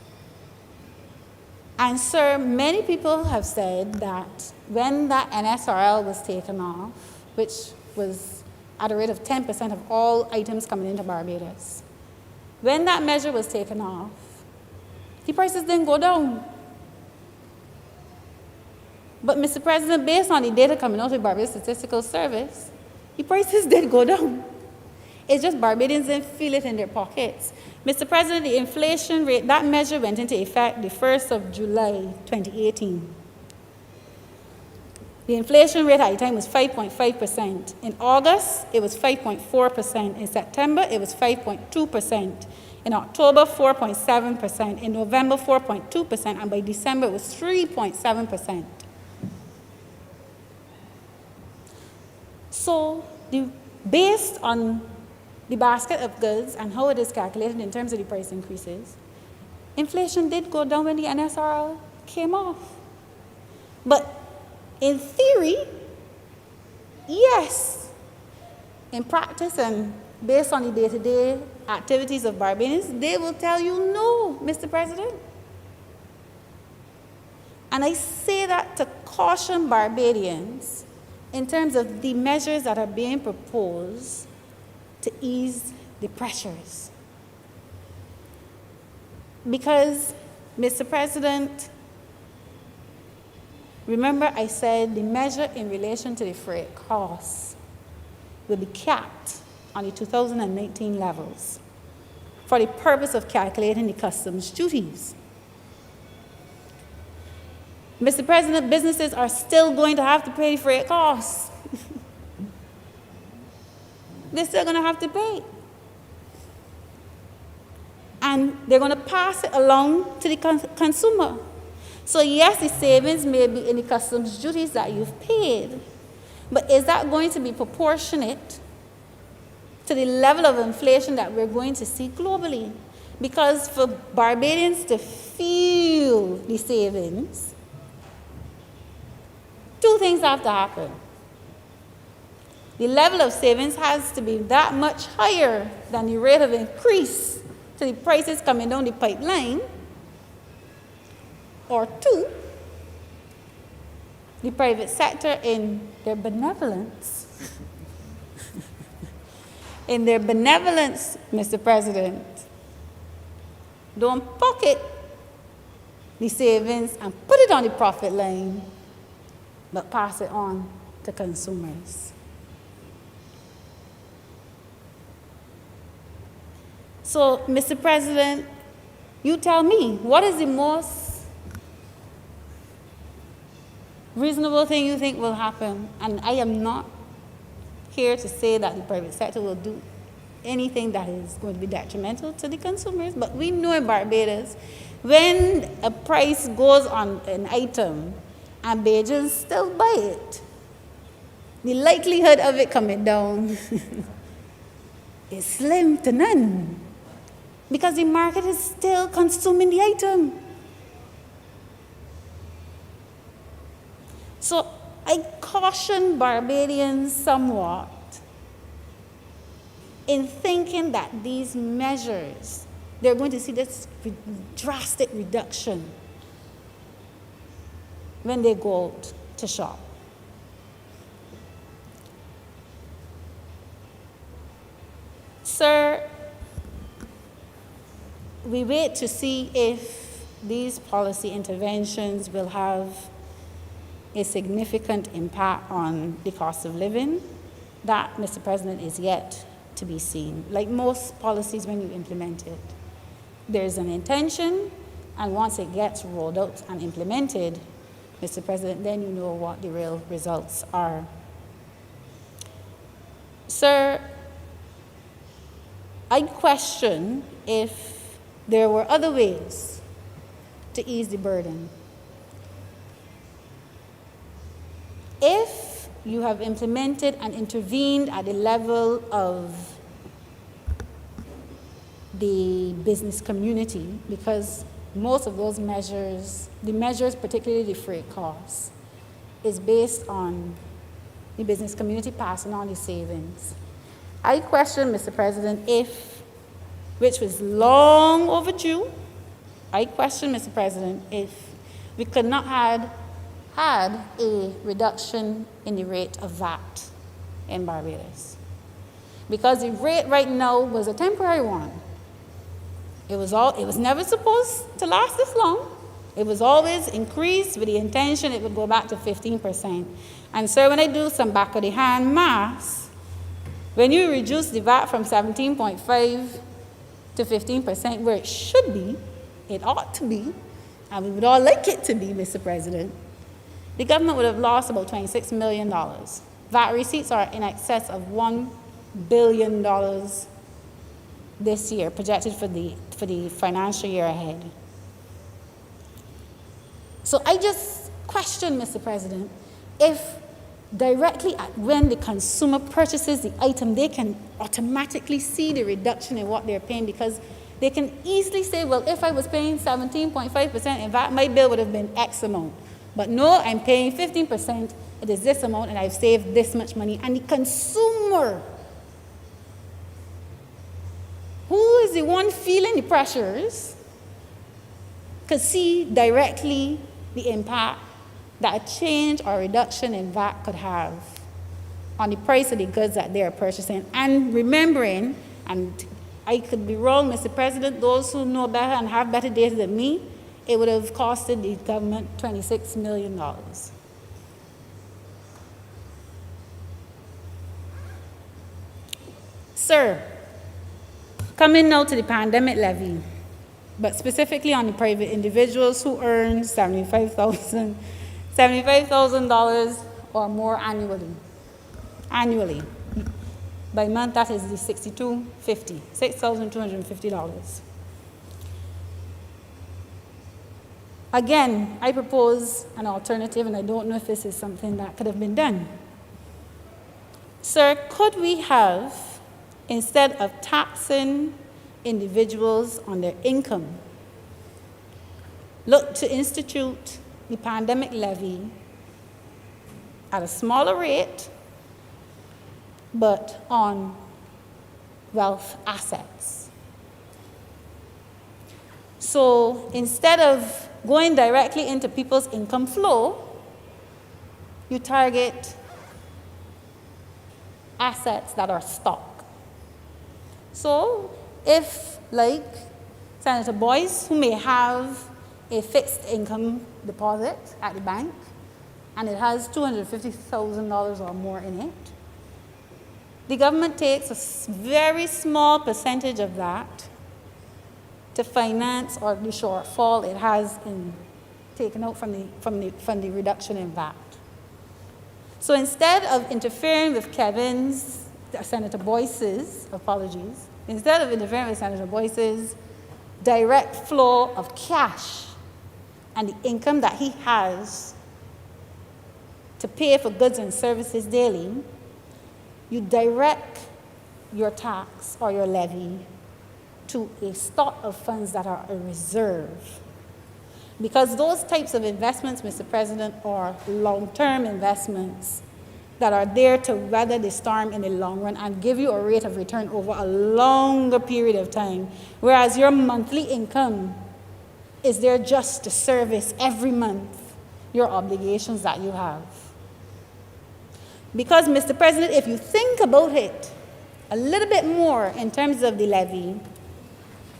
And sir, many people have said that when that NSRL was taken off, which was at a rate of 10% of all items coming into Barbados, when that measure was taken off, the prices didn't go down. But Mr. President, based on the data coming out of Barbados Statistical Service, the prices did go down. It's just Barbadians didn't feel it in their pockets. Mr. President, the inflation rate, that measure went into effect the 1st of July, 2018. The inflation rate at the time was 5.5%. In August, it was 5.4%. In September, it was 5.2%. In October, 4.7%. In November, 4.2%. And by December, it was 3.7%. So, based on the basket of goods and how it is calculated in terms of the price increases, inflation did go down when the NSRL came off. But in theory, yes. In practice and based on the day-to-day activities of Barbadians, they will tell you no, Mr. President. And I say that to caution Barbadians in terms of the measures that are being proposed to ease the pressures. Because, Mr. President, Remember, I said the measure in relation to the freight costs will be capped on the 2019 levels for the purpose of calculating the customs duties. Mr. President, businesses are still going to have to pay the freight costs. They're still going to have to pay. And they're going to pass it along to the consumer. So yes, the savings may be in the customs duties that you've paid, but is that going to be proportionate to the level of inflation that we're going to see globally? Because for Barbadians to feel the savings, two things have to happen. The level of savings has to be that much higher than the rate of increase to the prices coming down the pipeline. Or two, the private sector in their benevolence, Mr. President, don't pocket the savings and put it on the profit line, but pass it on to consumers. So, Mr. President, you tell me, what is the most reasonable thing you think will happen? And I am not here to say that the private sector will do anything that is going to be detrimental to the consumers, but we know in Barbados, when a price goes on an item and Bajans still buy it, the likelihood of it coming down is slim to none, because the market is still consuming the item. So I caution Barbadians somewhat in thinking that these measures, they're going to see this drastic reduction when they go out to shop. Sir, we wait to see if these policy interventions will have a significant impact on the cost of living. That, Mr. President, is yet to be seen. Like most policies, when you implement it, there's an intention, and once it gets rolled out and implemented, Mr. President, then you know what the real results are. Sir, I question if there were other ways to ease the burden. If you have implemented and intervened at the level of the business community, because most of those measures, the measures, particularly the freight costs, is based on the business community passing on the savings. I question, Mr. President, if, which was long overdue, I question, Mr. President, if we could not have had a reduction in the rate of VAT in Barbados. Because the rate right now was a temporary one. It was never supposed to last this long. It was always increased with the intention it would go back to 15%. And so when I do some back of the hand maths, when you reduce the VAT from 17.5 to 15%, where it should be, it ought to be, and we would all like it to be, Mr. President, the government would have lost about $26 million. VAT receipts are in excess of $1 billion this year, projected for the financial year ahead. So I just question, Mr. President, if directly when the consumer purchases the item, they can automatically see the reduction in what they're paying, because they can easily say, well, if I was paying 17.5% in VAT, my bill would have been X amount. But no, I'm paying 15%, it is this amount, and I've saved this much money. And the consumer, who is the one feeling the pressures, could see directly the impact that a change or reduction in VAT could have on the price of the goods that they are purchasing. And remembering, and I could be wrong, Mr. President, those who know better and have better data than me, it would have costed the government $26 million. Sir, coming now to the pandemic levy, but specifically on the private individuals who earn $75,000 or more annually. By month, that is the $6,250. Again, I propose an alternative, and I don't know if this is something that could have been done. Sir, could we have, instead of taxing individuals on their income, look to institute the pandemic levy at a smaller rate, but on wealth assets? So instead of going directly into people's income flow, you target assets that are stock. So if, like Senator Boyce, who may have a fixed income deposit at the bank, and it has $250,000 or more in it, the government takes a very small percentage of that to finance or the shortfall it has taken out from the reduction in VAT. So instead of interfering with Senator Boyce's direct flow of cash and the income that he has to pay for goods and services daily, you direct your tax or your levy to a stock of funds that are a reserve. Because those types of investments, Mr. President, are long-term investments that are there to weather the storm in the long run and give you a rate of return over a longer period of time, whereas your monthly income is there just to service every month your obligations that you have. Because, Mr. President, if you think about it a little bit more in terms of the levy,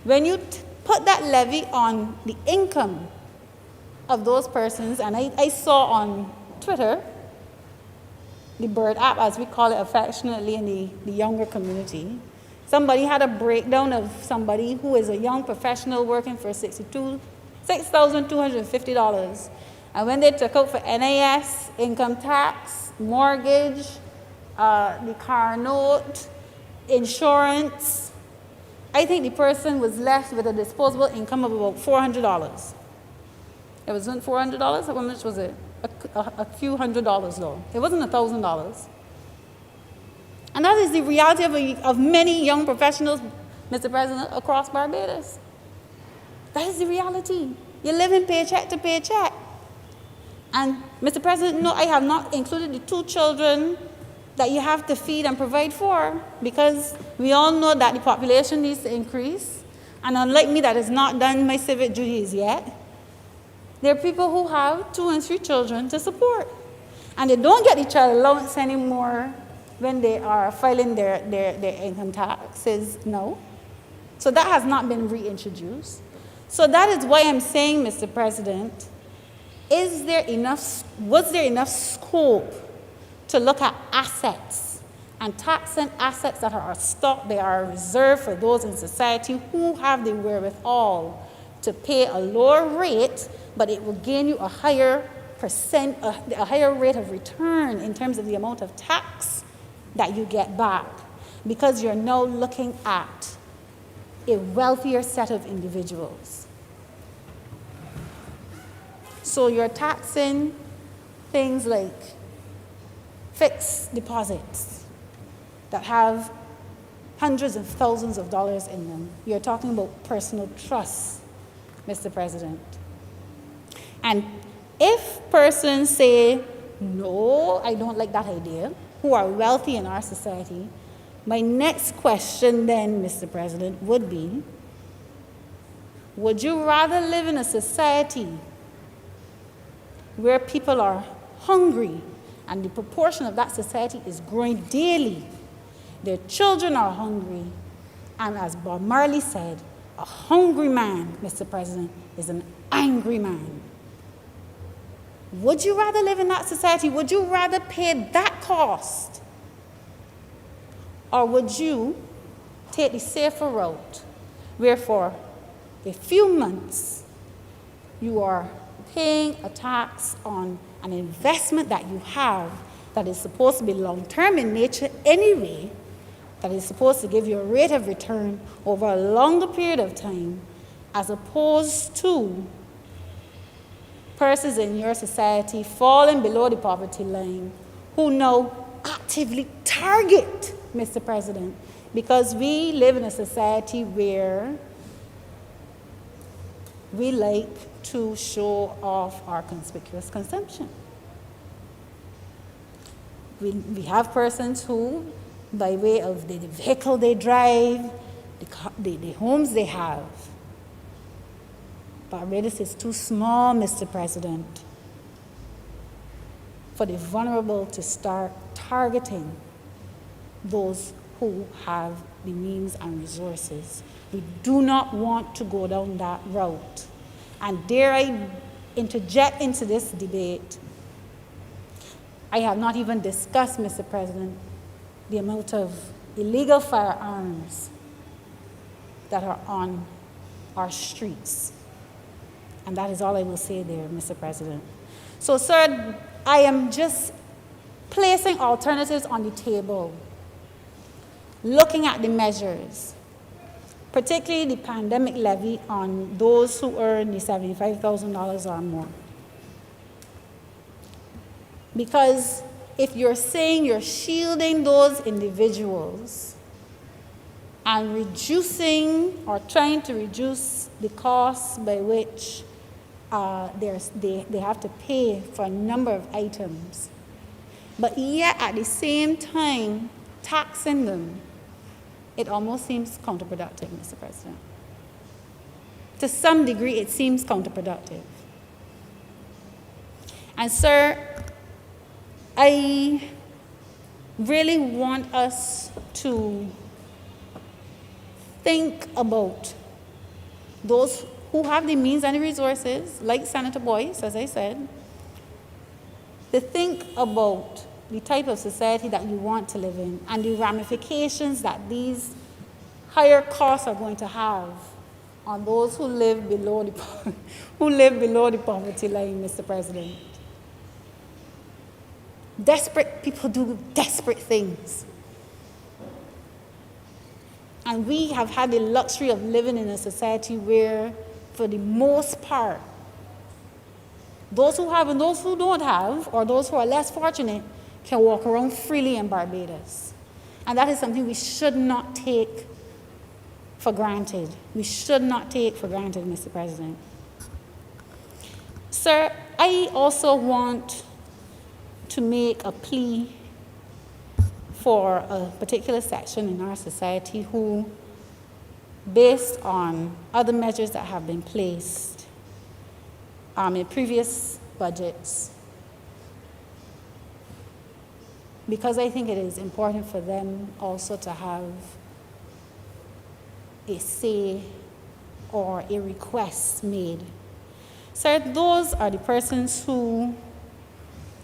when you put that levy on the income of those persons, and I saw on Twitter, the BIRD app, as we call it affectionately in the younger community, somebody had a breakdown of somebody who is a young professional working for $6,250. And when they took out for NIS, income tax, mortgage, the car note, insurance, I think the person was left with a disposable income of about $400. It wasn't $400, how much was it? A few $100s though. It wasn't $1,000. And that is the reality of many young professionals, Mr. President, across Barbados. That is the reality. You're living paycheck to paycheck. And Mr. President, no, I have not included the 2 children that you have to feed and provide for, because we all know that the population needs to increase. And unlike me, that has not done my civic duties yet, there are people who have 2 and 3 children to support. And they don't get the child allowance anymore when they are filing their income taxes now. So that has not been reintroduced. So that is why I'm saying, Mr. President, was there enough scope to look at assets and taxing assets that are stock, they are reserved for those in society who have the wherewithal to pay a lower rate, but it will gain you a higher rate of return in terms of the amount of tax that you get back, because you're now looking at a wealthier set of individuals. So you're taxing things like fixed deposits that have hundreds of thousands of dollars in them. You're talking about personal trust, Mr. President. And if persons say, no, I don't like that idea, who are wealthy in our society, my next question then, Mr. President, would be, would you rather live in a society where people are hungry and the proportion of that society is growing daily? Their children are hungry, and as Bob Marley said, a hungry man, Mr. President, is an angry man. Would you rather live in that society? Would you rather pay that cost? Or would you take the safer route, where for a few months you are paying a tax on an investment that you have that is supposed to be long-term in nature anyway, that is supposed to give you a rate of return over a longer period of time, as opposed to persons in your society falling below the poverty line who now actively target, Mr. President, because we live in a society where we like to show off our conspicuous consumption. We have persons who, by way of the vehicle they drive, the homes they have, Barbados is too small, Mr. President, for the vulnerable to start targeting those who have the means and resources. We do not want to go down that route. And dare I interject into this debate, I have not even discussed, Mr. President, the amount of illegal firearms that are on our streets. And that is all I will say there, Mr. President. So, sir, I am just placing alternatives on the table, looking at the measures, particularly the pandemic levy on those who earn the $75,000 or more. Because if you're saying you're shielding those individuals and reducing or trying to reduce the costs by which they have to pay for a number of items, but yet at the same time taxing them, it almost seems counterproductive, Mr. President. To some degree, it seems counterproductive. And sir, I really want us to think about those who have the means and the resources, like Senator Boyce, as I said, to think about the type of society that you want to live in and the ramifications that these higher costs are going to have on those who live below the poverty line, Mr. President. Desperate people do desperate things. And we have had the luxury of living in a society where, for the most part, those who have and those who don't have, or those who are less fortunate, can walk around freely in Barbados. And that is something we should not take for granted. We should not take for granted, Mr. President. Sir, I also want to make a plea for a particular section in our society who, based on other measures that have been placed in previous budgets, because I think it is important for them also to have a say or a request made. So those are the persons who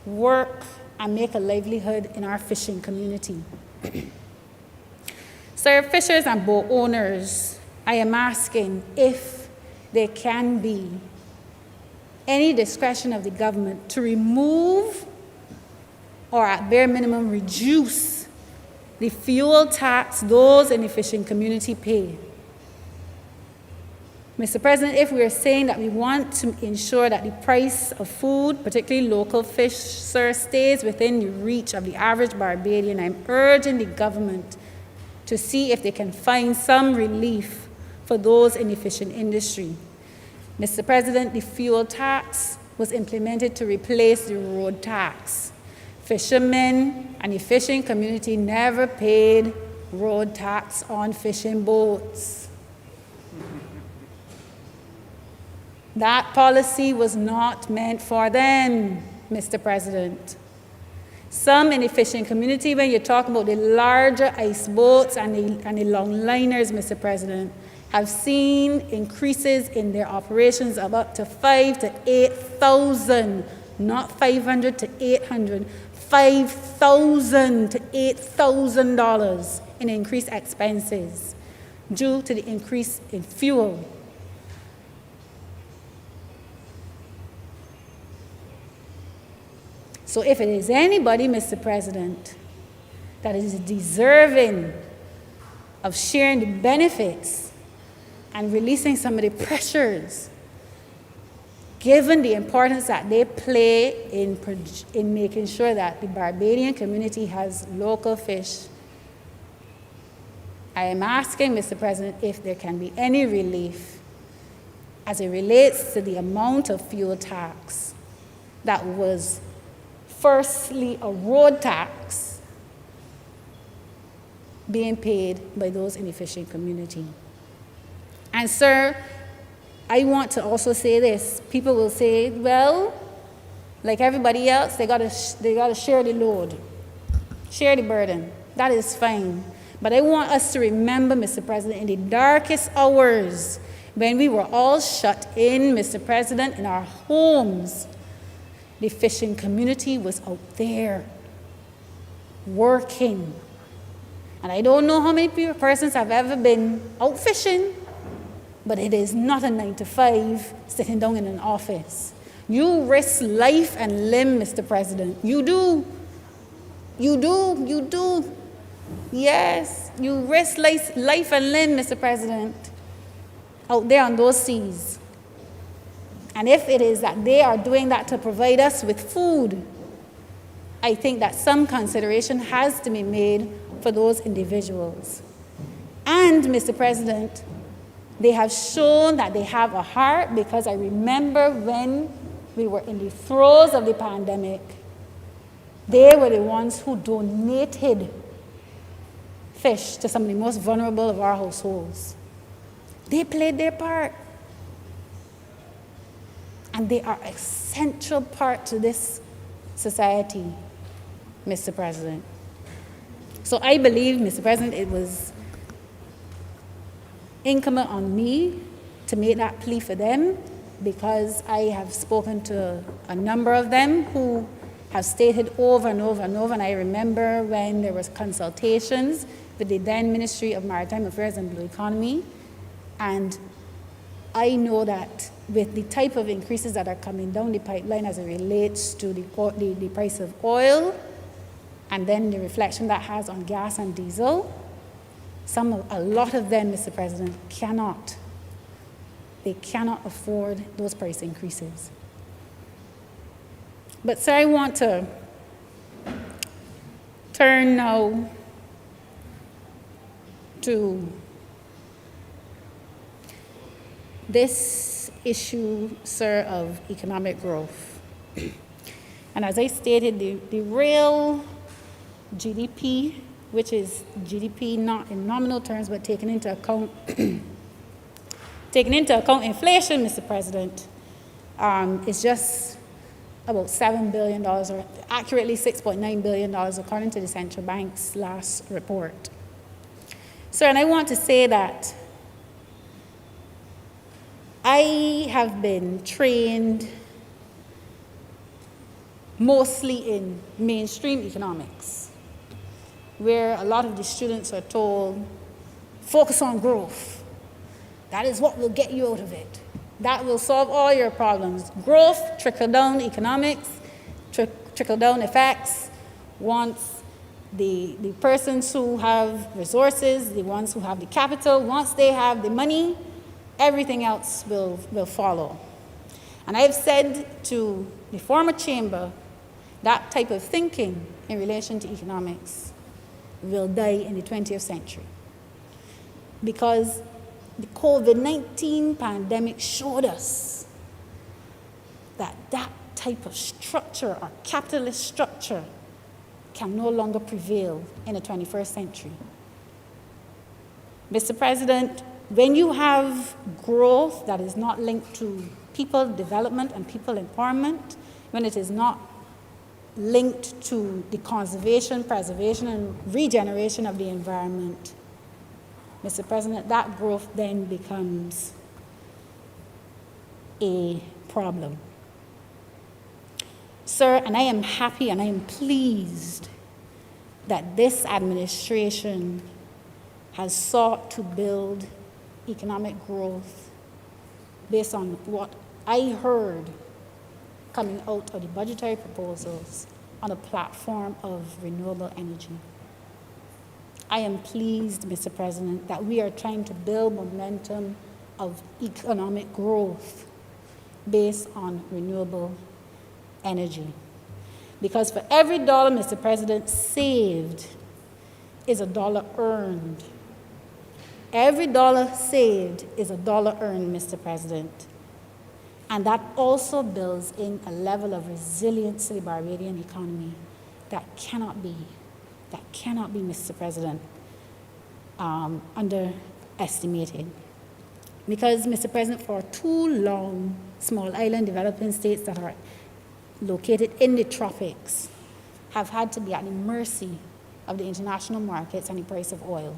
work and make a livelihood in our fishing community. So fishers and boat owners, I am asking if there can be any discretion of the government to remove or at bare minimum reduce the fuel tax those in the fishing community pay. Mr. President, if we are saying that we want to ensure that the price of food, particularly local fish, sir, stays within the reach of the average Barbadian, I'm urging the government to see if they can find some relief for those in the fishing industry. Mr. President, the fuel tax was implemented to replace the road tax. Fishermen and the fishing community never paid road tax on fishing boats. That policy was not meant for them, Mr. President. Some in the fishing community, when you talk about the larger ice boats and the long liners, Mr. President, have seen increases in their operations of up to 5,000 to 8,000, not 500 to 800, $5,000 to $8,000 in increased expenses. due to the increase in fuel. So if it is anybody, Mr. President, that is deserving of sharing the benefits and releasing some of the pressures, given the importance that they play in making sure that the Barbadian community has local fish, I am asking, Mr. President, if there can be any relief as it relates to the amount of fuel tax that was firstly a road tax being paid by those in the fishing community. And sir, I want to also say this. People will say, well, like everybody else, they gotta share the load, share the burden. That is fine. But I want us to remember, Mr. President, in the darkest hours, when we were all shut in, Mr. President, in our homes, the fishing community was out there working. And I don't know how many persons have ever been out fishing, but it is not a 9 to 5 sitting down in an office. You risk life and limb, Mr. President. You do. You do. You do. Yes, you risk life and limb, Mr. President, out there on those seas. And if it is that they are doing that to provide us with food, I think that some consideration has to be made for those individuals. And, Mr. President, they have shown that they have a heart, because I remember when we were in the throes of the pandemic, they were the ones who donated fish to some of the most vulnerable of our households. They played their part. And they are an essential part to this society, Mr. President. So I believe, Mr. President, it was incumbent on me to make that plea for them, because I have spoken to a number of them who have stated over and over and over, and I remember when there was consultations with the then Ministry of Maritime Affairs and Blue Economy, and I know that with the type of increases that are coming down the pipeline as it relates to the price of oil, and then the reflection that has on gas and diesel, a lot of them, Mr. President, cannot afford those price increases. But sir, I want to turn now to this issue, sir, of economic growth. And as I stated, the real GDP, which is GDP not in nominal terms, but taking into account inflation, Mr. President, is just about $7 billion, or accurately $6.9 billion, according to the central bank's last report. Sir, and I want to say that I have been trained mostly in mainstream economics, where a lot of the students are told, focus on growth. That is what will get you out of it. That will solve all your problems. Growth, trickle-down economics, trickle-down effects. Once the persons who have resources, the ones who have the capital, once they have the money, everything else will follow. And I have said to the former chamber, that type of thinking in relation to economics will die in the 20th century. Because the COVID-19 pandemic showed us that that type of structure, or capitalist structure, can no longer prevail in the 21st century. Mr. President, when you have growth that is not linked to people development and people empowerment, when it is not linked to the conservation, preservation, and regeneration of the environment, Mr. President, that growth then becomes a problem. Sir, and I am happy and I am pleased that this administration has sought to build economic growth based on what I heard coming out of the budgetary proposals on a platform of renewable energy. I am pleased, Mr. President, that we are trying to build momentum of economic growth based on renewable energy. Because for every dollar, Mr. President, saved is a dollar earned. Every dollar saved is a dollar earned, Mr. President. And that also builds in a level of resilience to the Barbadian economy that cannot be, Mr. President, underestimated. Because, Mr. President, for too long, small island developing states that are located in the tropics have had to be at the mercy of the international markets and the price of oil,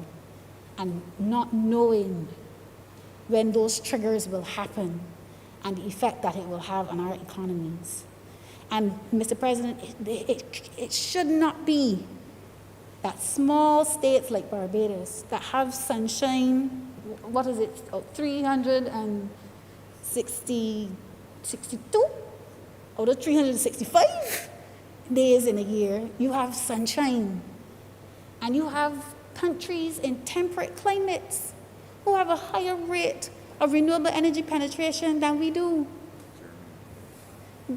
and not knowing when those triggers will happen and the effect that it will have on our economies. And, Mr. President, it should not be that small states like Barbados that have sunshine, 362 out of 365 days in a year, you have sunshine. And you have countries in temperate climates who have a higher rate of renewable energy penetration than we do.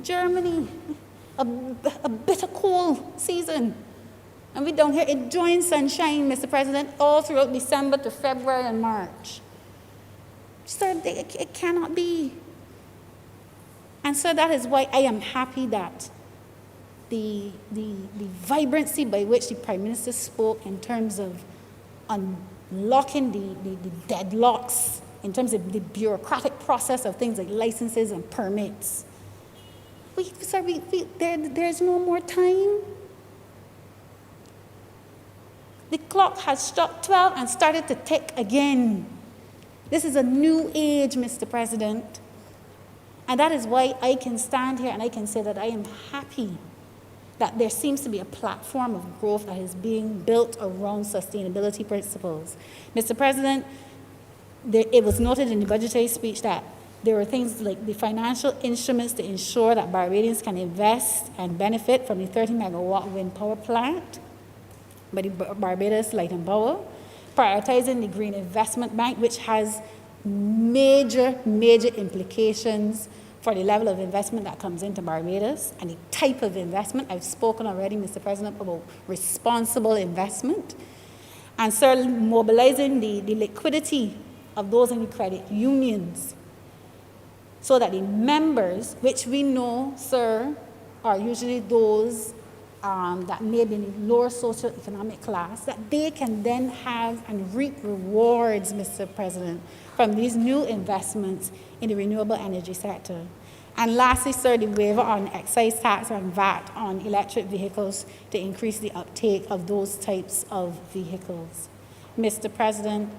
Germany, a bitter cold season. And we down here enjoying sunshine, Mr. President, all throughout December to February and March. Sir, it cannot be. And so that is why I am happy that the vibrancy by which the Prime Minister spoke in terms of unlocking the deadlocks, in terms of the bureaucratic process of things like licenses and permits. There's no more time. The clock has struck 12 and started to tick again. This is a new age, Mr. President. And that is why I can stand here and I can say that I am happy that there seems to be a platform of growth that is being built around sustainability principles. Mr. President, it was noted in the budgetary speech that there are things like the financial instruments to ensure that Barbadians can invest and benefit from the 30-megawatt wind power plant by the Barbados Light and Power, prioritizing the Green Investment Bank, which has major implications for the level of investment that comes into Barbados and the type of investment. I've spoken already, Mr. President, about responsible investment. And sir, mobilizing the liquidity of those in the credit unions so that the members, which we know, sir, are usually those that may be in the lower socioeconomic class, that they can then have and reap rewards, Mr. President, from these new investments in the renewable energy sector. And lastly, sir, the waiver on excise tax and VAT on electric vehicles to increase the uptake of those types of vehicles. Mr. President,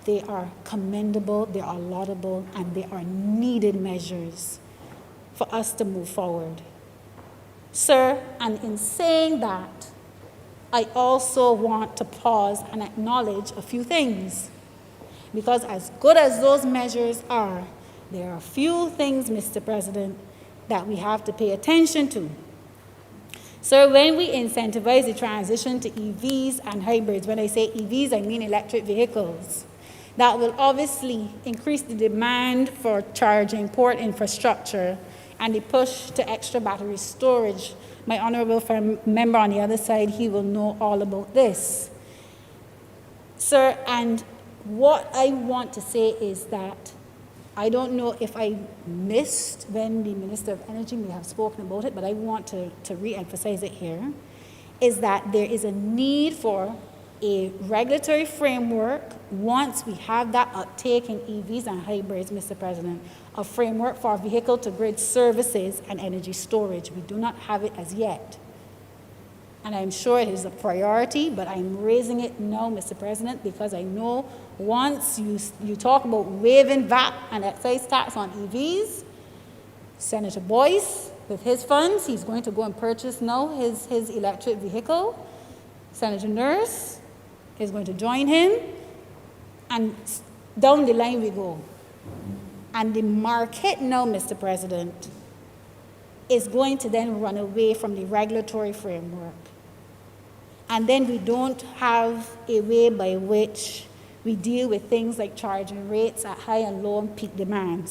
they are commendable, they are laudable, and they are needed measures for us to move forward. Sir, and in saying that, I also want to pause and acknowledge a few things. Because as good as those measures are, there are a few things, Mr. President, that we have to pay attention to. So when we incentivize the transition to EVs and hybrids, when I say EVs, I mean electric vehicles, that will obviously increase the demand for charging port infrastructure and the push to extra battery storage. My honorable member on the other side, he will know all about this. Sir, and what I want to say is that I don't know if I missed when the Minister of Energy may have spoken about it, but I want to re-emphasize it here, is that there is a need for a regulatory framework once we have that uptake in EVs and hybrids, Mr. President, a framework for vehicle-to-grid services and energy storage. We do not have it as yet. And I'm sure it is a priority, but I'm raising it now, Mr. President, because I know once you talk about waiving VAT and excise tax on EVs, Senator Boyce, with his funds, he's going to go and purchase now his electric vehicle. Senator Nurse is going to join him. And down the line we go. And the market now, Mr. President, is going to then run away from the regulatory framework. And then we don't have a way by which we deal with things like charging rates at high and low and peak demand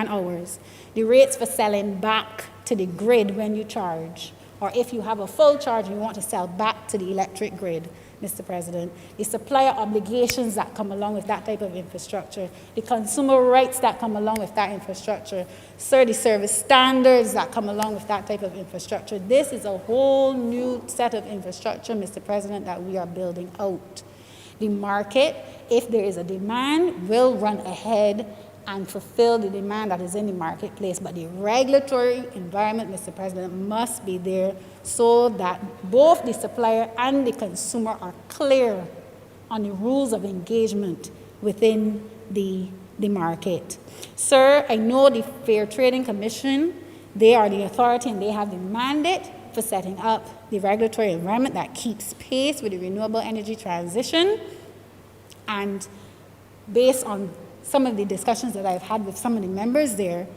hours. The rates for selling back to the grid when you charge, or if you have a full charge and you want to sell back to the electric grid, Mr. President, the supplier obligations that come along with that type of infrastructure, the consumer rights that come along with that infrastructure, the service standards that come along with that type of infrastructure. This is a whole new set of infrastructure, Mr. President, that we are building out. The market, if there is a demand, will run ahead and fulfill the demand that is in the marketplace. But the regulatory environment, Mr. President, must be there so that both the supplier and the consumer are clear on the rules of engagement within the market. Sir, I know the Fair Trading Commission, they are the authority and they have the mandate for setting up the regulatory environment that keeps pace with the renewable energy transition. And based on some of the discussions that I've had with some of the members there,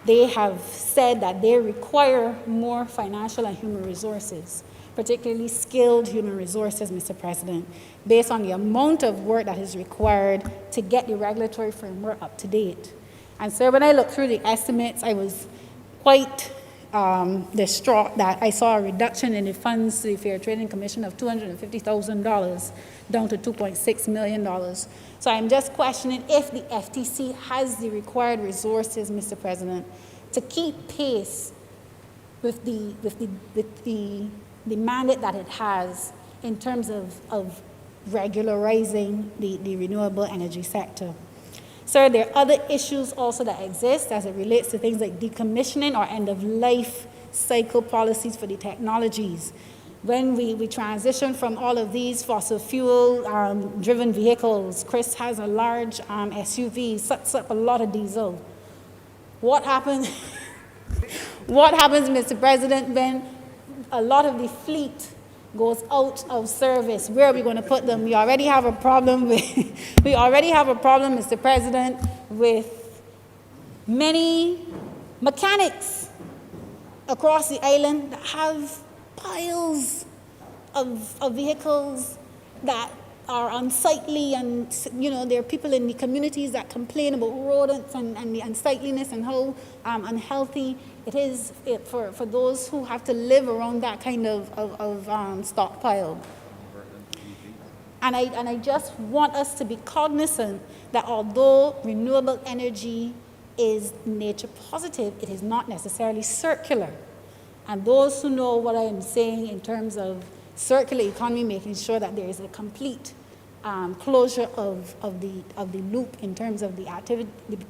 they have said that they require more financial and human resources, particularly skilled human resources, Mr. President, based on the amount of work that is required to get the regulatory framework up to date. And so when I looked through the estimates, I was quite distraught that I saw a reduction in the funds to the Fair Trading Commission of $250,000 down to $2.6 million. So I'm just questioning if the FTC has the required resources, Mr. President, to keep pace with the mandate that it has in terms of regularizing the renewable energy sector. Sir, there are other issues also that exist as it relates to things like decommissioning or end-of-life cycle policies for the technologies. When we transition from all of these fossil fuel-driven vehicles, Chris has a large SUV, sucks up a lot of diesel. What happens, Mr. President, when a lot of the fleet goes out of service? Where are we going to put them? We already have a problem, Mr. President, with many mechanics across the island that have piles of vehicles that are unsightly, and there are people in the communities that complain about rodents and the unsightliness and how unhealthy it is for those who have to live around that kind of stockpile. And I just want us to be cognizant that although renewable energy is nature positive, it is not necessarily circular. And those who know what I am saying in terms of circular economy, making sure that there is a complete closure of the loop in terms of the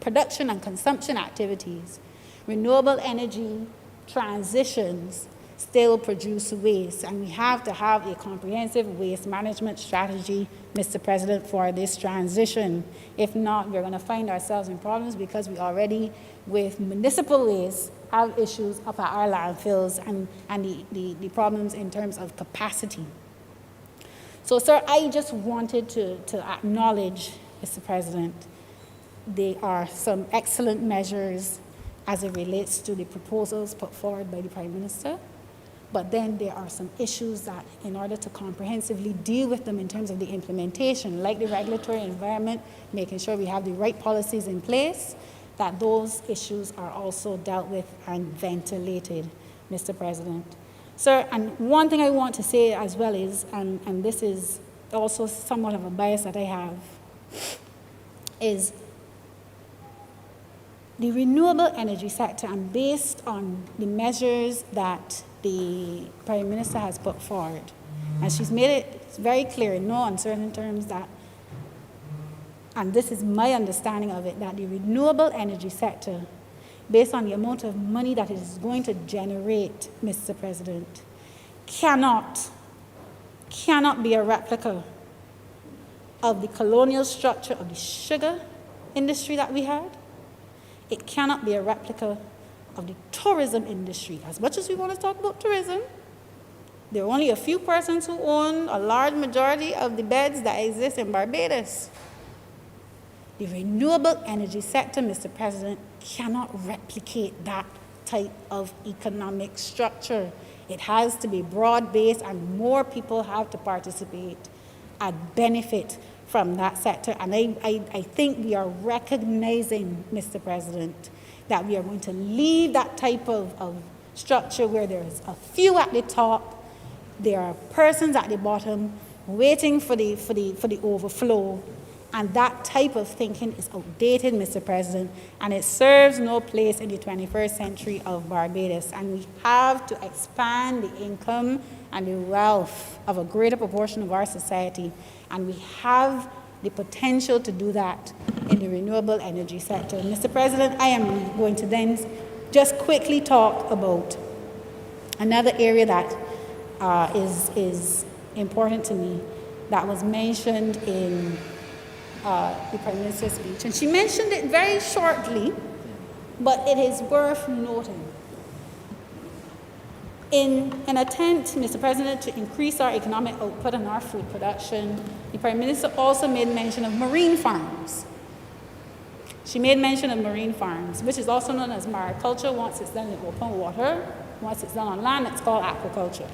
production and consumption activities. Renewable energy transitions still produce waste, and we have to have a comprehensive waste management strategy, Mr. President, for this transition. If not, we're going to find ourselves in problems because we already, with municipal waste, have issues up at our landfills and the problems in terms of capacity. So, sir, I just wanted to acknowledge, Mr. President, there are some excellent measures as it relates to the proposals put forward by the Prime Minister, but then there are some issues that, in order to comprehensively deal with them in terms of the implementation, like the regulatory environment, making sure we have the right policies in place, that those issues are also dealt with and ventilated, Mr. President. Sir, and one thing I want to say as well is, and this is also somewhat of a bias that I have, is the renewable energy sector, and based on the measures that the Prime Minister has put forward, and she's made it very clear in no uncertain terms that, and this is my understanding of it, that the renewable energy sector, based on the amount of money that it is going to generate, Mr. President, cannot be a replica of the colonial structure of the sugar industry that we had. It cannot be a replica of the tourism industry. As much as we want to talk about tourism, There are only a few persons who own a large majority of the beds that exist in Barbados. The renewable energy sector, Mr. President, cannot replicate that type of economic structure. It has to be broad-based, and more people have to participate and benefit from that sector. And I think we are recognizing, Mr. President, that we are going to leave that type of structure where there's a few at the top, there are persons at the bottom waiting for the overflow. And that type of thinking is outdated, Mr. President, and it serves no place in the 21st century of Barbados. And we have to expand the income and the wealth of a greater proportion of our society. And we have the potential to do that in the renewable energy sector. Mr. President, I am going to then just quickly talk about another area that is important to me that was mentioned in the Prime Minister's speech. And she mentioned it very shortly, but it is worth noting. In an attempt, Mr. President, to increase our economic output and our food production, the Prime Minister also made mention of marine farms. She made mention of marine farms, which is also known as mariculture. Once it's done in open water, once it's done on land, it's called aquaculture.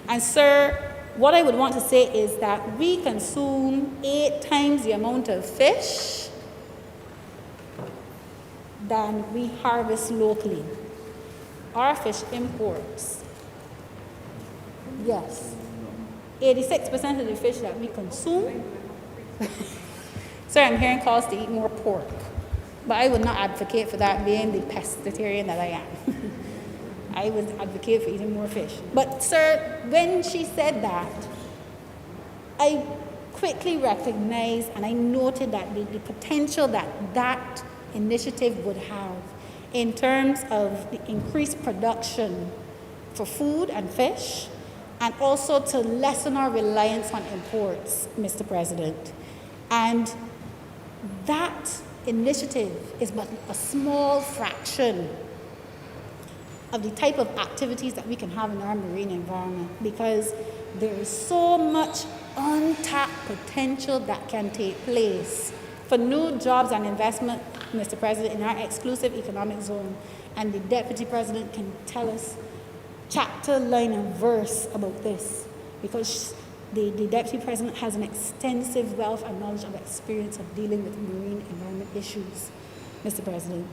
And sir, what I would want to say is that we consume 8 times the amount of fish than we harvest locally. Our fish imports, yes, 86% of the fish that we consume. Sir, I'm hearing calls to eat more pork, but I would not advocate for that, being the pescatarian that I am. I would advocate for eating more fish. But sir, when she said that, I quickly recognized and I noted that the potential that initiative would have in terms of the increased production for food and fish, and also to lessen our reliance on imports, Mr. President. And that initiative is but a small fraction of the type of activities that we can have in our marine environment, because there is so much untapped potential that can take place for new jobs and investment, Mr. President, in our exclusive economic zone. And the Deputy President can tell us chapter, line, and verse about this, because the Deputy President has an extensive wealth and knowledge of experience of dealing with marine environment issues, Mr. President.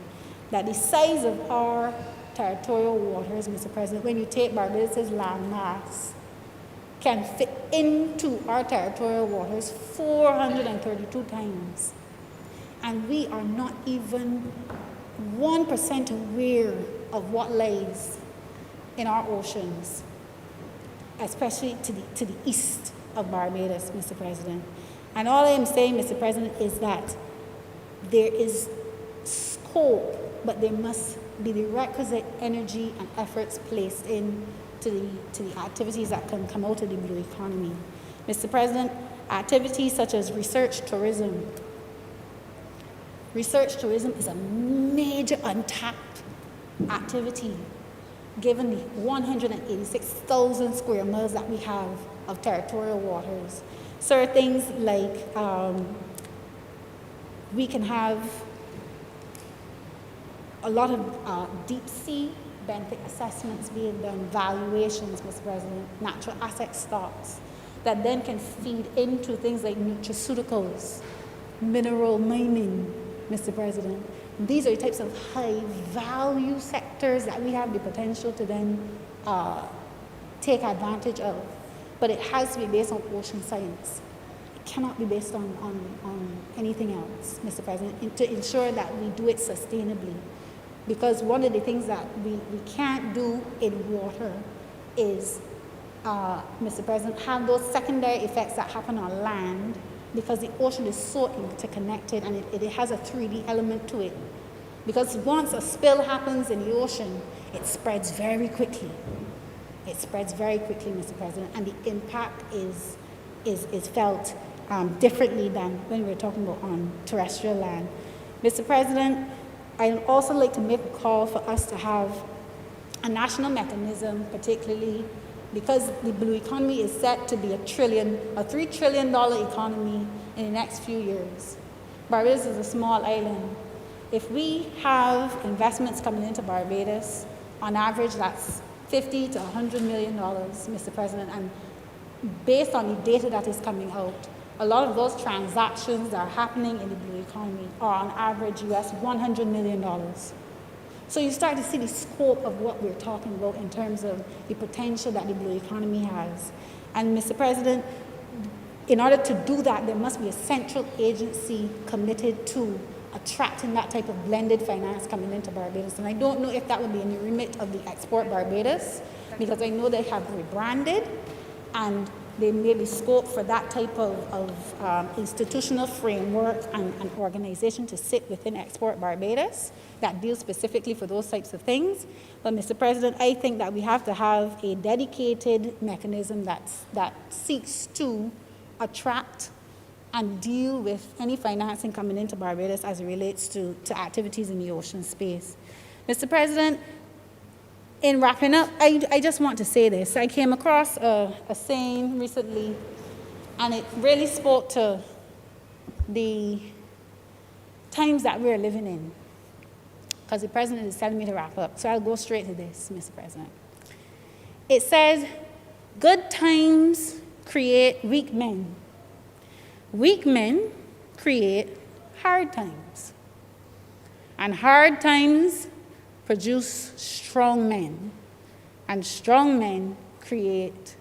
That the size of our territorial waters, Mr. President, when you take Barbados' land mass, can fit into our territorial waters 432 times. And we are not even 1% aware of what lies in our oceans, especially to the east of Barbados, Mr. President. And all I am saying, Mr. President, is that there is scope, but there must be the requisite energy and efforts placed in to the activities that can come out of the blue economy. Mr. President, activities such as research tourism. Research tourism is a major untapped activity, given the 186,000 square miles that we have of territorial waters. So things like we can have a lot of deep sea benefit assessments being done, valuations, Mr. President, natural asset stocks, that then can feed into things like nutraceuticals, mineral mining, Mr. President. These are the types of high-value sectors that we have the potential to then take advantage of. But it has to be based on ocean science. It cannot be based on anything else, Mr. President, to ensure that we do it sustainably. Because one of the things that we can't do in water is, Mr. President, have those secondary effects that happen on land, because the ocean is so interconnected and it has a 3D element to it. Because once a spill happens in the ocean, it spreads very quickly. It spreads very quickly, Mr. President, and the impact is felt differently than when we're talking about on terrestrial land. Mr. President, I'd also like to make a call for us to have a national mechanism, particularly because the blue economy is set to be a $3 trillion economy in the next few years. Barbados is a small island. If we have investments coming into Barbados, on average, that's $50 to $100 million, Mr. President, and based on the data that is coming out, a lot of those transactions that are happening in the blue economy are on average US $100 million. So you start to see the scope of what we're talking about in terms of the potential that the blue economy has. And Mr. President, in order to do that, there must be a central agency committed to attracting that type of blended finance coming into Barbados. And I don't know if that would be in the remit of the Export Barbados, because I know they have rebranded and there may be scope for that type of institutional framework and organization to sit within Export Barbados that deals specifically for those types of things. But Mr. President, I think that we have to have a dedicated mechanism that seeks to attract and deal with any financing coming into Barbados as it relates to activities in the ocean space. Mr. President, in wrapping up, I just want to say this. I came across a saying recently, and it really spoke to the times that we're living in, because the President is telling me to wrap up. So I'll go straight to this, Mr. President. It says, good times create weak men. Weak men create hard times. And hard times produce strong men. And strong men create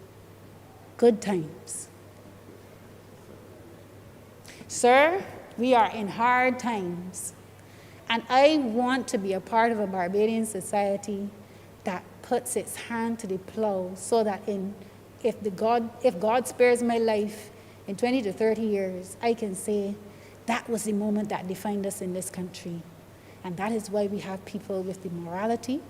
good times. Sir, we are in hard times. And I want to be a part of a Barbadian society that puts its hand to the plow so that if God spares my life in 20 to 30 years, I can say that was the moment that defined us in this country. And that is why we have people with the morality,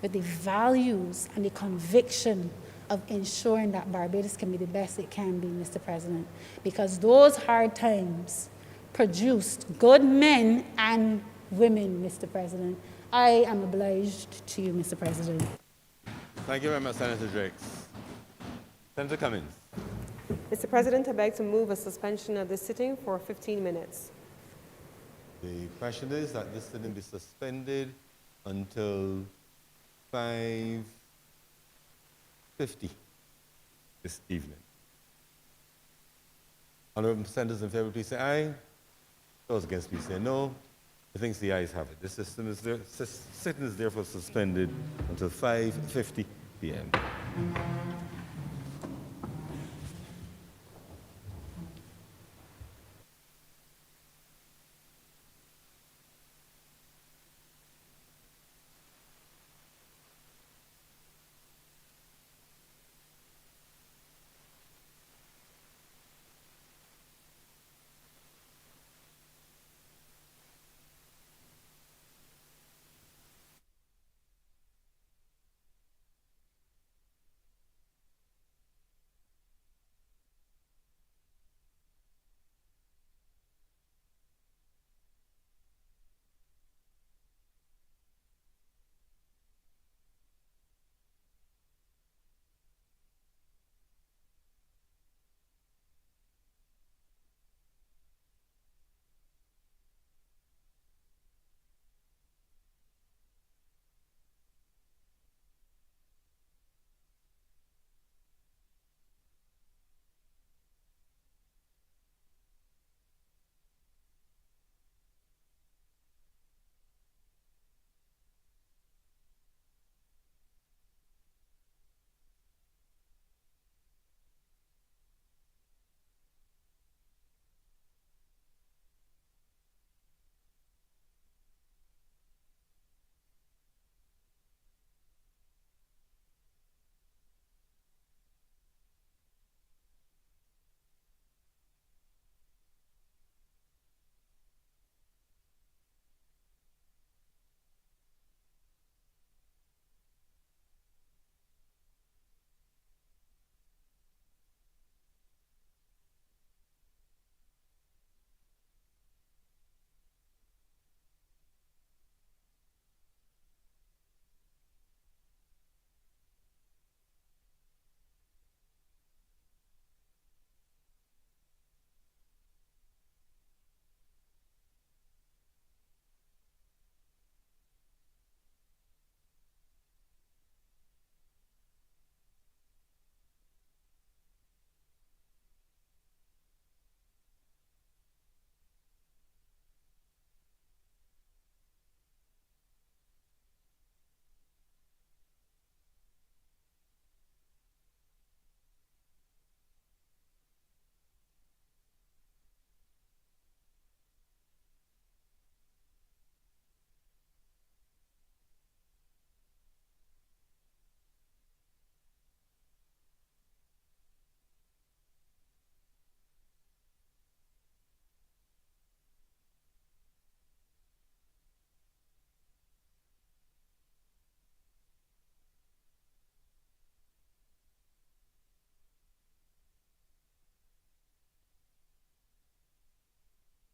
with the values and the conviction of ensuring that Barbados can be the best it can be, Mr. President. Because those hard times produced good men and women, Mr. President. I am obliged to you, Mr. President. Thank you very much, Senator Drakes. Senator Cummings. Mr. President, I beg to move a suspension of this sitting for 15 minutes. The question is that this sitting be suspended until 5:50 this evening. Honorable senators in favor, please say aye. Those against, please say no. I think the ayes have it. This sitting is therefore suspended until 5:50 p.m.